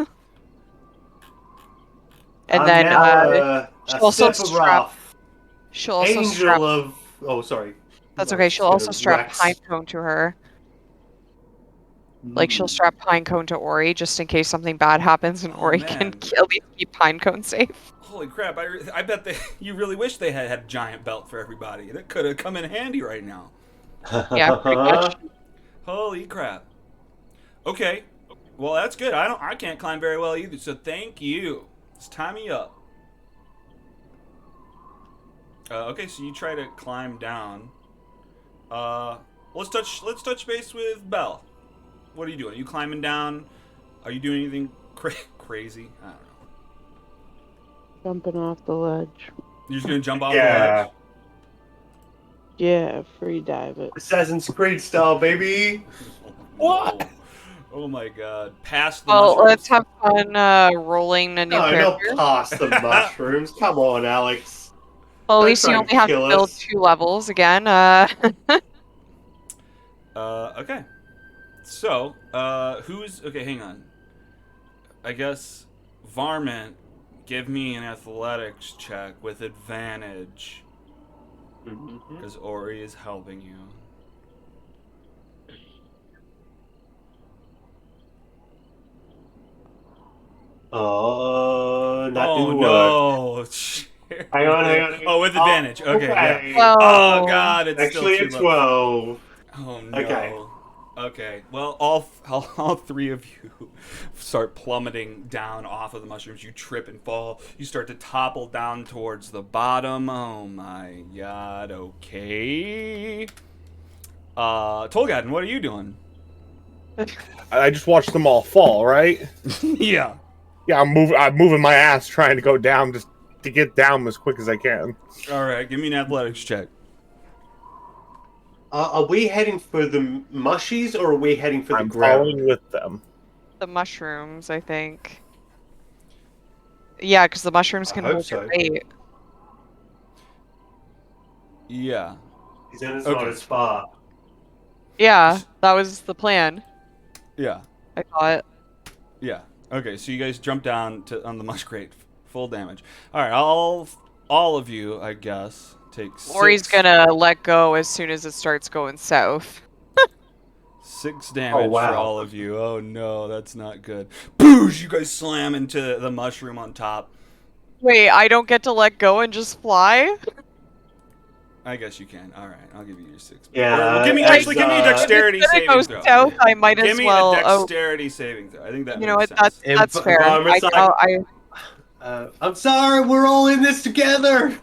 And I'm then now she'll a also step strap. rough, She'll also strap. angel of. Oh, sorry. That's I okay. was She'll just gonna also strap wax. Pinecone to her. Like she'll strap Pinecone to Ori just in case something bad happens and Oh Ori can man, at least keep Pinecone safe. holy crap! I bet you really wish they had a giant belt for everybody. That could have come in handy right now. Yeah, pretty much. Holy crap! Okay, well that's good. I can't climb very well either. So thank you. Let's tie me up. Okay, so you try to climb down. Let's touch base with Belle. What are you doing? Are you climbing down Are you doing anything crazy? I don't know. Jumping off the ledge. You're just gonna jump off the Yeah. ledge? Yeah, free dive it. Assassin's Creed style, baby. What? Oh my god. Past the Well, let's mushrooms? have fun rolling a new No, not character. past the mushrooms. Come on, Alex. Well, at Don't least you try and only have to kill build us. 2 levels again. Okay. So, who's... Okay, hang on. I guess... Varmint, give me an athletics check with advantage. Because Ori is helping you. That Oh didn't work. no! Hang on. Oh, with advantage. Okay, yeah. Okay. Oh god, it's Actually, still it's too low. 12. Oh no. Okay. Okay. Well, all 3 of you start plummeting down off of the mushrooms. You trip and fall. You start to topple down towards the bottom. Oh my god. Okay. Tolgaden, what are you doing? I just watched them all fall, right? Yeah. Yeah, I'm moving my ass trying to go down just to get down as quick as I can. All right. Give me an athletics check. Are we heading for the mushies or are we heading for the I'm ground? following with them. The mushrooms, I think. Yeah, because the mushrooms I can hope hold so. your weight. Then Yeah. it's Okay. not as far. Yeah, that was the plan, Yeah. I thought. Yeah. Okay, so you guys jump down on the mush crate, full damage. All right, all of you, I guess, take 6. Or he's gonna let go as soon as it starts going south. 6 damage Oh, wow. for all of you. Oh no, that's not good. Boosh! You guys slam into the mushroom on top. Wait, I don't get to let go and just fly? I guess you can. All right, I'll give you your 6. Yeah, Well, give me as, give me a dexterity If it's gonna saving go throw. south, I might Give as me well. a dexterity saving throw. I think that You know makes what? sense. That's fair. Environment's I'm sorry, we're all in this together.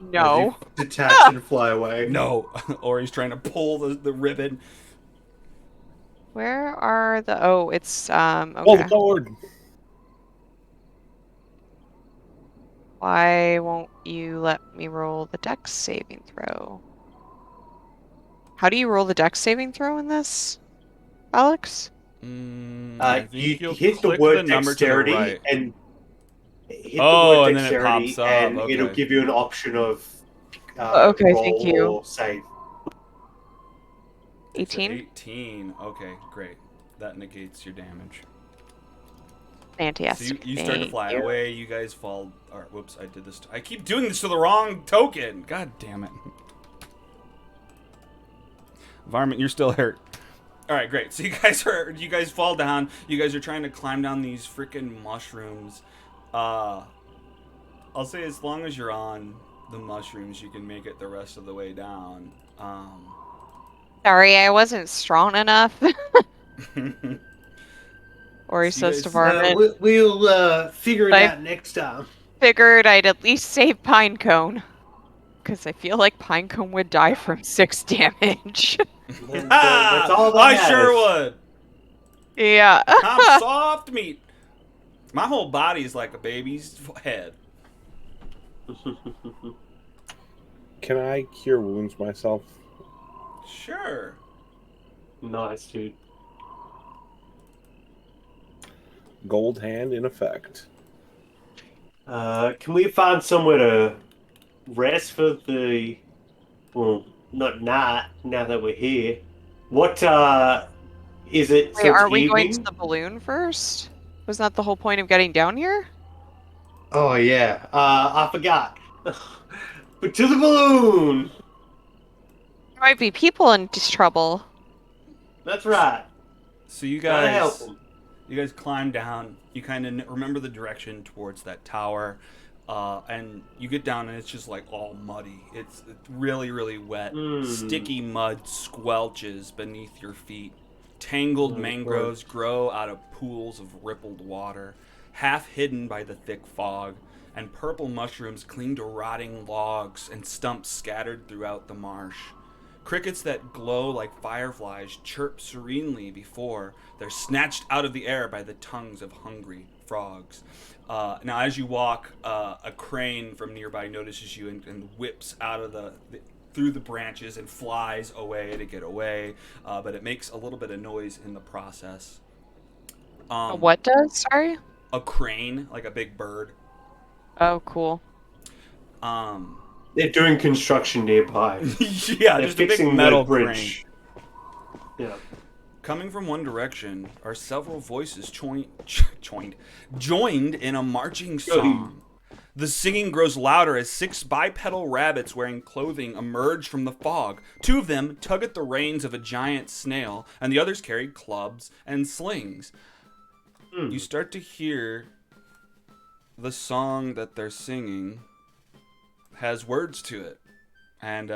No. Detach and fly away. No, or he's trying to pull the ribbon. Where are the? Oh, it's Hold okay. forward. Why won't you let me roll the dex saving throw? How do you roll the dex saving throw in this, Alex? I think You you'll hit the click word the number to the dexterity right. and hit the Oh, word and then it dexterity pops up. and Okay. it'll give you an option of Okay, roll thank you. or save. It's a 18? 18. Okay, great. That negates your damage. Fantastic. So you start to Thank fly you. away. You guys fall. Or whoops, I did this. I keep doing this to the wrong token. God damn it. Varmint, you're still hurt. All right, great. So you guys fall down. You guys are trying to climb down these freaking mushrooms. I'll say as long as you're on the mushrooms, you can make it the rest of the way down. Sorry, I wasn't strong enough. Or he So you says to guys- Varmint. We'll figure it I- out next time. Figured I'd at least save Pinecone. Because I feel like Pinecone would die from 6 damage. That's all that I matters. sure would. Yeah. I'm soft meat. My whole body is like a baby's head. Can I cure wounds myself? Sure. Nice, dude. Gold hand in effect. Can we find somewhere to rest for the... Well, not night, now that we're here. What, is it? Wait, So it's are we going to evening? the balloon first? Was that the whole point of getting down here? Oh, yeah. I forgot. But to the balloon! There might be people in trouble. That's right. So you Gotta help guys, 'em. you guys climb down. You kind of remember the direction towards that tower, and you get down, and it's just like all muddy. It's really, really wet. Sticky mud squelches beneath your feet. Tangled mangroves grow out of pools of rippled water, half hidden by the thick fog, and purple mushrooms cling to rotting logs and stumps scattered throughout the marsh. Crickets that glow like fireflies chirp serenely before they're snatched out of the air by the tongues of hungry frogs. Now, as you walk, a crane from nearby notices you and whips out of through the branches and flies away to get away, but it makes a little bit of noise in the process. What does? Sorry? A crane, like a big bird. Oh, cool. They're doing construction nearby. Yeah, They're just a big fixing metal the bridge. crane. Yeah. Coming from one direction are several voices joined in a marching song. The singing grows louder as 6 bipedal rabbits wearing clothing emerge from the fog. 2 of them tug at the reins of a giant snail, and the others carry clubs and slings. You start to hear the song that they're singing has words to it. And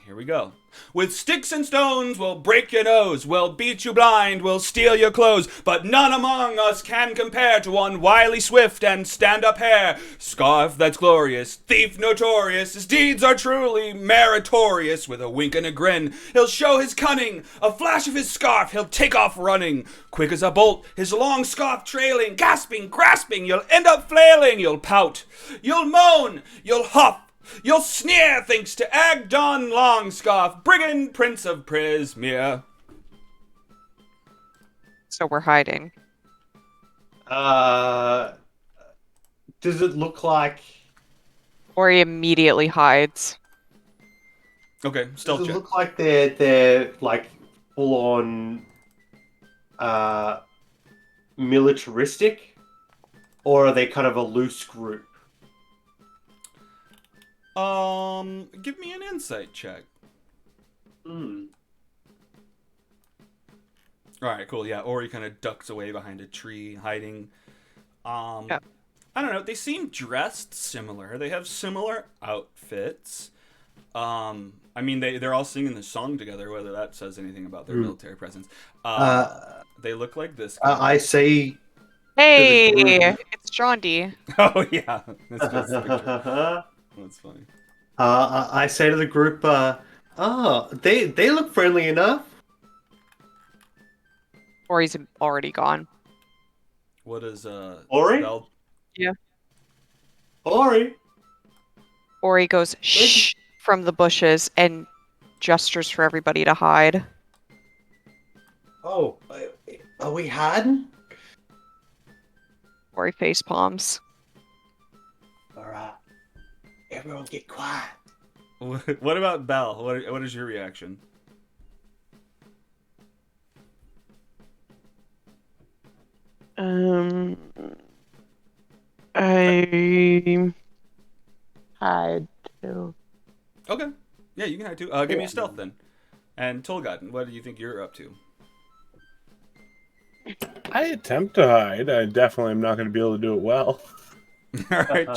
here we go. With sticks and stones, we'll break your nose, we'll beat you blind, we'll steal your clothes, but none among us can compare to one wily, swift, and stand-up hare. Scarf that's glorious, thief notorious, his deeds are truly meritorious. With a wink and a grin, he'll show his cunning, a flash of his scarf, he'll take off running. Quick as a bolt, his long scarf trailing, gasping, grasping, you'll end up flailing. You'll pout, you'll moan, you'll huff, you'll sneer, thanks to Agdon Longscarf, brigand prince of Prismere. So we're hiding. Does it look like... Ori immediately hides. Okay, stealth Does it check. look like they're like full on militaristic, or are they kind of a loose group? Give me an insight check. Alright, cool. Yeah, Ori kind of ducks away behind a tree, hiding. Yeah. I don't know. They seem dressed similar. They have similar outfits. I mean, they're all singing the song together, whether that says anything about their military presence. They look like this guy. I say... Hey, it's John D. Oh, yeah. That's just the picture. That's funny. I say to the group, they look friendly enough. Ori's already gone. What is, Ori? Bell? Yeah. Ori? Ori goes shh from the bushes and gestures for everybody to hide. Oh, are we hiding? Ori face palms. Alright. Everyone get quiet. What about Belle? What is your reaction? I hide too. Okay. Yeah, you can hide too. Give me a stealth then. And Tolgaden, what do you think you're up to? I attempt to hide. I definitely am not going to be able to do it well. All right,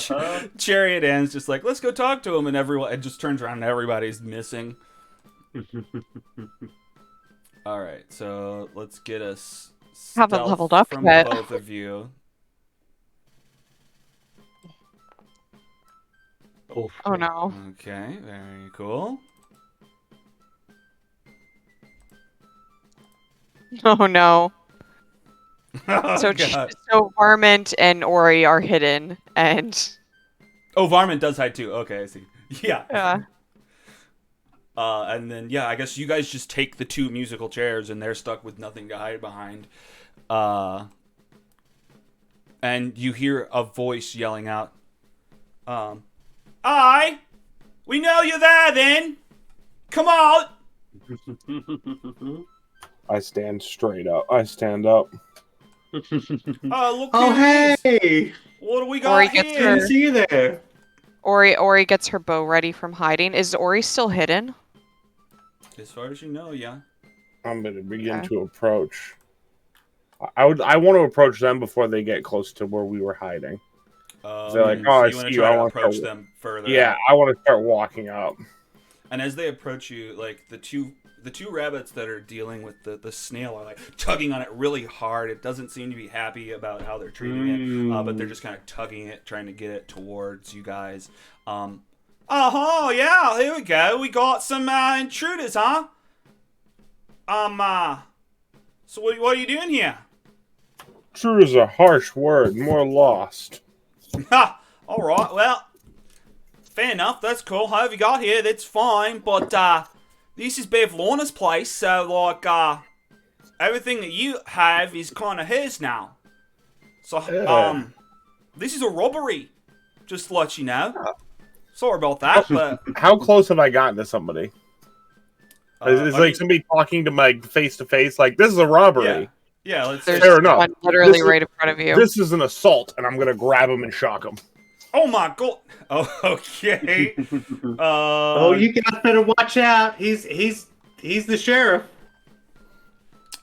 Chariot ends just like, let's go talk to him, and everyone it just turns around and everybody's missing. All right, so let's get us Haven't leveled up from yet. both of you. Oh no. Okay, very cool. Oh no. Oh, So, God. so Varmint and Ori are hidden, and Oh, Varmint does hide too. Okay, I see. Yeah. yeah. And then, yeah, I guess you guys just take the 2 musical chairs, and they're stuck with nothing to hide behind. And you hear a voice yelling out, "Aye, we know you're there then. Come on." I stand straight up. I stand up. Oh, look Oh, who's this. hey! What do we got Ori gets here? her- Didn't see you there. Ori gets her bow ready from hiding. Is Ori still hidden? As far as you know, yeah. I'm going to begin Okay. to approach. I want to approach them before they get close to where we were hiding. They're like, So oh, I you want see to you. try I to want to approach start. them further. Yeah, I want to start walking up. And as they approach you, like the two rabbits that are dealing with the snail are like tugging on it really hard. It doesn't seem to be happy about how they're treating it, but they're just kind of tugging it, trying to get it towards you guys. Oh, yeah, here we go. We got some intruders, huh? So what are you doing here? True is a harsh word. More lost. Ha! Alright, well, fair enough, that's cool. However you got here, that's fine, but, this is Bev Lorna's place, so, like, everything that you have is kind of his now. So, this is a robbery, just to let you know. Sorry about that, but... How close have I gotten to somebody? Is like somebody talking to my face to face, like, this is a robbery. Yeah, let's... There's Fair enough. one literally This right in front of you. This is an assault, and I'm gonna grab him and shock him. Oh my god! Oh, okay. Oh, you guys better watch out. He's the sheriff.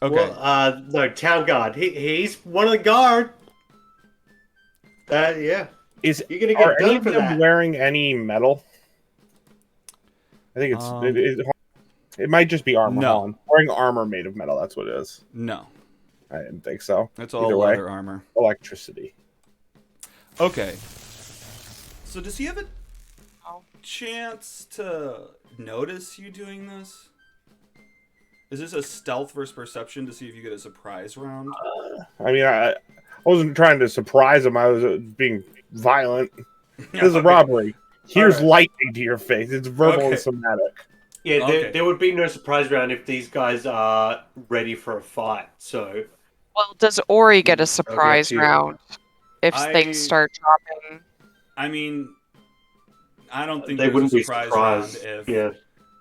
Okay. Well, no, town guard. He's one of the guard. Yeah. You're gonna get are any done of for them that. wearing any metal? I think it might just be armor. No. On. Wearing armor made of metal. That's what it is. No. I didn't think so. That's all Either way, leather armor. electricity. Okay. So does he have a chance to notice you doing this? Is this a stealth versus perception to see if you get a surprise round? I mean, I wasn't trying to surprise him. I was being violent. This is a robbery. Here's lightning to your face. It's verbal and somatic. Yeah, there would be no surprise round if these guys are ready for a fight. So, well, does Ori get a surprise round if things start dropping? I mean, I don't think they there's wouldn't a be surprise surprised. round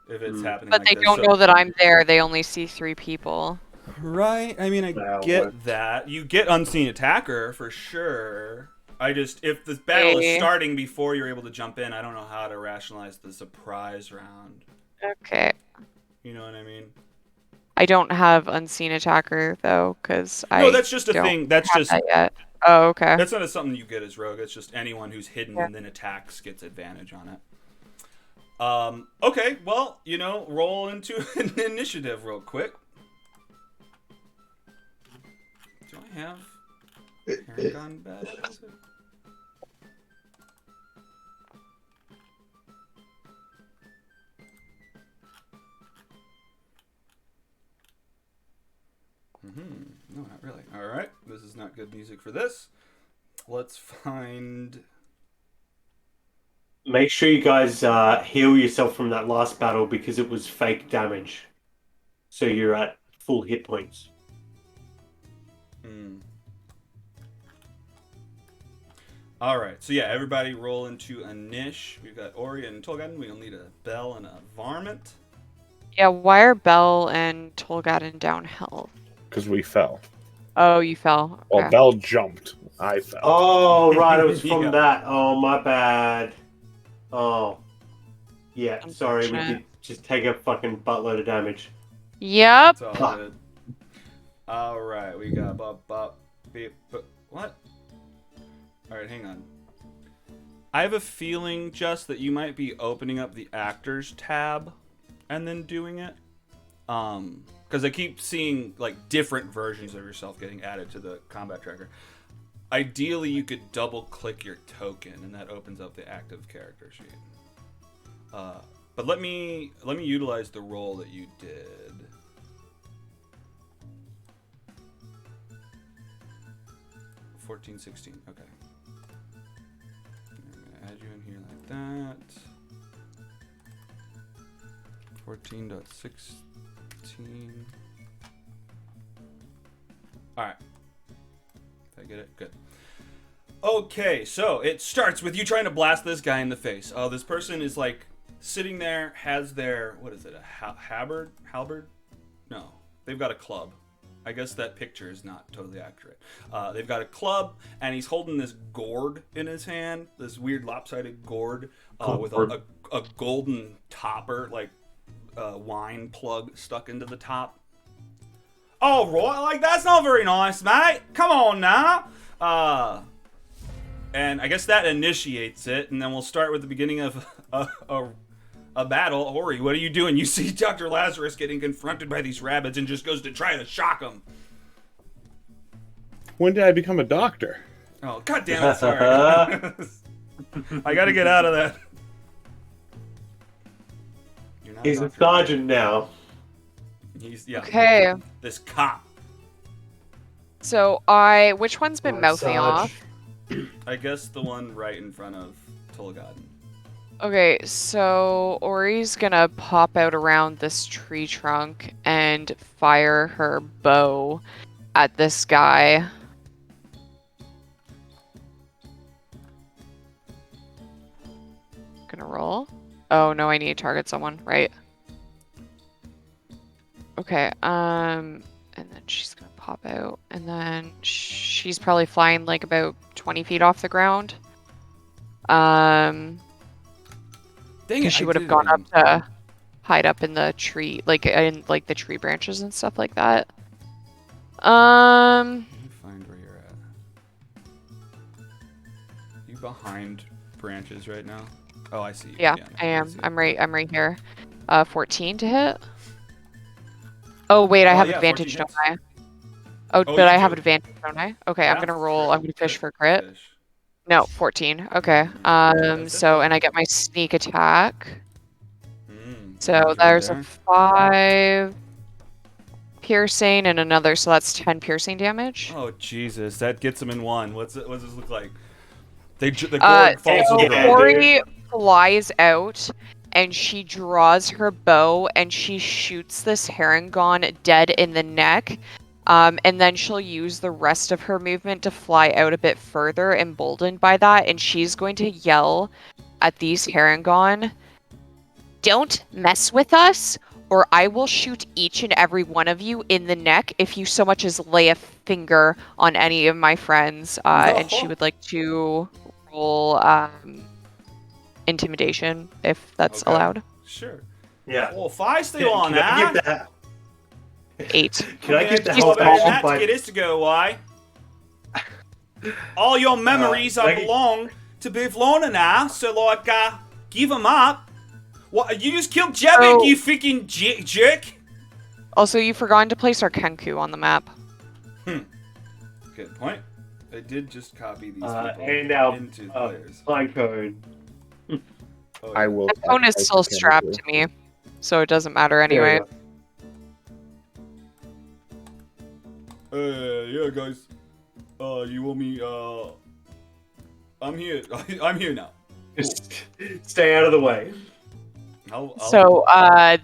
if it's happening. But like they this, don't know that I'm there. They only see 3 people. Right? I mean, I get that. You get unseen attacker for sure. If the battle is starting before you're able to jump in, I don't know how to rationalize the surprise round. Okay. You know what I mean? I don't have unseen attacker though, because No, that's just a thing. That's just that yet. Oh, okay. That's not something you get as rogue. It's just anyone who's hidden and then attacks gets advantage on it. Okay, well, roll into an initiative real quick. Do I have Paragon badges? No, not really. Alright, this is not good music for this. Let's find... Make sure you guys heal yourself from that last battle because it was fake damage. So you're at full hit points. Alright, so yeah, everybody roll into a niche. We've got Ori and Tolgaden. We'll need a bell and a varmint. Yeah, why are Bell and Tolgaden down health? Because we fell. Oh, you fell. Okay. Well, Bell jumped. I fell. Oh, right, it was from that. Oh, my bad. Oh. Yeah, sorry, we did just take a fucking buttload of damage. Yep. It's all good. Alright, we got what? Alright, hang on. I have a feeling, Just, that you might be opening up the Actors tab and then doing it. Because I keep seeing, like, different versions of yourself getting added to the combat tracker. Ideally, you could double-click your token, and that opens up the active character sheet. But let me utilize the role that you did. $14.16. Okay. I'm gonna add you in here like that. 14.16. All right. Did I get it? Good. Okay, so it starts with you trying to blast this guy in the face. Oh, this person is like sitting there, has their, what is it, a halberd? No, they've got a club. I guess that picture is not totally accurate. They've got a club, and he's holding this gourd in his hand, this weird lopsided gourd with a golden topper, like wine plug stuck into the top. Oh, right, like that's not very nice, mate. Come on now. And I guess that initiates it, and then we'll start with the beginning of a battle. Ori, what are you doing? You see Dr. Lazarus getting confronted by these rabbits and just goes to try to shock him. When did I become a doctor? Oh, god damn it, sorry. I gotta get out of that. You're not He's a doctor yet. sergeant now. He's yeah. Okay. This cop. So which one's been Right, mouthing Sarge. off? I guess the one right in front of Tolgaden. Okay, so Ori's gonna pop out around this tree trunk and fire her bow at this guy. Gonna roll. Oh no, I need to target someone, right? Okay, and then she's gonna pop out, and then she's probably flying like about 20 feet off the ground. Dang Because it! she I would did have it gone up again. to hide up in the tree, like in like the tree branches and stuff like that. Let me find where you're at. You behind branches right now? Oh, I see you. Yeah, no, I am. see you. I'm right here. 14 to hit. Oh wait, I have yeah, advantage, 14 don't hits. I? Oh, Oh, but you I have do. advantage, don't I? Okay, I'm Yeah, gonna roll. sure. I'm gonna fish Good. for crit. Fish. No, 14. Okay. That's it, So though. and I get my sneak attack. So Damage right there's a there. 5 piercing and another, so that's 10 piercing damage. Oh Jesus, that gets him in one. What does this look like? The Uh, gourd falls to so the Yeah, ground. Ori flies out and she draws her bow and she shoots this Harangon dead in the neck. And then she'll use the rest of her movement to fly out a bit further, emboldened by that, and she's going to yell at these Harangon, "Don't mess with us, or I will shoot each and every one of you in the neck if you so much as lay a finger on any of my friends." And she would like to roll intimidation, if that's Okay. allowed. Sure. Yeah. Oh, feisty Can, one, can I huh? give that? 8. Can I give the She's help better than action that to by? get this to go, why? All your memories like- belong to Bivlona now, so like, give them up. What? You just killed Jebek, Oh. you freaking jerk. Also, you've forgotten to place our Kenku on the map. Good point. I did just copy these people And our into players. line code. Oh, I will. The phone is sacrifice still the strapped Kenku. to me, so it doesn't matter anyway. yeah, guys. You want me? I'm here. I'm here now. Just stay out of the way. So,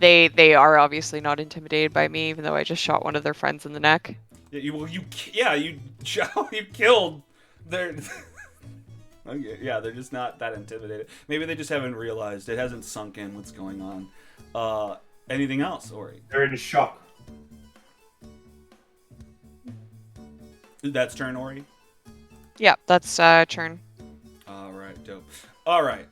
they are obviously not intimidated by me, even though I just shot one of their friends in the neck. Yeah, you killed their. Okay, yeah, they're just not that intimidated. Maybe they just haven't realized. It hasn't sunk in what's going on. Anything else, Ori? They're in shock. That's turn, Ori? Yeah, that's turn. Alright, dope. Alright,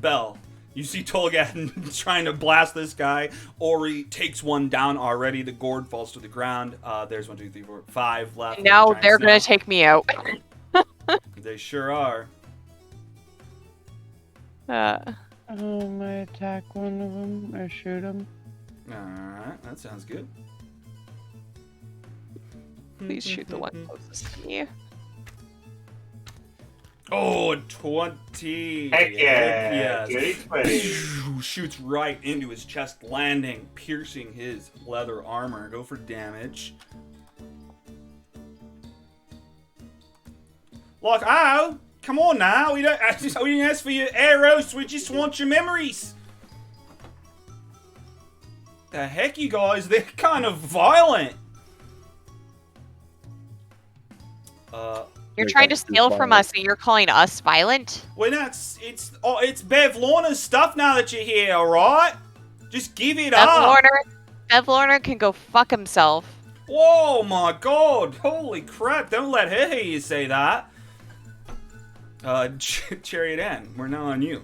Bell. You see Tolgaden trying to blast this guy. Ori takes one down already. The gourd falls to the ground. There's 1, 2, 3, 4, 5 left. Now Giant they're gonna snail. take me out. They sure are. I attack one of them or shoot him. Alright, that sounds good. Please shoot the one closest to me. Oh, 20. Heck yeah. Yes. Dirty 20. Shoots right into his chest, landing, piercing his leather armor. Go for damage. Like, oh, come on now. We didn't ask for your arrows. We just want your memories. The heck, you guys? They're kind of violent. You're trying to steal from us, and you're calling us violent? Well, it's Bev Lorna's stuff now that you're here, all right? Just give it up. Bev Lorna can go fuck himself. Whoa, my God! Holy crap! Don't let her hear you say that. Chariot Ann, we're now on you.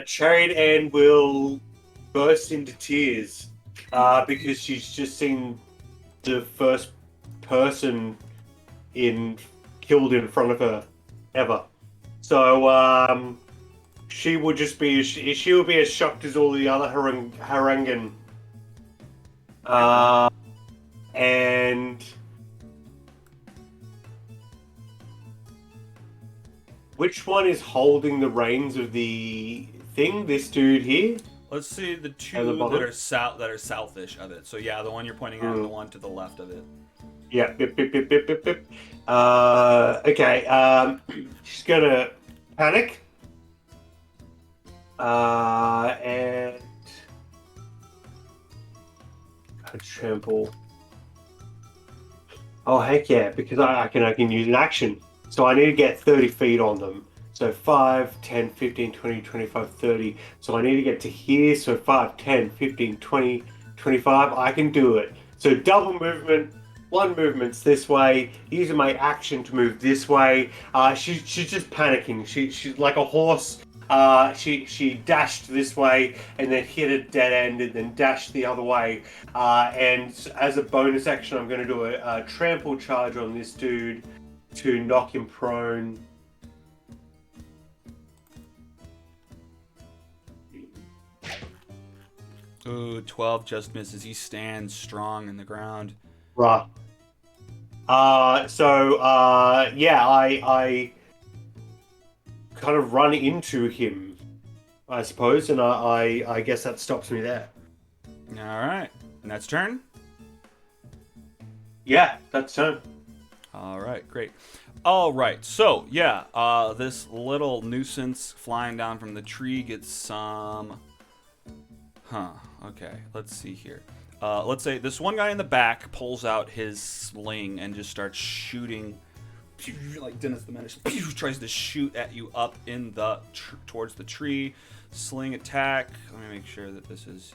Chariot Ann will burst into tears because she's just seen the first person killed in front of her ever. So she would just be she would be as shocked as all the other Harangan. And Which one is holding the reins of the thing? This dude here? Let's see the two And the that bottom? are southish of it. So yeah, the one you're pointing at and the one to the left of it. Yeah. Bip, bip, bip, bip, bip, bip. Okay. She's gonna panic. And trample. Oh heck yeah! Because I can use an action. So I need to get 30 feet on them. So 5, 10, 15, 20, 25, 30. So I need to get to here. So 5, 10, 15, 20, 25. I can do it. So double movement. One movement's this way. Using my action to move this way. She's just panicking. She's like a horse. She dashed this way and then hit a dead end and then dashed the other way. And as a bonus action, I'm going to do a trample charge on this dude to knock him prone. Ooh, 12 just misses. He stands strong in the ground. Right. Yeah, I kind of run into him, I suppose, and I guess that stops me there. All right, and that's turn. Yeah, that's turn. All right, great. All right, so yeah, this little nuisance flying down from the tree gets some. Okay, let's see here. Let's say this one guy in the back pulls out his sling and just starts shooting, like Dennis the Menace, tries to shoot at you up in the towards the tree. Sling attack. Let me make sure that this is.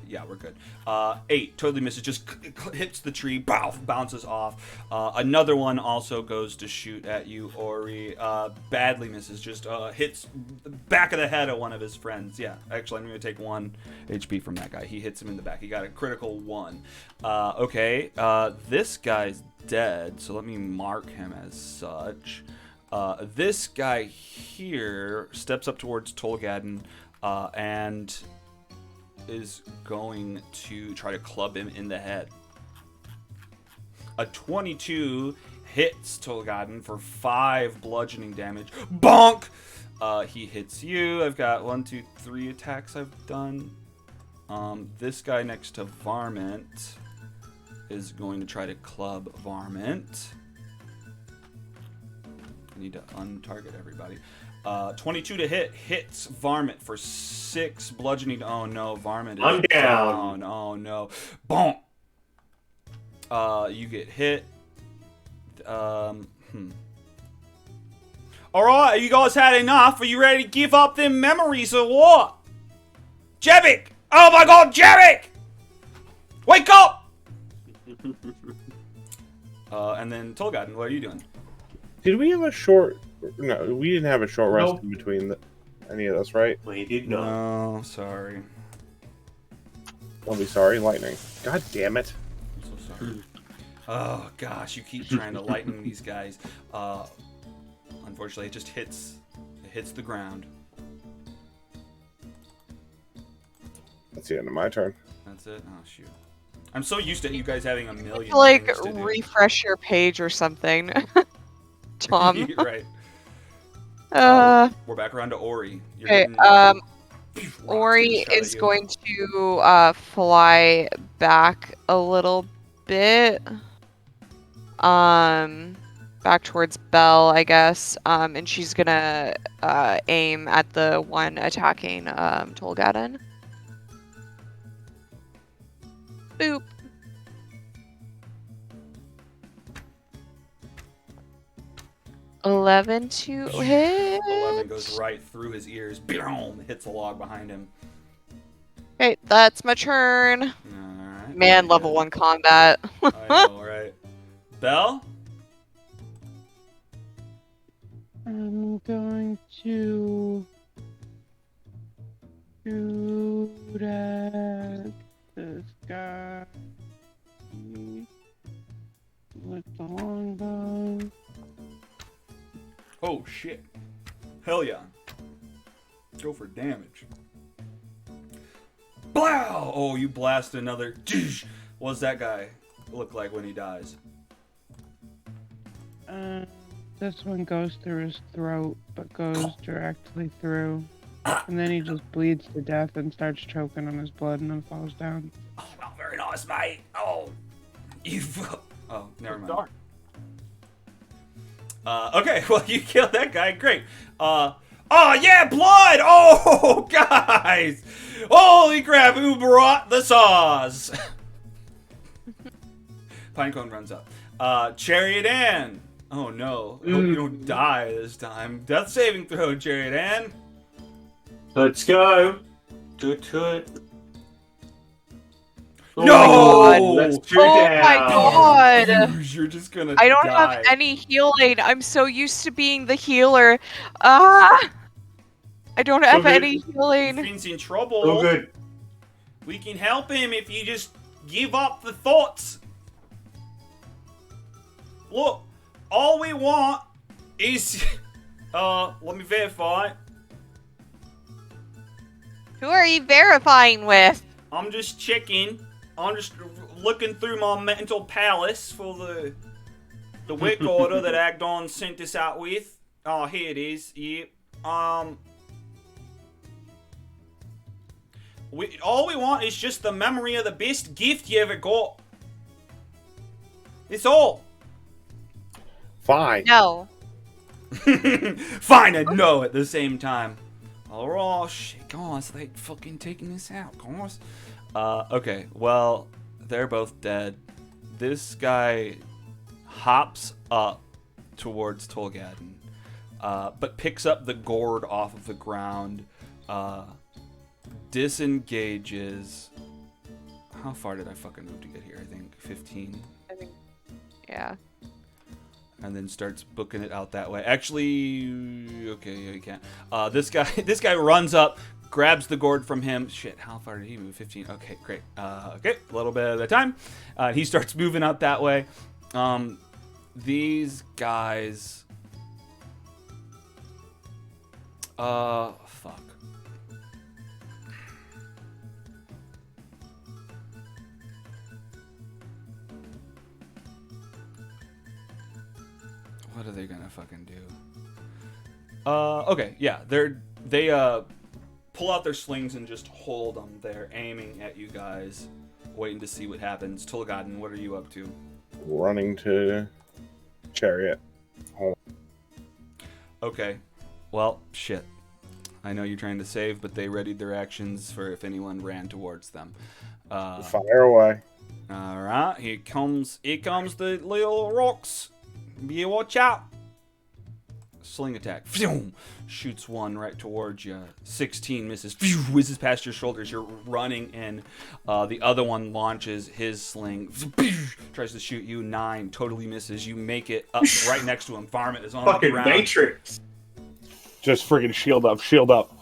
Yeah, we're good. 8 totally misses, just hits the tree, bounces off. Another one also goes to shoot at you, Ori. Badly misses, just hits the back of the head of one of his friends. Yeah, actually, I'm going to take 1 HP from that guy. He hits him in the back. He got a critical 1. Okay, this guy's dead, so let me mark him as such. This guy here steps up towards Tolgadon and is going to try to club him in the head. A 22 hits Tolgadon for 5 bludgeoning damage. Bonk! He hits you. I've got 1, 2, 3 attacks I've done. This guy next to Varmint is going to try to club Varmint. I need to untarget everybody. 22 to hit. Hits Varmint for 6 bludgeoning. Oh no, Varmint is I'm down. Oh no. Boom. You get hit. Alright, you guys had enough? Are you ready to give up them memories or what? Jevik! Oh my god, Jevik! Wake up! And then Tolgadon, what are you doing? Did we have a short? No, we didn't have a short rest Nope. in between any of this, right? We did not. No, sorry. Don't be sorry, lightning. God damn it! I'm so sorry. Oh gosh, you keep trying to lighten these guys. Unfortunately, it just hits the ground. That's the end of my turn. That's it. Oh shoot. I'm so used to you guys having a million Like, things to do. refresh your page or something. Tom. Right. We're back around to Ori. You're Okay, getting rocks Ori getting shot at is you. going to fly back a little bit. Back towards Belle, I guess. And she's gonna aim at the one attacking Tolgadon. Boop. $11 to hit. 11 goes right through his ears. Boom! Hits a log behind him. Okay, that's my turn. Alright. Man, level 1 combat. I know, right? Belle? I'm going to shoot at this guy with the longbow. Oh shit. Hell yeah. Go for damage. Blow! Oh, you blast another. What's that guy look like when he dies? This one goes through his throat, but goes directly through. And then he just bleeds to death and starts choking on his blood and then falls down. Oh, not very nice, mate. Oh, you've. Oh, never mind. Okay, well, you killed that guy. Great. Oh, yeah, blood! Oh, guys! Holy crap, who brought the sauce? Pinecone runs up. Chariot Ann. Oh, no. Hope you don't die this time. Death saving throw, Chariot Ann. Let's go. Do it to it. No! Let's do Oh down. my god! You're just gonna I don't die. have any healing. I'm so used to being the healer. Ah! I don't have good. any healing. Finn's in trouble. Oh, good. We can help him if you just give up the thoughts. Look, all we want is... let me verify. Who are you verifying with? I'm just checking. I'm just looking through my mental palace for the work order that Agdon sent us out with. Oh, here it is. Yep. All we want is just the memory of the best gift you ever got. It's all. Fine. No. Fine and no at the same time. Oh shit, guys, they fucking taking this out, guys. Okay, well, they're both dead. This guy hops up towards Tolgadon, but picks up the gourd off of the ground, disengages. How far did I fucking move to get here? I think 15. I think, yeah. And then starts booking it out that way. Actually, okay, yeah, you can't. This guy runs up, grabs the gourd from him. Shit, how far did he move? 15. Okay, great. Okay, a little bit at a time. He starts moving out that way. These guys. Fuck. What are they gonna fucking do? Okay, yeah, they pull out their slings and just hold them there, aiming at you guys, waiting to see what happens. Tolgadon, what are you up to? Running to Chariot. Okay, well, shit. I know you're trying to save, but they readied their actions for if anyone ran towards them. Fire away. All right, here comes the little rocks. You watch out. Sling attack. Phew! Shoots one right towards you. 16 misses. Phew! Whizzes past your shoulders. You're running in. The other one launches his sling. Tries to shoot you. 9 totally misses. You make it up right next to him. Varmint is on the Fucking ground. Matrix. Just friggin' shield up, shield up.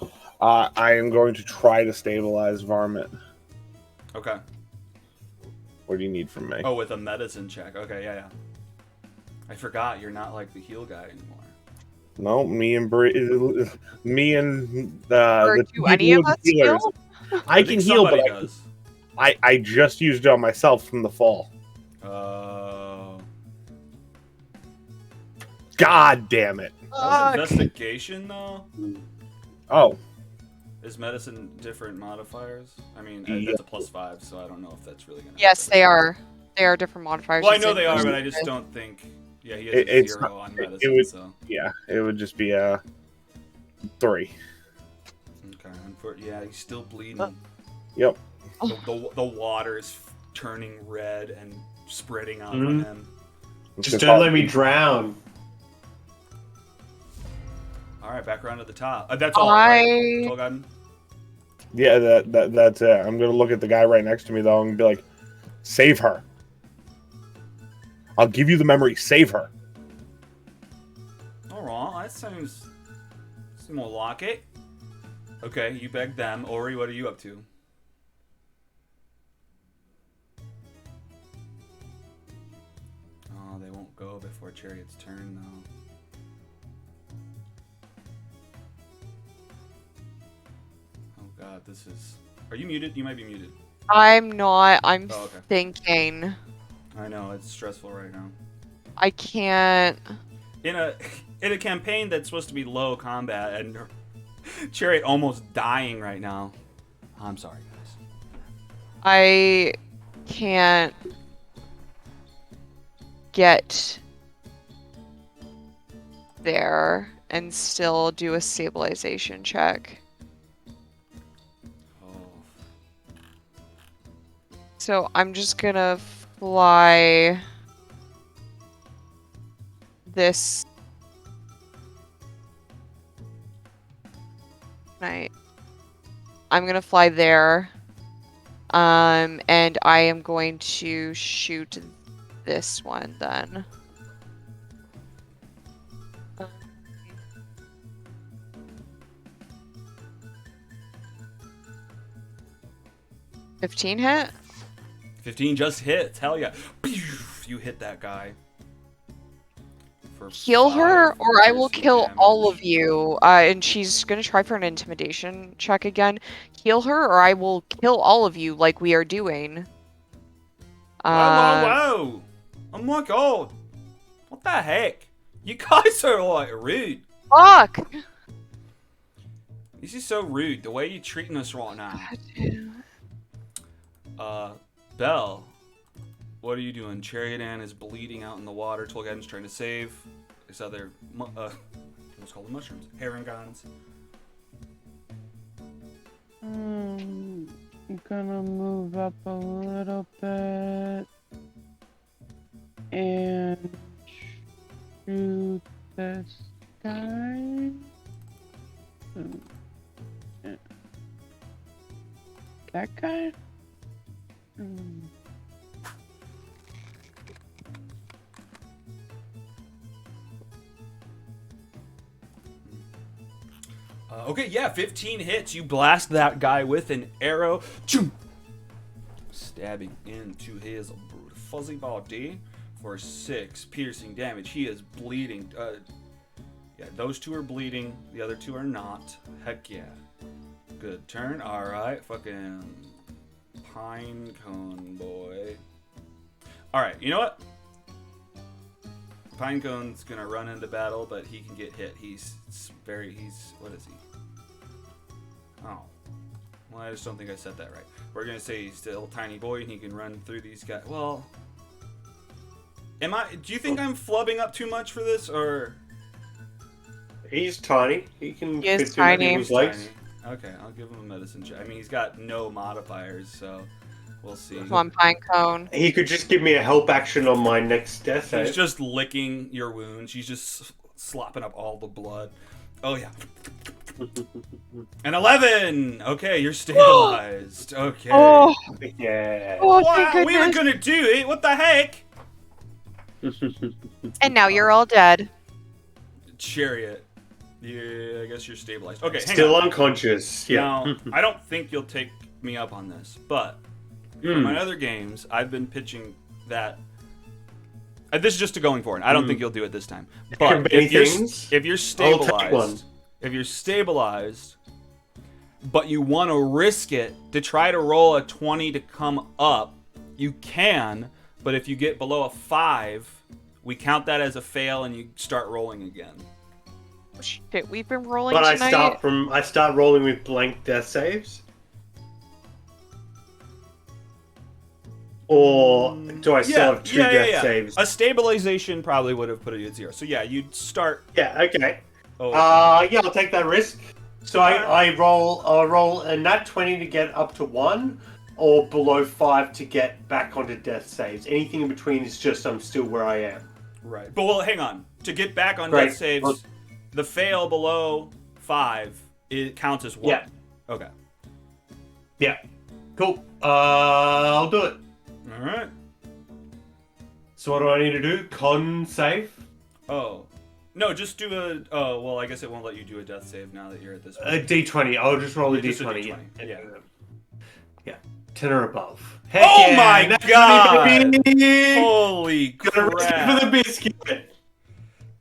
I am going to try to stabilize Varmint. Okay. What do you need from me? Oh, with a medicine check. Okay, yeah. I forgot you're not like the heal guy anymore. No, me and Or the do any of us healers. heal? I can heal, but somebody does. I just used it on myself from the fall. God damn it! That was investigation though. Oh, Is medicine different modifiers? I mean, Yeah. that's a +5, so I don't know if that's really gonna. Yes, they are. They are different modifiers. Well, I It's know like they are, first but I just and don't think. Yeah, he has It's 0 not- on it medicine, would- so. yeah, it would just be a 3. Okay, yeah, he's still bleeding. Yep. The water is turning red and spreading out Mhm. from him. Just don't let me drown. All right, back around to the top. That's all. Right? Tolgadon? Yeah, that's it. I'm gonna look at the guy right next to me though and be like, "Save her. I'll give you the memory. Save her." All right, that seems more like it. Okay, you beg them. Ori, what are you up to? Oh, they won't go before Chariot's turn, though. Oh god, this is... Are you muted? You might be muted. I'm not. I'm Oh, okay. thinking. I know, it's stressful right now. I can't. in a campaign that's supposed to be low combat and Chariot almost dying right now. I'm sorry, guys. I can't get there and still do a stabilization check. Oh. So I'm just gonna fly this night. I'm gonna fly there. And I am going to shoot this one then. 15 hit? 15 just hits. Hell yeah. You hit that guy. For Kill her, 5 or I will piercing kill all damage. of you. And she's gonna try for an intimidation check again. Heal her, or I will kill all of you like we are doing. Whoa, whoa, whoa! Oh my god! What the heck? You guys are like rude. Fuck! This is so rude. The way you're treating us right now. Belle, what are you doing? Chariot is bleeding out in the water. Tolgaden's trying to save this other, what's called the mushrooms? Herringons. I'm gonna move up a little bit and shoot this guy. That guy? Okay, yeah, 15 hits. You blast that guy with an arrow. Choom! Stabbing into his fuzzy body for 6 piercing damage. He is bleeding. Yeah, those 2 are bleeding. The other 2 are not. Heck yeah. Good turn. Alright, fucking pine cone boy. Alright, you know what? Pinecone's gonna run into battle, but he can get hit. What is he? Oh. Well, I just don't think I said that right. We're gonna say he's still a tiny boy and he can run through these guys. Well, do you think I'm flubbing up too much for this, or? He's tiny. He can He is fit through tiny. people's legs. Okay, I'll give him a medicine check. I mean, he's got no modifiers, so we'll see. Come on, Pinecone. He could just give me a help action on my next death save. He's just licking your wounds. He's just slopping up all the blood. Oh, yeah. An 11! Okay, you're stabilized. Okay. Oh, Yeah. oh Wow, thank we were goodness. gonna do it. What the heck? And now you're all dead. Chariot. Yeah, I guess you're stabilized. Okay, hang Still on. unconscious. Yeah. Now, I don't think you'll take me up on this, but for my other games, I've been pitching that. This is just a going for it. I don't think you'll do it this time. But if you're stabilized, but you want to risk it to try to roll a 20 to come up, you can. But if you get below a 5, we count that as a fail and you start rolling again. Oh, shit, we've been rolling But tonight. I start rolling with blank death saves. Or do I still have 2 death saves? A stabilization probably would have put it at 0. So yeah, you'd start. Yeah. Okay. Oh, Yeah, I'll take that risk. So I'll roll a nat 20 to get up to 1, or below 5 to get back onto death saves. Anything in between is just I'm still where I am. Right. But well, hang on. To get back on Right. death saves, the fail below 5 it counts as 1. Yeah. Okay. Yeah. Cool. I'll do it. All right. So what do I need to do? Con save? Oh. No, just do a. Oh, well, I guess it won't let you do a death save now that you're at this point. A d20. I'll just roll a Just a d20. D20, yeah. Yeah. 10 or above. Oh yeah, my that's God! me, baby! Holy Gonna risk it for crap. the biscuit.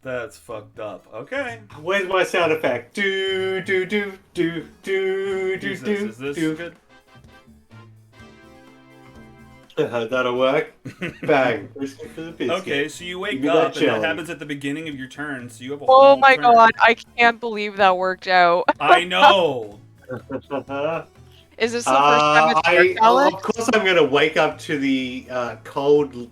That's fucked up. Okay. Where's my sound effect? Do do do do do do Jesus, do is this do. good? That'll work. Bang. Biscuit for the biscuit. Okay, so you wake Give me up, that and that jelly. happens at the beginning of your turn, so you have a Oh whole my turn. god, I can't believe that worked out. I know. Is this the first time it's worked, Alex? Of course, I'm going to wake up to the cold,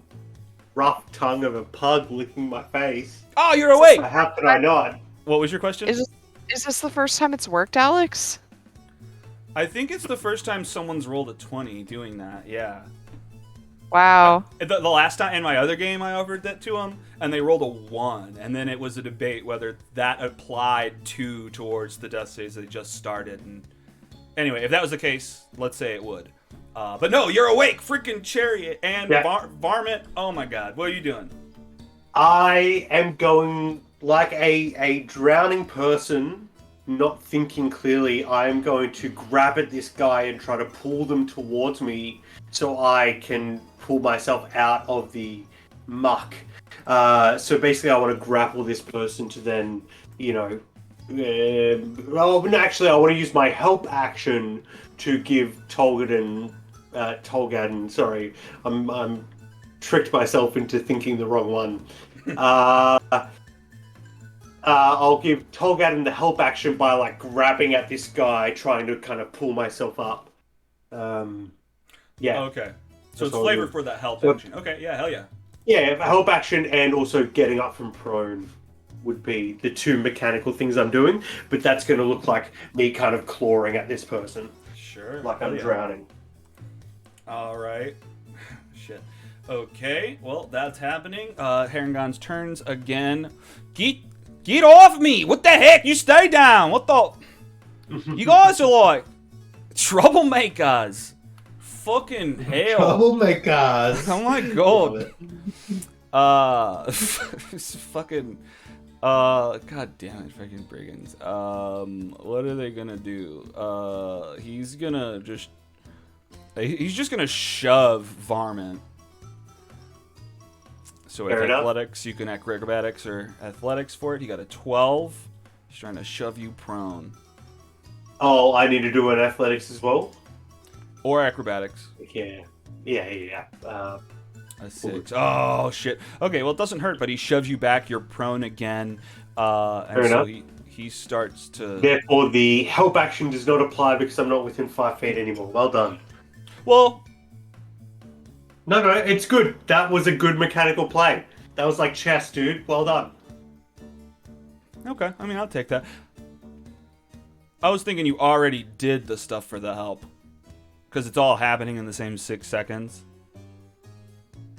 rough tongue of a pug licking my face. Oh, you're awake. How could I not? What was your question? Is this the first time it's worked, Alex? I think it's the first time someone's rolled a 20 doing that. Yeah. Wow. The last time in my other game, I offered that to them, and they rolled a 1, and then it was a debate whether that applied towards the death saves they just started. And anyway, if that was the case, let's say it would. But no, you're awake, freaking chariot and varmint. Oh my god, what are you doing? I am going like a drowning person, not thinking clearly. I am going to grab at this guy and try to pull them towards me so I can pull myself out of the muck. So basically, I want to grapple this person to then, actually, I want to use my help action to give Tolgaden, sorry, I'm tricked myself into thinking the wrong one. I'll give Tolgaden the help action by like grabbing at this guy, trying to kind of pull myself up. Yeah. Okay. So That's it's flavor for that help action. Okay, yeah, hell yeah. Yeah, help action and also getting up from prone would be the two mechanical things I'm doing, but that's going to look like me kind of clawing at this person. Sure. Like I'm drowning. All right. Shit. Okay, well, that's happening. Harengon's turns again. Get off me! What the heck? You stay down! What the... You guys are like... troublemakers! Fucking hell. Troublemakers! Oh my god. Fucking... God damn it, fucking brigands. What are they gonna do? He's just gonna shove Varmint. So with athletics, you can acrobatics or athletics for it. He got a 12. He's trying to shove you prone. Oh, I need to do an athletics as well? Or acrobatics. Yeah. A 6. Oh, shit. Okay, well, it doesn't hurt, but he shoves you back. You're prone again. And so he starts to... Therefore, the help action does not apply because I'm not within 5 feet anymore. Well done. Well... No, it's good. That was a good mechanical play. That was like chess, dude. Well done. Okay, I mean, I'll take that. I was thinking you already did the stuff for the help. Because it's all happening in the same 6 seconds.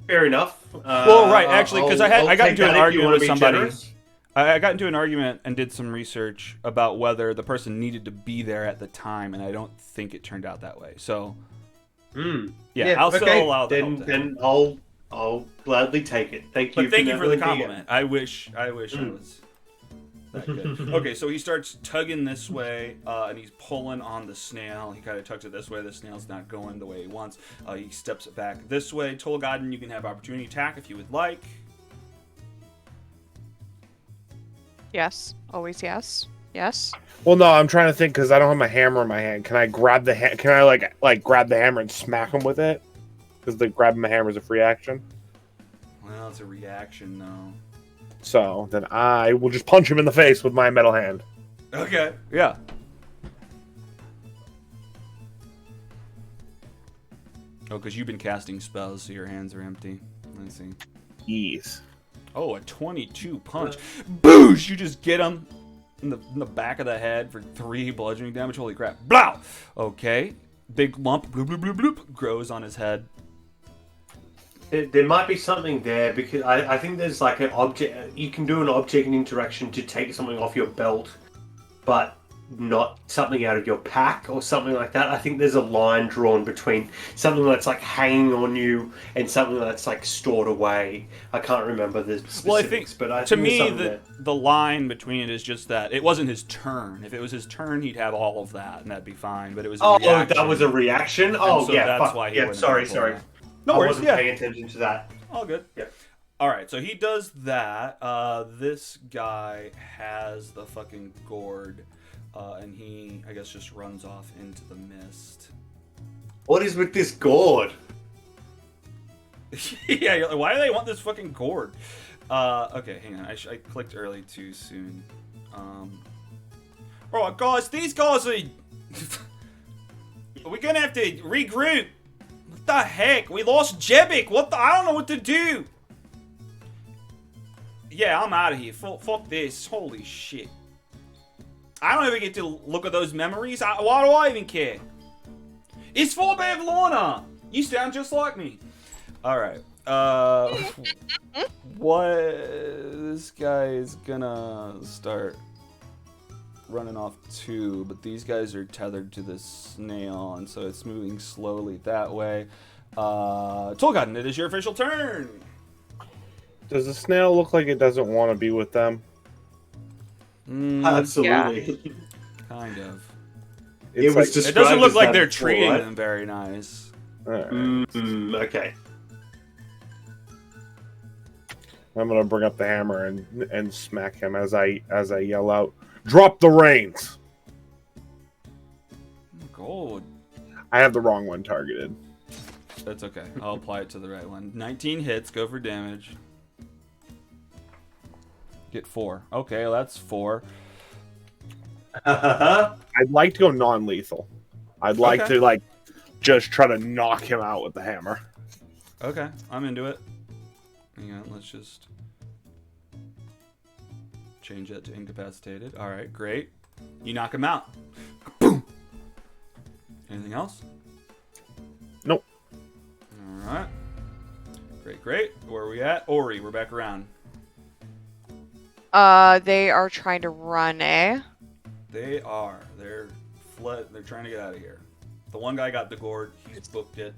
Fair enough. Well, right, actually, because I got into an argument with somebody. Generous. I got into an argument and did some research about whether the person needed to be there at the time, and I don't think it turned out that way. So... Yeah, I'll still allow that. Then I'll gladly take it. Thank you. But thank you for the compliment. I wish I was that good. Okay, so he starts tugging this way, and he's pulling on the snail. He kind of tugs it this way. The snail's not going the way he wants. He steps it back this way. Tolgaden, you can have opportunity attack if you would like. Yes. Always yes. Yes. Well, no, I'm trying to think because I don't have my hammer in my hand. Can I grab the Can I like grab the hammer and smack him with it? Because the grabbing the hammer is a free action. Well, it's a reaction, though. So then I will just punch him in the face with my metal hand. Okay. Yeah. Oh, because you've been casting spells, so your hands are empty. Let's see. Yes. Oh, a 22 punch. Boosh! You just get him. In the back of the head for 3 bludgeoning damage. Holy crap. Blow! Okay. Big lump bloop, bloop, bloop, bloop, grows on his head. There might be something there because I think there's like an object. You can do an object interaction to take something off your belt, but not something out of your pack or something like that. I think there's a line drawn between something that's like hanging on you and something that's like stored away. I can't remember the specifics, well, I think, but to me, the line between it is just that it wasn't his turn. If it was his turn, he'd have all of that, and that'd be fine. But it was a reaction. That was a reaction? Oh, so yeah. That's why he wouldn't sorry. No worries. I wasn't paying attention to that. All good. Yeah. All right, so he does that. This guy has the fucking gourd. And he, I guess, just runs off into the mist. What is with this gourd? Yeah, you're like, why do they want this fucking gourd? Okay, hang on. I clicked early too soon. Alright, guys, these guys are... We're gonna have to regroup. What the heck? We lost Jebic. I don't know what to do. Yeah, I'm out of here. Fuck this. Holy shit. I don't ever get to look at those memories. Why do I even care? It's for Bev Lorna. You sound just like me. Alright. What? This guy is gonna start running off too, but these guys are tethered to this snail, and so it's moving slowly that way. Tolkien, it is your official turn. Does the snail look like it doesn't want to be with them? Absolutely. Kind of. It's like, It doesn't look like they're treating them very nice. alright. Okay. I'm gonna bring up the hammer and smack him as I yell out, "Drop the reins!" Gold. I have the wrong one targeted. That's okay. I'll apply it to the right one. 19 hits. Go for damage. Get 4. Okay, that's 4. I'd like to go non-lethal. I'd like to just try to knock him out with the hammer. Okay, I'm into it. Hang on, let's just change that to incapacitated. All right, great. You knock him out. Boom. Anything else? Nope. All right. Great. Where are we at? Ori, we're back around. They are trying to run, eh? They are. They're fled. They're trying to get out of here. The one guy got the gourd. He's booked it.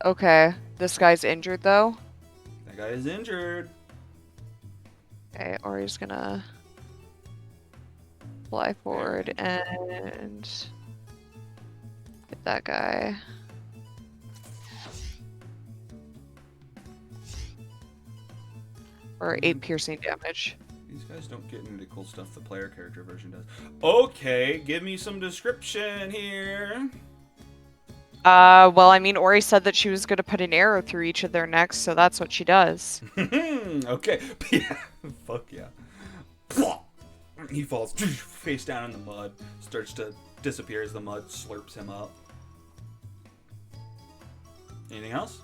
Okay. This guy's injured, though. That guy is injured. Okay, Ori's gonna fly forward and get that guy. Or 8 piercing damage. These guys don't get into the cool stuff the player character version does. Okay, give me some description here. Well, I mean, Ori said that she was gonna put an arrow through each of their necks, so that's what she does. Okay. Yeah. Fuck yeah. He falls face down in the mud, starts to disappear as the mud slurps him up. Anything else?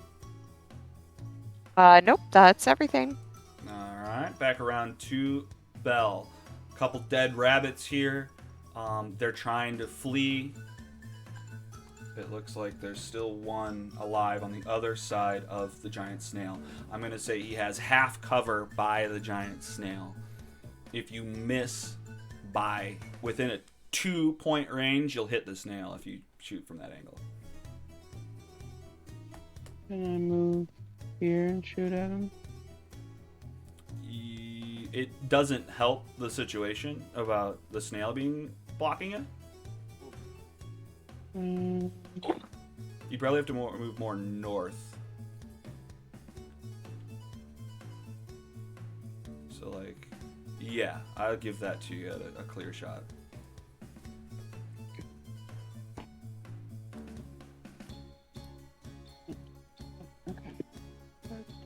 Nope, that's everything. Alright, back around to Belle. Couple dead rabbits here. They're trying to flee. It looks like there's still one alive on the other side of the giant snail. I'm going to say he has half cover by the giant snail. If you miss by within a 2-point range, you'll hit the snail if you shoot from that angle. Can I move here and shoot at him? It doesn't help the situation about the snail blocking it. You probably have to move more north. So, like, yeah, I'll give that to you at a clear shot.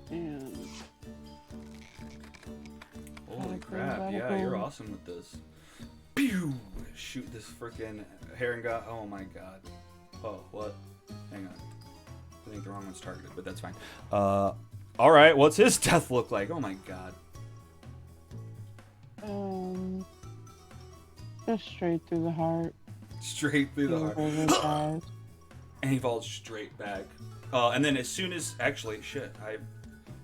And Holy crap, yeah, you're awesome with this. Pew! Shoot this frickin' herring guy. Oh my god. Oh, what? Hang on. I think the wrong one's targeted, but that's fine. Alright, what's his death look like? Oh my god. just straight through the heart. Straight through the heart. And he falls straight back. And then as soon as... Actually, shit.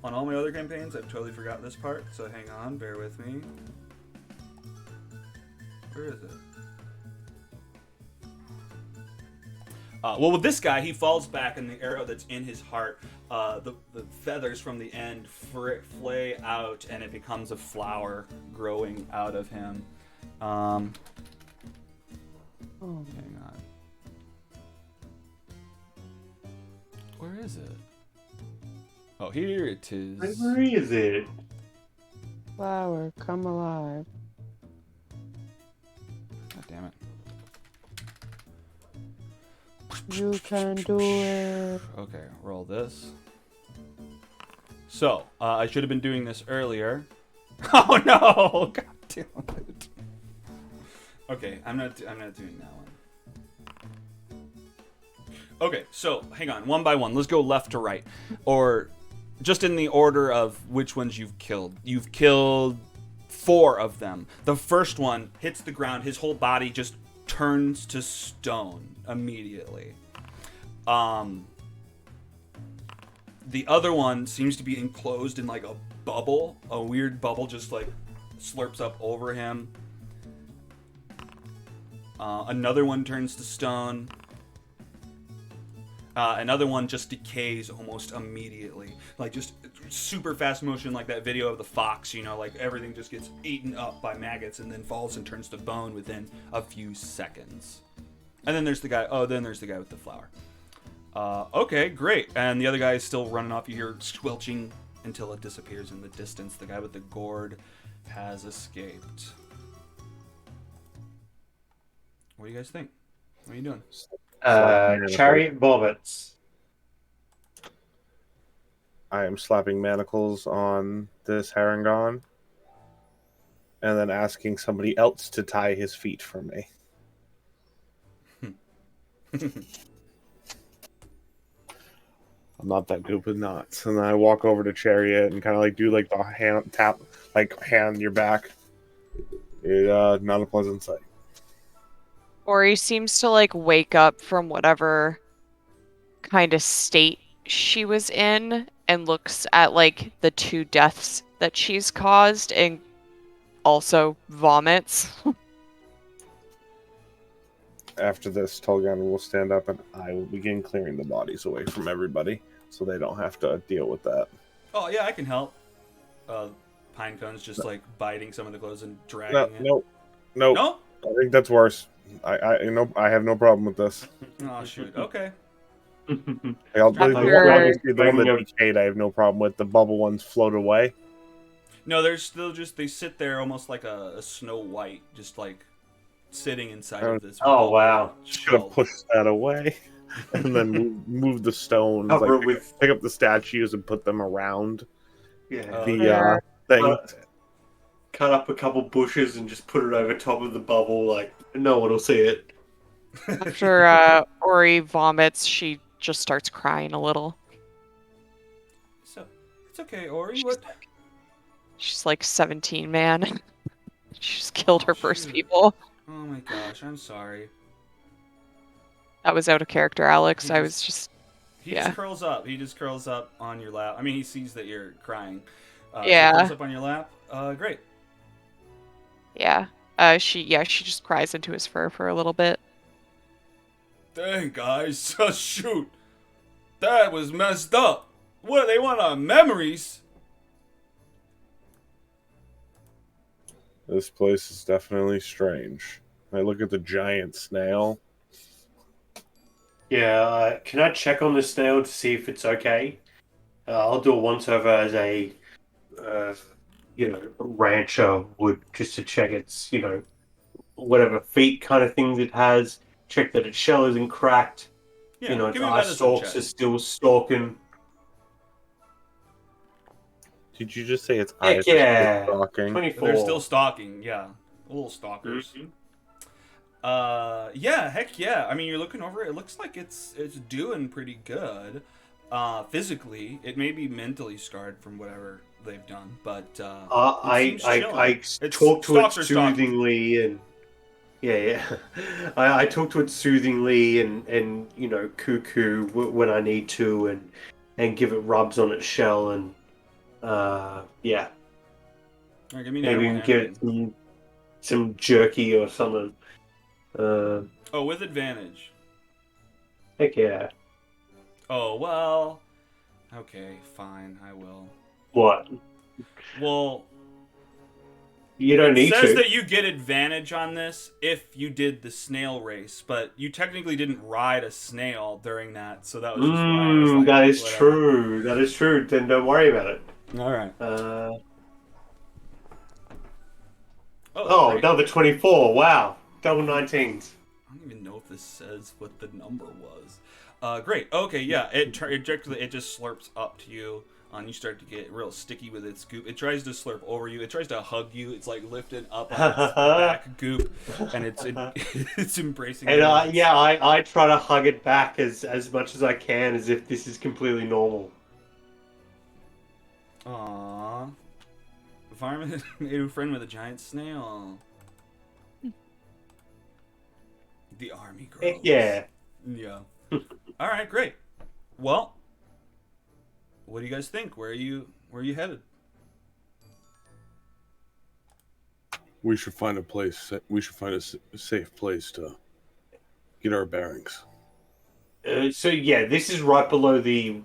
On all my other campaigns, I've totally forgot this part. So hang on. Bear with me. Where is it? Well, with this guy, he falls back, and the arrow that's in his heart, the feathers from the end flay out, and it becomes a flower growing out of him. Hang on. Where is it? Oh, here it is. Where is it? Flower, come alive. God damn it. You can do it. Okay, roll this. So, I should have been doing this earlier. Oh no! God damn it. Okay, I'm not doing that one. Okay, so hang on, one by one. Let's go left to right, or just in the order of which ones you've killed. You've killed 4 of them. The first one hits the ground. His whole body just turns to stone immediately. The other one seems to be enclosed in like a bubble. A weird bubble just like slurps up over him. Another one turns to stone. Another one just decays almost immediately. Like just super fast motion, like that video of the fox, you know, like everything just gets eaten up by maggots and then falls and turns to bone within a few seconds. And then there's the guy, with the flower. Okay, great. And the other guy is still running off. You hear squelching until it disappears in the distance. The guy with the gourd has escaped. What do you guys think? What are you doing? Chariot Bobbits. I am slapping manacles on this Harangon and then asking somebody else to tie his feet for me. I'm not that good with knots. And then I walk over to Chariot and kind of like do like the hand tap, like hand on your back. Not a pleasant sight. Ori seems to like wake up from whatever kind of state she was in and looks at like the 2 deaths that she's caused and also vomits. After this, Tolgan will stand up and I will begin clearing the bodies away from everybody so they don't have to deal with that. Oh, yeah, I can help. Pinecone's just like biting some of the clothes and dragging it. No. No? I think that's worse. I have no problem with this. Oh, shoot. Okay. The After- one that decayed, I have no problem with. The bubble ones float away. No, they're still just, they sit there almost like a Snow White, just like sitting inside of this. Oh, wow. Should have pushed that away and then move the stones. Cover Like, it with pick up the statues and put them around yeah. the thing. Cut up a couple bushes and just put it over top of the bubble. Like no one will see it. After Ori vomits, she just starts crying a little. So, it's okay, Ori. She's like 17, man. She just killed her first shoot. people. Oh my gosh, I'm sorry. That was out of character, Alex. I was just... He Yeah. just curls up. He just curls up on your lap. I mean, he sees that you're crying. Yeah. He curls up on your lap. Great. Yeah. She just cries into his fur for a little bit. Dang, guys. Shoot. That was messed up. What, they want our memories? This place is definitely strange. I look at the giant snail. Yeah, can I check on the snail to see if it's okay? I'll do a once over as a, rancher would, just to check its, whatever feet kind of things it has. Check that its shell isn't cracked. Yeah, Its give me a eye medicine stalks check. are still stalking. Did you just say its Heck eyes yeah. are still stalking? 24. They're still stalking, yeah. Little stalkers. Mhm. Yeah, heck yeah. I mean, you're looking over it. It looks like it's doing pretty good. Physically, it may be mentally scarred from whatever they've done, but I talk to it soothingly and I talk to it soothingly and cuckoo when I need to and give it rubs on its shell and yeah. All right, give me Maybe we can give it some jerky or something. Oh, with advantage. Heck yeah. Oh, well. Okay, fine, I will. What? Well, You don't need it says to. that you get advantage on this if you did the snail race, but you technically didn't ride a snail during that, so that was just why I was like, that is whatever. true. That is true. Then don't worry about it. All right. Oh, great. another 24. Wow. Double 19s. I don't even know if this says what the number was. Great. Okay, yeah. It just slurps up to you. and you start to get real sticky with its goop. It tries to slurp over you. It tries to hug you. It's like lifted up on its back goop, and it's embracing And you. I try to hug it back as much as I can, as if this is completely normal. Aww. The fireman made a friend with a giant snail. The army grows. Heck yeah. Yeah. All right, great. Well, what do you guys think? Where are you headed? We should find a place. We should find a safe place to get our bearings. So yeah, this is right below the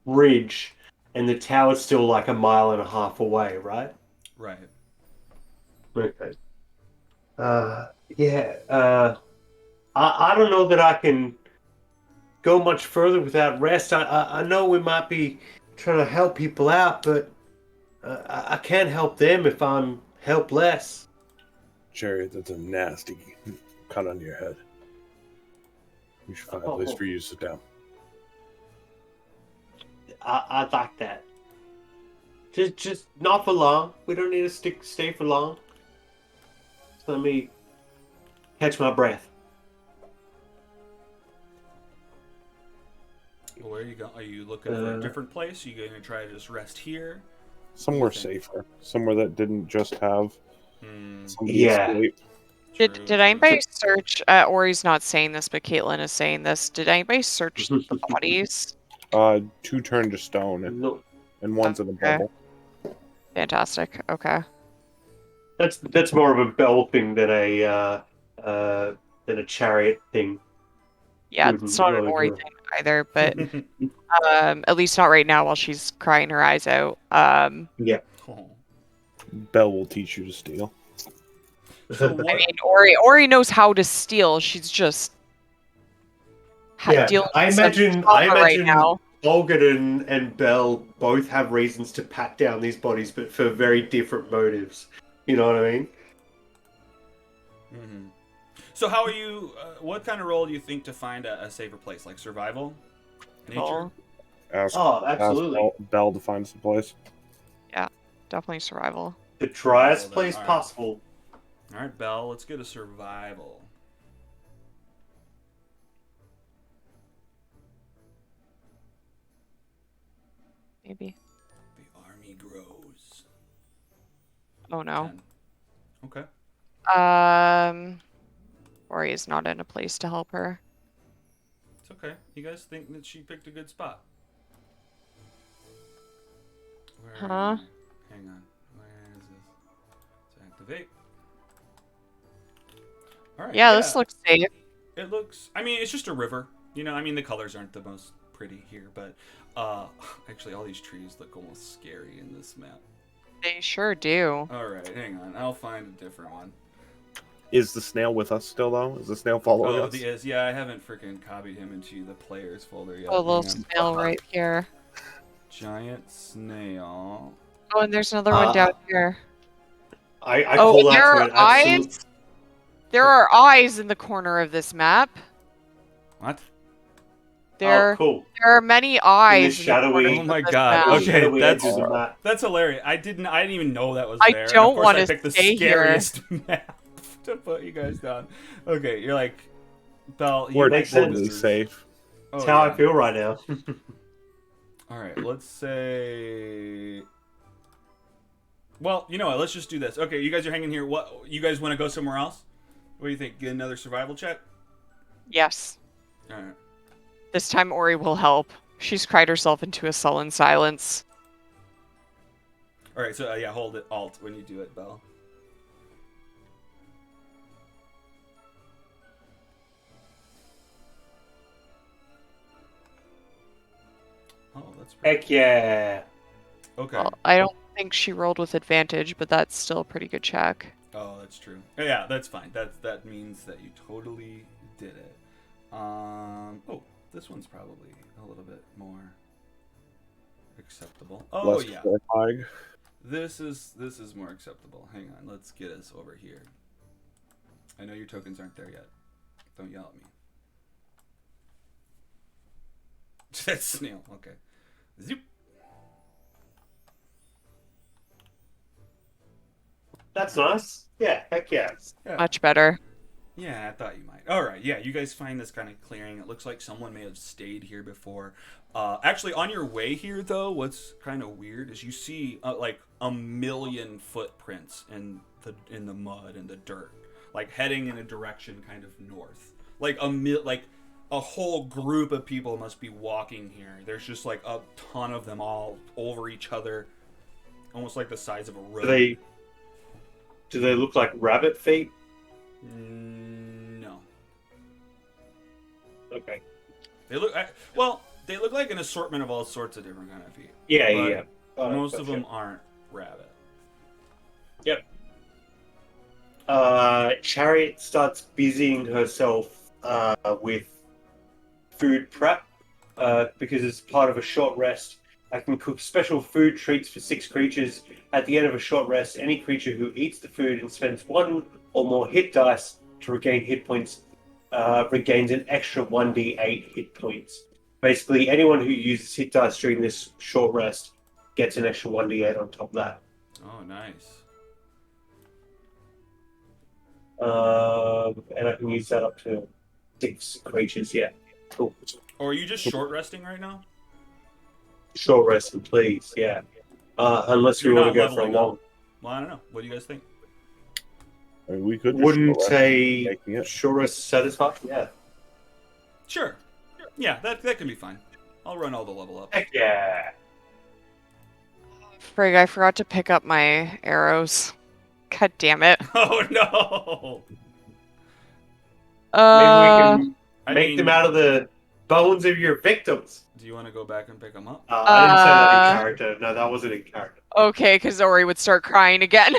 ridge, and the tower's still like a mile and a half away, right? Right. Okay. Yeah. I don't know that I can go much further without rest. I know we might be trying to help people out, but I can't help them if I'm helpless. Jerry, that's a nasty cut on your head. We should find a place for you to sit down. I'd like that. Just not for long. We don't need to stay for long. Just let me catch my breath. Where are you going? Are you looking for a different place? Are you going to try to just rest here? Somewhere safer. Somewhere that didn't just have somebody escape. Did anybody search? Ori's not saying this, but Caitlin is saying this. Did anybody search the bodies? 2 turned to stone, and one's in a bubble. Fantastic. Okay. That's more of a bell thing than a chariot thing. Yeah, it's not an Ori thing either, but at least not right now while she's crying her eyes out. Yeah. Belle will teach you to steal. So I mean, Ori knows how to steal. She's just dealing I with some imagine trauma right now. Olga and Belle both have reasons to pat down these bodies, but for very different motives. You know what I mean? Mm-hmm. So how are you? What kind of role do you think to find a safer place, like survival, nature? Absolutely. Ask Belle to find some place. Yeah, definitely survival. The driest place possible. All right, Belle, let's get a survival. Maybe. The army grows. Oh no. 10. Okay. Ori is not in a place to help her. It's okay. You guys think that she picked a good spot? Hang on. Where is this? To activate. All right. Yeah, this looks safe. It looks. I mean, it's just a river. You know, I mean, the colors aren't the most pretty here, but actually, all these trees look almost scary in this map. They sure do. All right, hang on. I'll find a different one. Is the snail with us still, though? Is the snail following us? Oh, yeah. I haven't freaking copied him into the players folder yet. A little snail right here. Giant snail. Oh, and there's another one down here. I call there out are to it. eyes. There are eyes in the corner of this map. What? Cool. There are many eyes. In the shadowy. Oh my god. Okay, that's hilarious. I didn't even know that was there. I don't want to pick the stay scariest map to put you guys down. Okay, you're like, Belle. We're totally safe. That's how I feel right now. All right, let's say. Well, you know what? Let's just do this. Okay, you guys are hanging here. What? You guys want to go somewhere else? What do you think? Get another survival check? Yes. All right. This time Ori will help. She's cried herself into a sullen silence. All right, so hold it Alt when you do it, Belle. Oh, that's pretty Heck yeah. Okay. Well, I don't think she rolled with advantage, but that's still a pretty good check. Oh, that's true. Yeah, that's fine. That means that you totally did it. Oh, this one's probably a little bit more acceptable. Oh Less yeah. terrifying. This is more acceptable. Hang on, let's get us over here. I know your tokens aren't there yet. Don't yell at me. That's snail. Okay. Zoop. That's nice. Yeah, heck yeah. Yeah. Much better. Yeah, I thought you might. All right, yeah, you guys find this kind of clearing. It looks like someone may have stayed here before. Actually, on your way here, though, what's kind of weird is you see like a million footprints in the mud and the dirt, like heading in a direction kind of north. Like like a whole group of people must be walking here. There's just like a ton of them all over each other, almost like the size of a road. Do they look like rabbit feet? No. Okay. They look well. They look like an assortment of all sorts of different kind of feet. Yeah, But yeah. most of them aren't rabbit. Yep. Chariot starts busying herself with food prep because it's part of a short rest. I can cook special food treats for 6 creatures. At the end of a short rest, any creature who eats the food and spends 1 or more hit dice to regain hit points regains an extra 1d8 hit points. Basically, anyone who uses hit dice during this short rest gets an extra 1d8 on top of that. Oh, nice. And I can use that up to 6 creatures, yeah. Cool. Or are you just short resting right now? Short resting, please, yeah. Unless we You're want to not go for a leveling up. long. Well, I don't know. What do you guys think? I mean, we could just Wouldn't short rest a making it. short rest satisfy? Yeah. Sure. Yeah, that can be fine. I'll run all the level up. Heck yeah. Frig, I forgot to pick up my arrows. God damn it. Oh no! Maybe we can I make mean, them out of the bones of your victims. do you want to go back and pick them up? I didn't say that in character. No, that wasn't in character. Okay, because Ori would start crying again.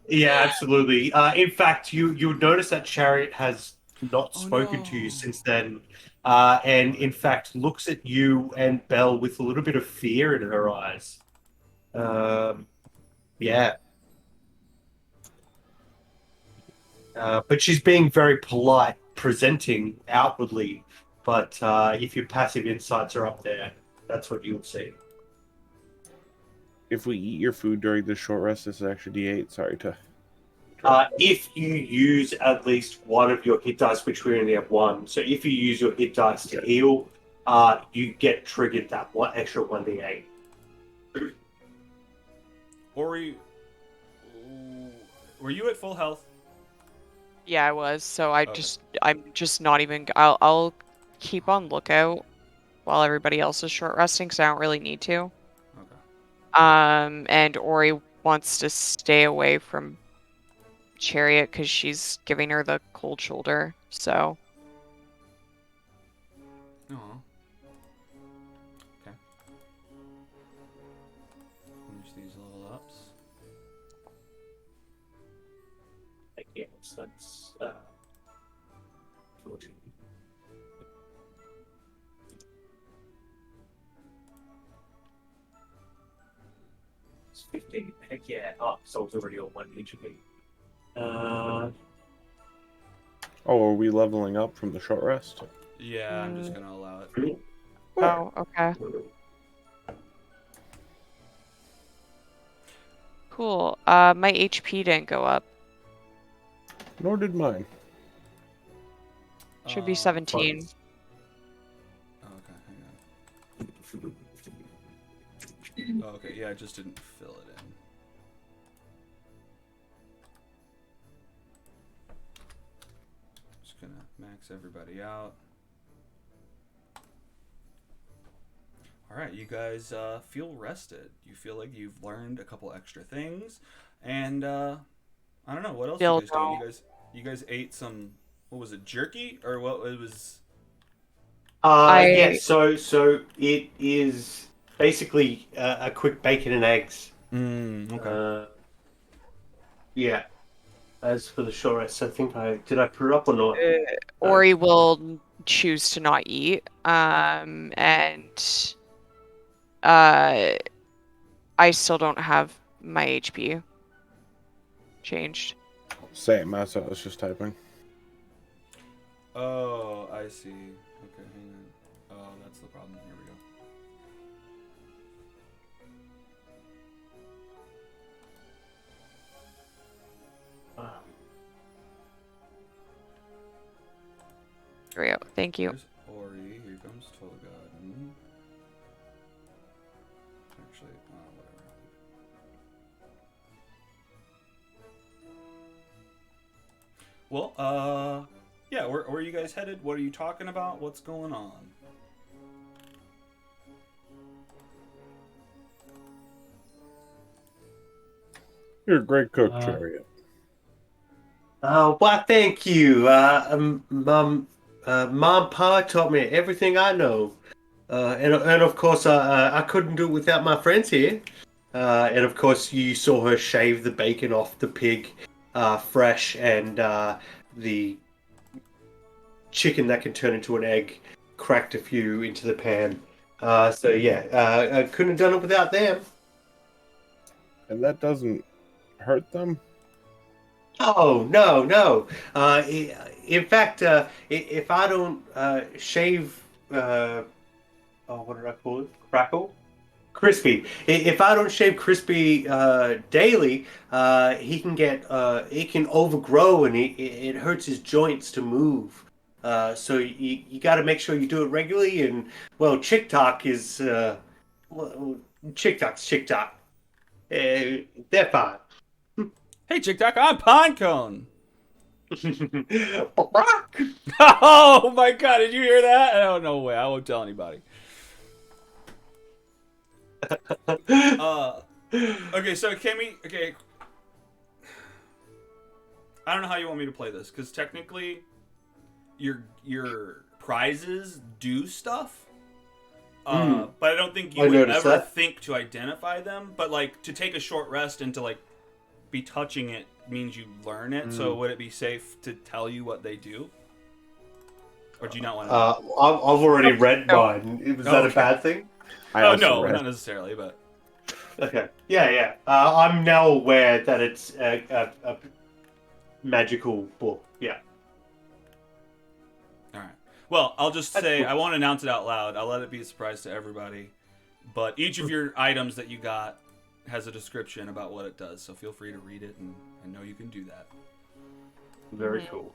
Yeah, absolutely. In fact, you would notice that Chariot has not spoken to you since then, and in fact looks at you and Belle with a little bit of fear in her eyes. Yeah. But she's being very polite, presenting outwardly. But if your passive insights are up there, that's what you'll see. If we eat your food during this short rest, this is actually D8. Sorry to. If you use at least one of your hit dice, which we only have 1, so if you use your hit dice to heal, you get triggered that one extra 1d8. Ori, were you at full health? Yeah, I was. So Okay. I'm just not even. I'll keep on lookout while everybody else is short resting, because I don't really need to. Okay. And Ori wants to stay away from Chariot because she's giving her the cold shoulder. So Oh. Okay. Finish these level ups. Yes, that's 14. It's 15. Heck yeah. Oh, so it's already on 1 HP. Oh, are we leveling up from the short rest? Yeah, I'm just gonna allow it. oh, okay, cool. My HP didn't go up. Nor did mine. Should be 17. Okay, hang on. Oh, okay, yeah, I just didn't fill it in. Just gonna max everybody out. Alright, you guys feel rested. You feel like you've learned a couple extra things. And I don't know, what else Still you guys doing? You guys ate some, what was it, jerky? Or what it was? Yeah, so it is basically a quick bacon and eggs. Okay. Yeah. As for the short rest, I think did I put it up or not? Ori will choose to not eat. And I still don't have my HP changed. Same, I was just typing. Oh, I see. Okay, hang on. Oh, that's That's the problem. Here we go. Here we go. Thank you. Here's Ori. Here comes Tolgaden. Actually, whatever. Well, yeah, where are you guys headed? What are you talking about? What's going on? You're a great cook, Chariot. Why, thank you. Mom, Pa taught me everything I know. And of course, I couldn't do it without my friends here. And of course, you saw her shave the bacon off the pig fresh, and the chicken that can turn into an egg cracked a few into the pan. So yeah, I couldn't have done it without them. And that doesn't hurt them? Oh, no, no. In fact, if I don't shave, oh, what did I call it? Crackle? Crispy. If I don't shave Crispy daily, he can get, it can overgrow and it hurts his joints to move. So you got to make sure you do it regularly. And, well, Chick Talk is, Chick Talk's Chick Talk. They're fine. Hey, Chick Talk, I'm Pinecone. Rock! Oh my god, did you hear that? Oh, no way. I won't tell anybody. Okay, so okay. I don't know how you want me to play this, because technically your prizes do stuff. But I don't think you would ever think to identify them. But like to take a short rest and to like be touching it means you learn it. So would it be safe to tell you what they do? Or do you not want to? I've already read mine. Was that a bad thing? Oh no, not necessarily, but okay. Yeah. I'm now aware that it's a magical book. Yeah. All right. Well, I'll just say I won't announce it out loud. I'll let it be a surprise to everybody. But each of your items that you got has a description about what it does, so feel free to read it and know you can do that. Very cool.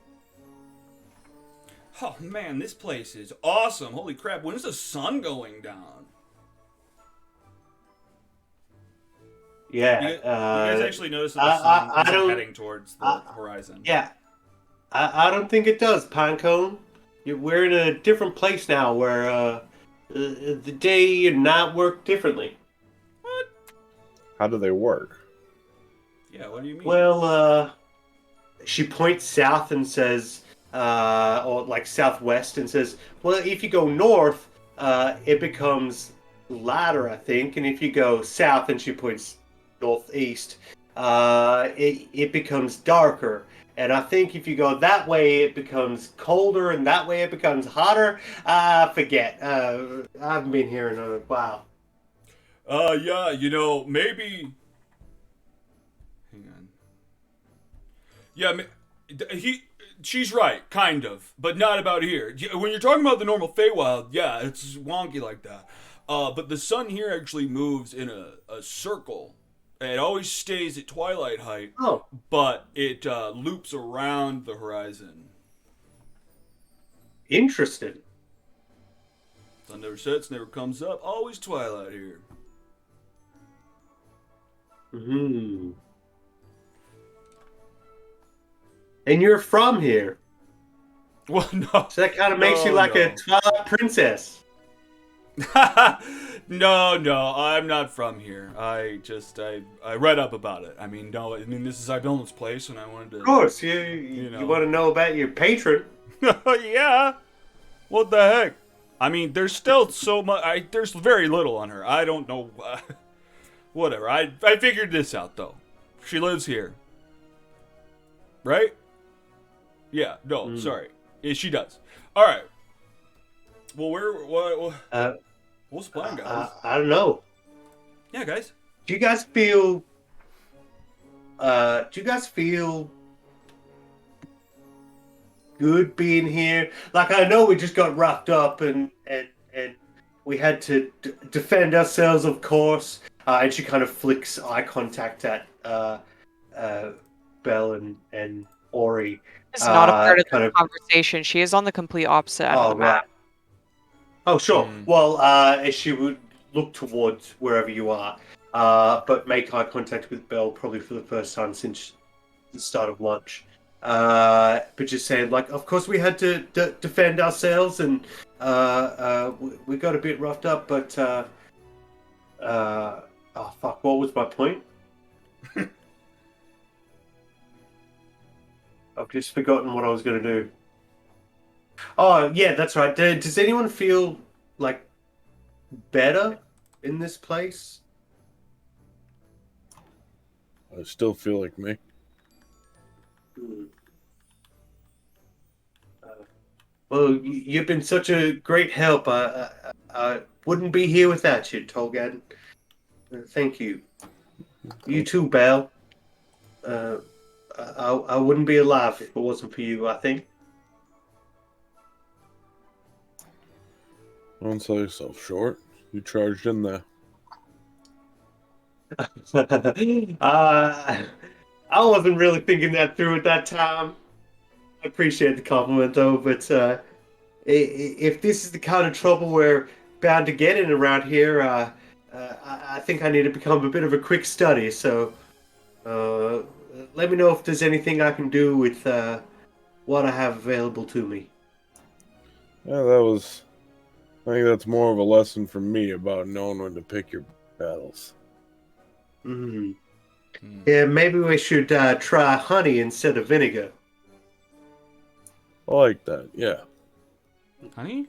Oh man, this place is awesome. Holy crap, when is the sun going down? Yeah. You guys actually notice that the sun is heading towards the horizon? Yeah. I don't think it does, Pinecone. We're in a different place now where the day and night work differently. What? How do they work? Yeah, what do you mean? Well, she points south and says, or like southwest and says, well, if you go north, it becomes lighter, I think. And if you go south, and she points northeast, it becomes darker. And I think if you go that way, it becomes colder, and that way it becomes hotter. Forget. I haven't been here in a while. Yeah, maybe... Hang on. Yeah, she's right, kind of, but not about here. When you're talking about the normal Feywild, yeah, it's wonky like that. But the sun here actually moves in a circle. It always stays at twilight height, but it loops around the horizon. Interesting. Sun never sets, never comes up. Always twilight here. And you're from here. Well, no. So that kind of makes you like a Twilight princess. No, I'm not from here. I read up about it. I mean, this is Ibelna's place, and I wanted to... Of course, you want to know about your patron. Yeah. What the heck? I mean, there's still so much... there's very little on her. I don't know... whatever. I figured this out, though. She lives here. Right? Yeah, no, sorry. Yeah, she does. All right. Well, what's the plan, guys? I don't know. Yeah, guys. Do you guys feel good being here? Like, I know we just got wrapped up and we had to defend ourselves, of course. And she kind of flicks eye contact at Belle and Ori. Is not a part of Kind this of. conversation. She is on the complete opposite end of Oh the map. right. Oh sure. Hmm. Well, as she would look towards wherever you are, but make eye contact with Belle probably for the first time since the start of lunch. But just saying, like, of course we had to defend ourselves, and we got a bit roughed up. But oh fuck, what was my point? I've just forgotten what I was going to do. Oh yeah, that's right. Does anyone feel like better in this place? I still feel like me. Hmm. Well, you've been such a great help. I wouldn't be here without you, Tolgan. Thank you. You too, Belle. Uh, I wouldn't be alive if it wasn't for you, I think. Don't sell yourself short. You charged in there. I wasn't really thinking that through at that time. I appreciate the compliment, though, but if this is the kind of trouble we're bound to get in around here, I think I need to become a bit of a quick study. So uh, let me know if there's anything I can do with what I have available to me. Yeah, that was. I think that's more of a lesson for me about knowing when to pick your battles. Mm. Hmm. Yeah, maybe we should try honey instead of vinegar. I like that. Yeah. Honey?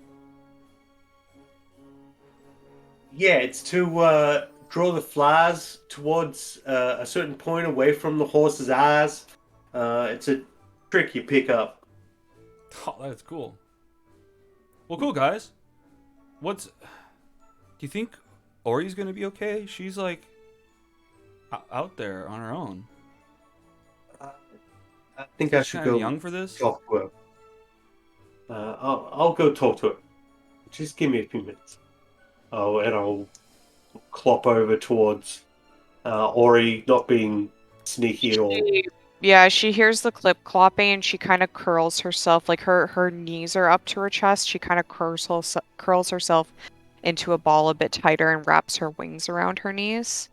Yeah, it's to draw the flies towards a certain point away from the horse's eyes. It's a trick you pick up. Oh, that's cool. Well, cool, guys. Do you think Ori's gonna be okay? She's like out there on her own. I think I She's should kind of go young for this. talk to her. I'll go talk to her. Just give me a few minutes. Oh, and I'll clop over towards Ori, not being sneaky at all. Yeah, she hears the clip clopping and she kind of curls herself, like her knees are up to her chest. She kind of curls herself into a ball a bit tighter and wraps her wings around her knees.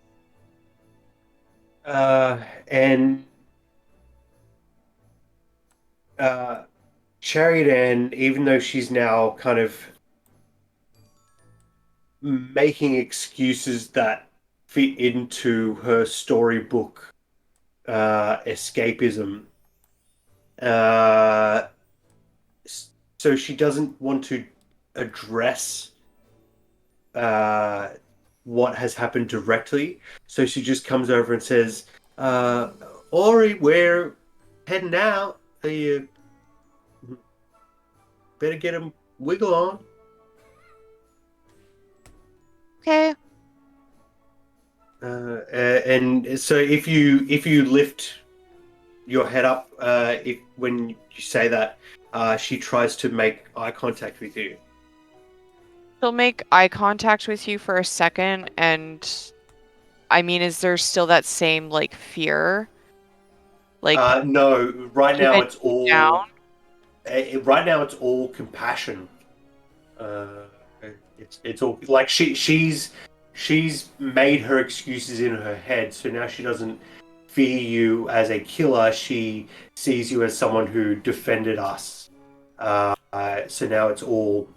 And Sheridan, even though she's now kind of making excuses that fit into her storybook escapism, uh, so she doesn't want to address uh, what has happened directly. So she just comes over and says, Ori, we're heading out. You better get him wiggle on. Okay. And so if you lift your head up, if when you say that, she tries to make eye contact with you. She'll make eye contact with you for a second, and I mean, is there still that same like fear? Like No, right now even it's deep down? all right now it's all compassion. Uh, it's all like she's made her excuses in her head, so now she doesn't fear you as a killer. She sees you as someone who defended us. So now it's all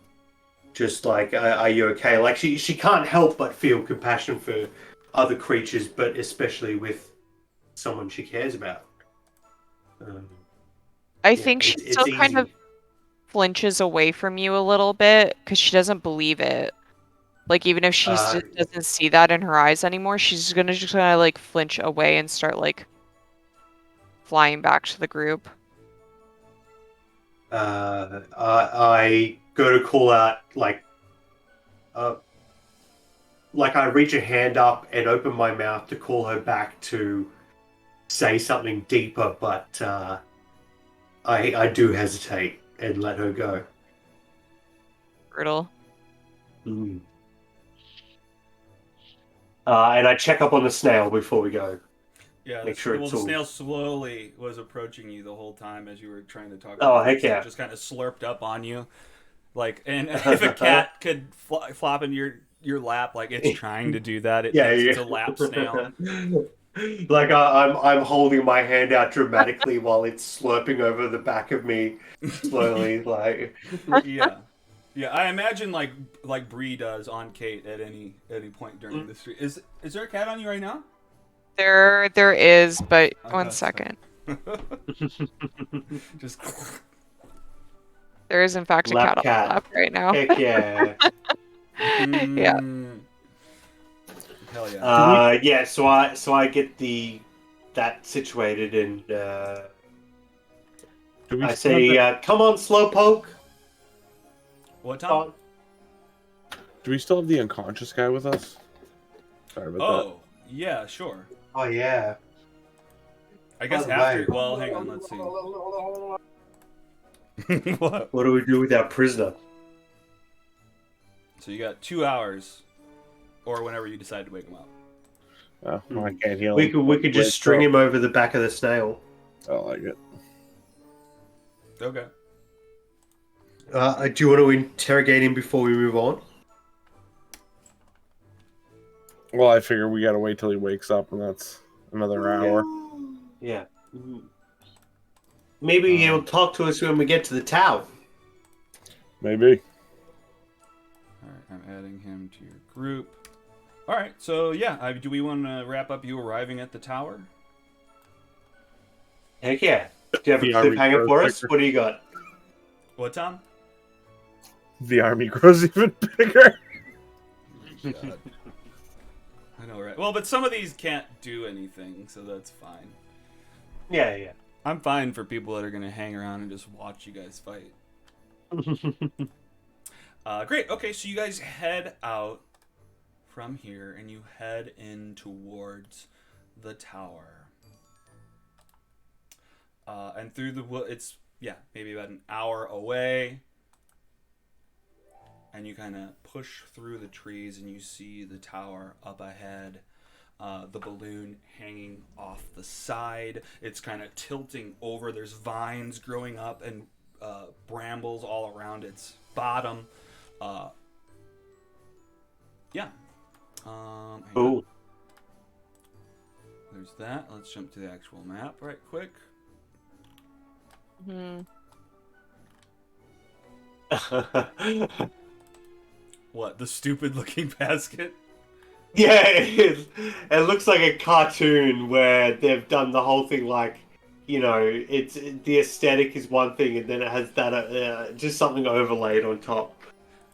just like, are you okay? Like she can't help but feel compassion for other creatures, but especially with someone she cares about. I Yeah, think she it's still kind of easy. flinches away from you a little bit because she doesn't believe it. Like even if she Uh, doesn't see that in her eyes anymore, she's gonna just kind of like flinch away and start like flying back to the group. I go to call out uh, like I reach a hand up and open my mouth to call her back to say something deeper, but I do hesitate and let her go. Brutal. Mm. And I check up on the snail before we go. Yeah, Make sure well, it's the all... snail slowly was approaching you the whole time as you were trying to talk to Oh, him. heck yeah. Just kind of slurped up on you. Like, and if a cat could flop into your lap, like it's trying to do that, it thinks it's a lap snail. Like I'm holding my hand out dramatically while it's slurping over the back of me slowly, like. Yeah, yeah. I imagine like Bree does on Kate at any point during the street. Is there a cat on you right now? There is, but I one thought so. second. Just There is in fact a Lap cat on cat. my lap right now. Heck yeah. Yeah. Hell yeah. Yeah. So I get that situated, and Do we I still have say, "Come on, slowpoke." What time? do we still have the unconscious guy with us? Sorry about Oh, yeah, sure. Oh yeah. I guess By the after. way. Well, hang on. Let's see. What? What do we do with our prisoner? Hmm. So you got 2 hours, or whenever you decide to wake him up. that. Oh, I can't heal We him. could just string him over the back of the snail. I like it. Okay. Do you want to interrogate him before we move on? Well, I figure we gotta wait till he wakes up, and that's another hour. Yeah. Maybe he'll talk to us when we get to the tower. Maybe. Alright, I'm adding him to your group. Alright, so yeah, do we want to wrap up you arriving at the tower? Heck yeah. Do you have a The army cliffhanger grows for us? bigger. What do you got? What, Tom? The army grows even bigger. God. I know, right? Well, but some of these can't do anything, so that's fine. Yeah, yeah. I'm fine for people that are going to hang around and just watch you guys fight. Great. Okay, so you guys head out from here, and you head in towards the tower. And through the wood, it's, yeah, maybe about an hour away. And you kind of push through the trees, and you see the tower up ahead. The balloon hanging off the side. It's kind of tilting over. There's vines growing up and brambles all around its bottom. Yeah. Hang on. Ooh. There's that. Let's jump to the actual map right quick. What? The stupid looking basket? Yeah, it looks like a cartoon where they've done the whole thing like, you know, it's the aesthetic is one thing, and then it has that just something overlaid on top.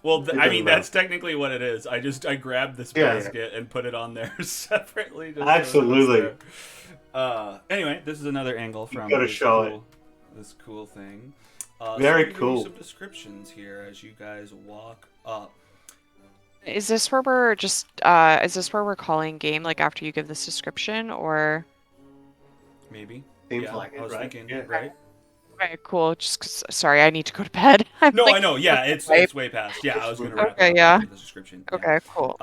Well, It I doesn't mean, matter. that's technically what it is. I grabbed this Yeah, yeah. basket and put it on there separately. Just Absolutely. So it was there. Anyway, this is another angle from gotta show it. this cool thing. Very so I'm gonna give you cool. some descriptions here as you guys walk up. Is this where we're just is this where we're calling game, like after you give this description, or Maybe. Seems Yeah, like it, I was right? thinking, Yeah. right? okay, cool. Just 'cause, sorry, I need to go to bed. I'm No, like, I know. Yeah, it's way past. Yeah, I was gonna wrap Okay, it up yeah. with the description. Yeah. okay, cool.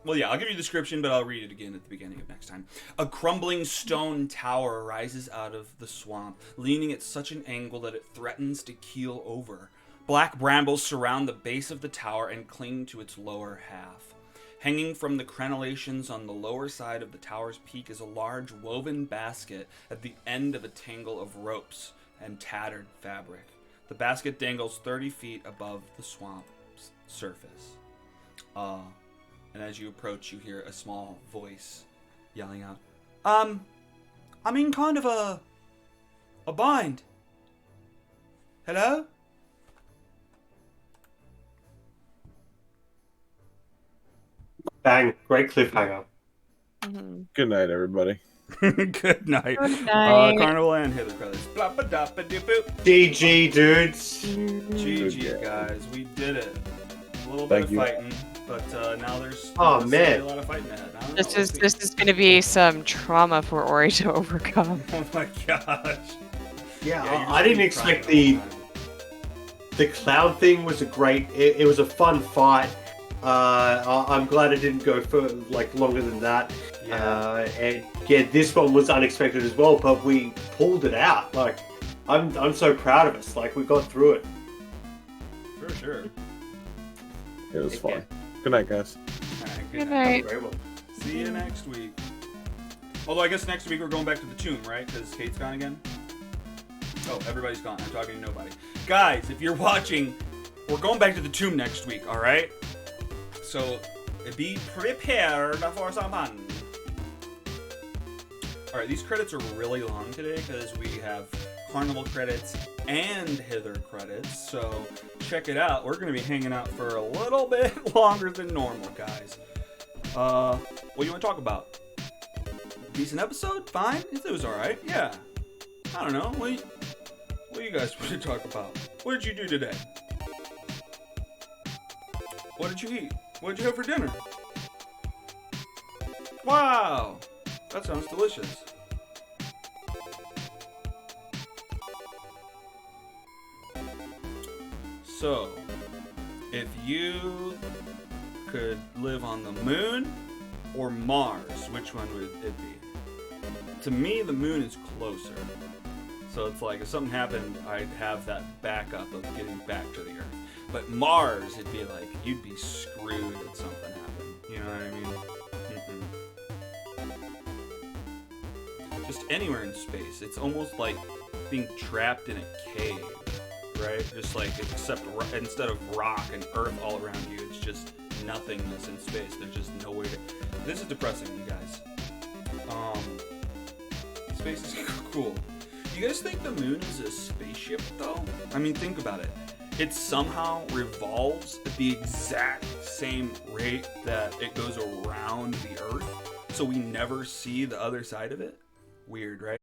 Well, yeah, I'll give you the description, but I'll read it again at the beginning of next time. A crumbling stone tower rises out of the swamp, leaning at such an angle that it threatens to keel over. Black brambles surround the base of the tower and cling to its lower half. Hanging from the crenellations on the lower side of the tower's peak is a large woven basket at the end of a tangle of ropes and tattered fabric. The basket dangles 30 feet above the swamp's surface. And as you approach, you hear a small voice yelling out, I'm in kind of a bind. Hello? Bang! Great cliffhanger. Good night, everybody. Good night. Good night. Carnival and Hither Brothers. Blop-a-dop-a-doop-boop. GG, dudes. GG, guys. We did it. A little Thank bit you. of fighting, but now there's Oh, still man. a lot of fighting ahead. I don't know. This We'll is see. this is gonna be some trauma for Ori to overcome. Oh my gosh. Yeah, Yeah, you're I didn't just gonna be expect crying the cloud thing was a great. It was a fun fight. I'm glad it didn't go for like longer than that. Yeah. And yeah, this one was unexpected as well, but we pulled it out. Like, I'm so proud of us. Like, we got through it. For sure. It was fun. Good night, guys. All right, Good night. night. Very well. See you next week. Although I guess next week we're going back to the tomb, right? Because Kate's gone again. Oh, everybody's gone. I'm talking to nobody. Guys, if you're watching, we're going back to the tomb next week, all right? So be prepared for some fun. All right, these credits are really long today because we have Carnival credits and Hither credits. So check it out. We're going to be hanging out for a little bit longer than normal, guys. What do you want to talk about? Decent episode? Fine? It was alright. Yeah. I don't know. What do you guys want to talk about? What did you do today? What did you eat? What did you have for dinner? Wow! That sounds delicious. So, if you could live on the moon or Mars, which one would it be? To me, the moon is closer. So it's like if something happened, I'd have that backup of getting back to the Earth. But Mars, it'd be like you'd be screwed if something happened. You know what I mean? Just anywhere in space. It's almost like being trapped in a cave, right? Just like except instead of rock and Earth all around you, it's just nothingness in space. There's just no way to. This is depressing, you guys. Space is cool. You guys think the moon is a spaceship, though? I mean, think about it. It somehow revolves at the exact same rate that it goes around the Earth, so we never see the other side of it. Weird, right?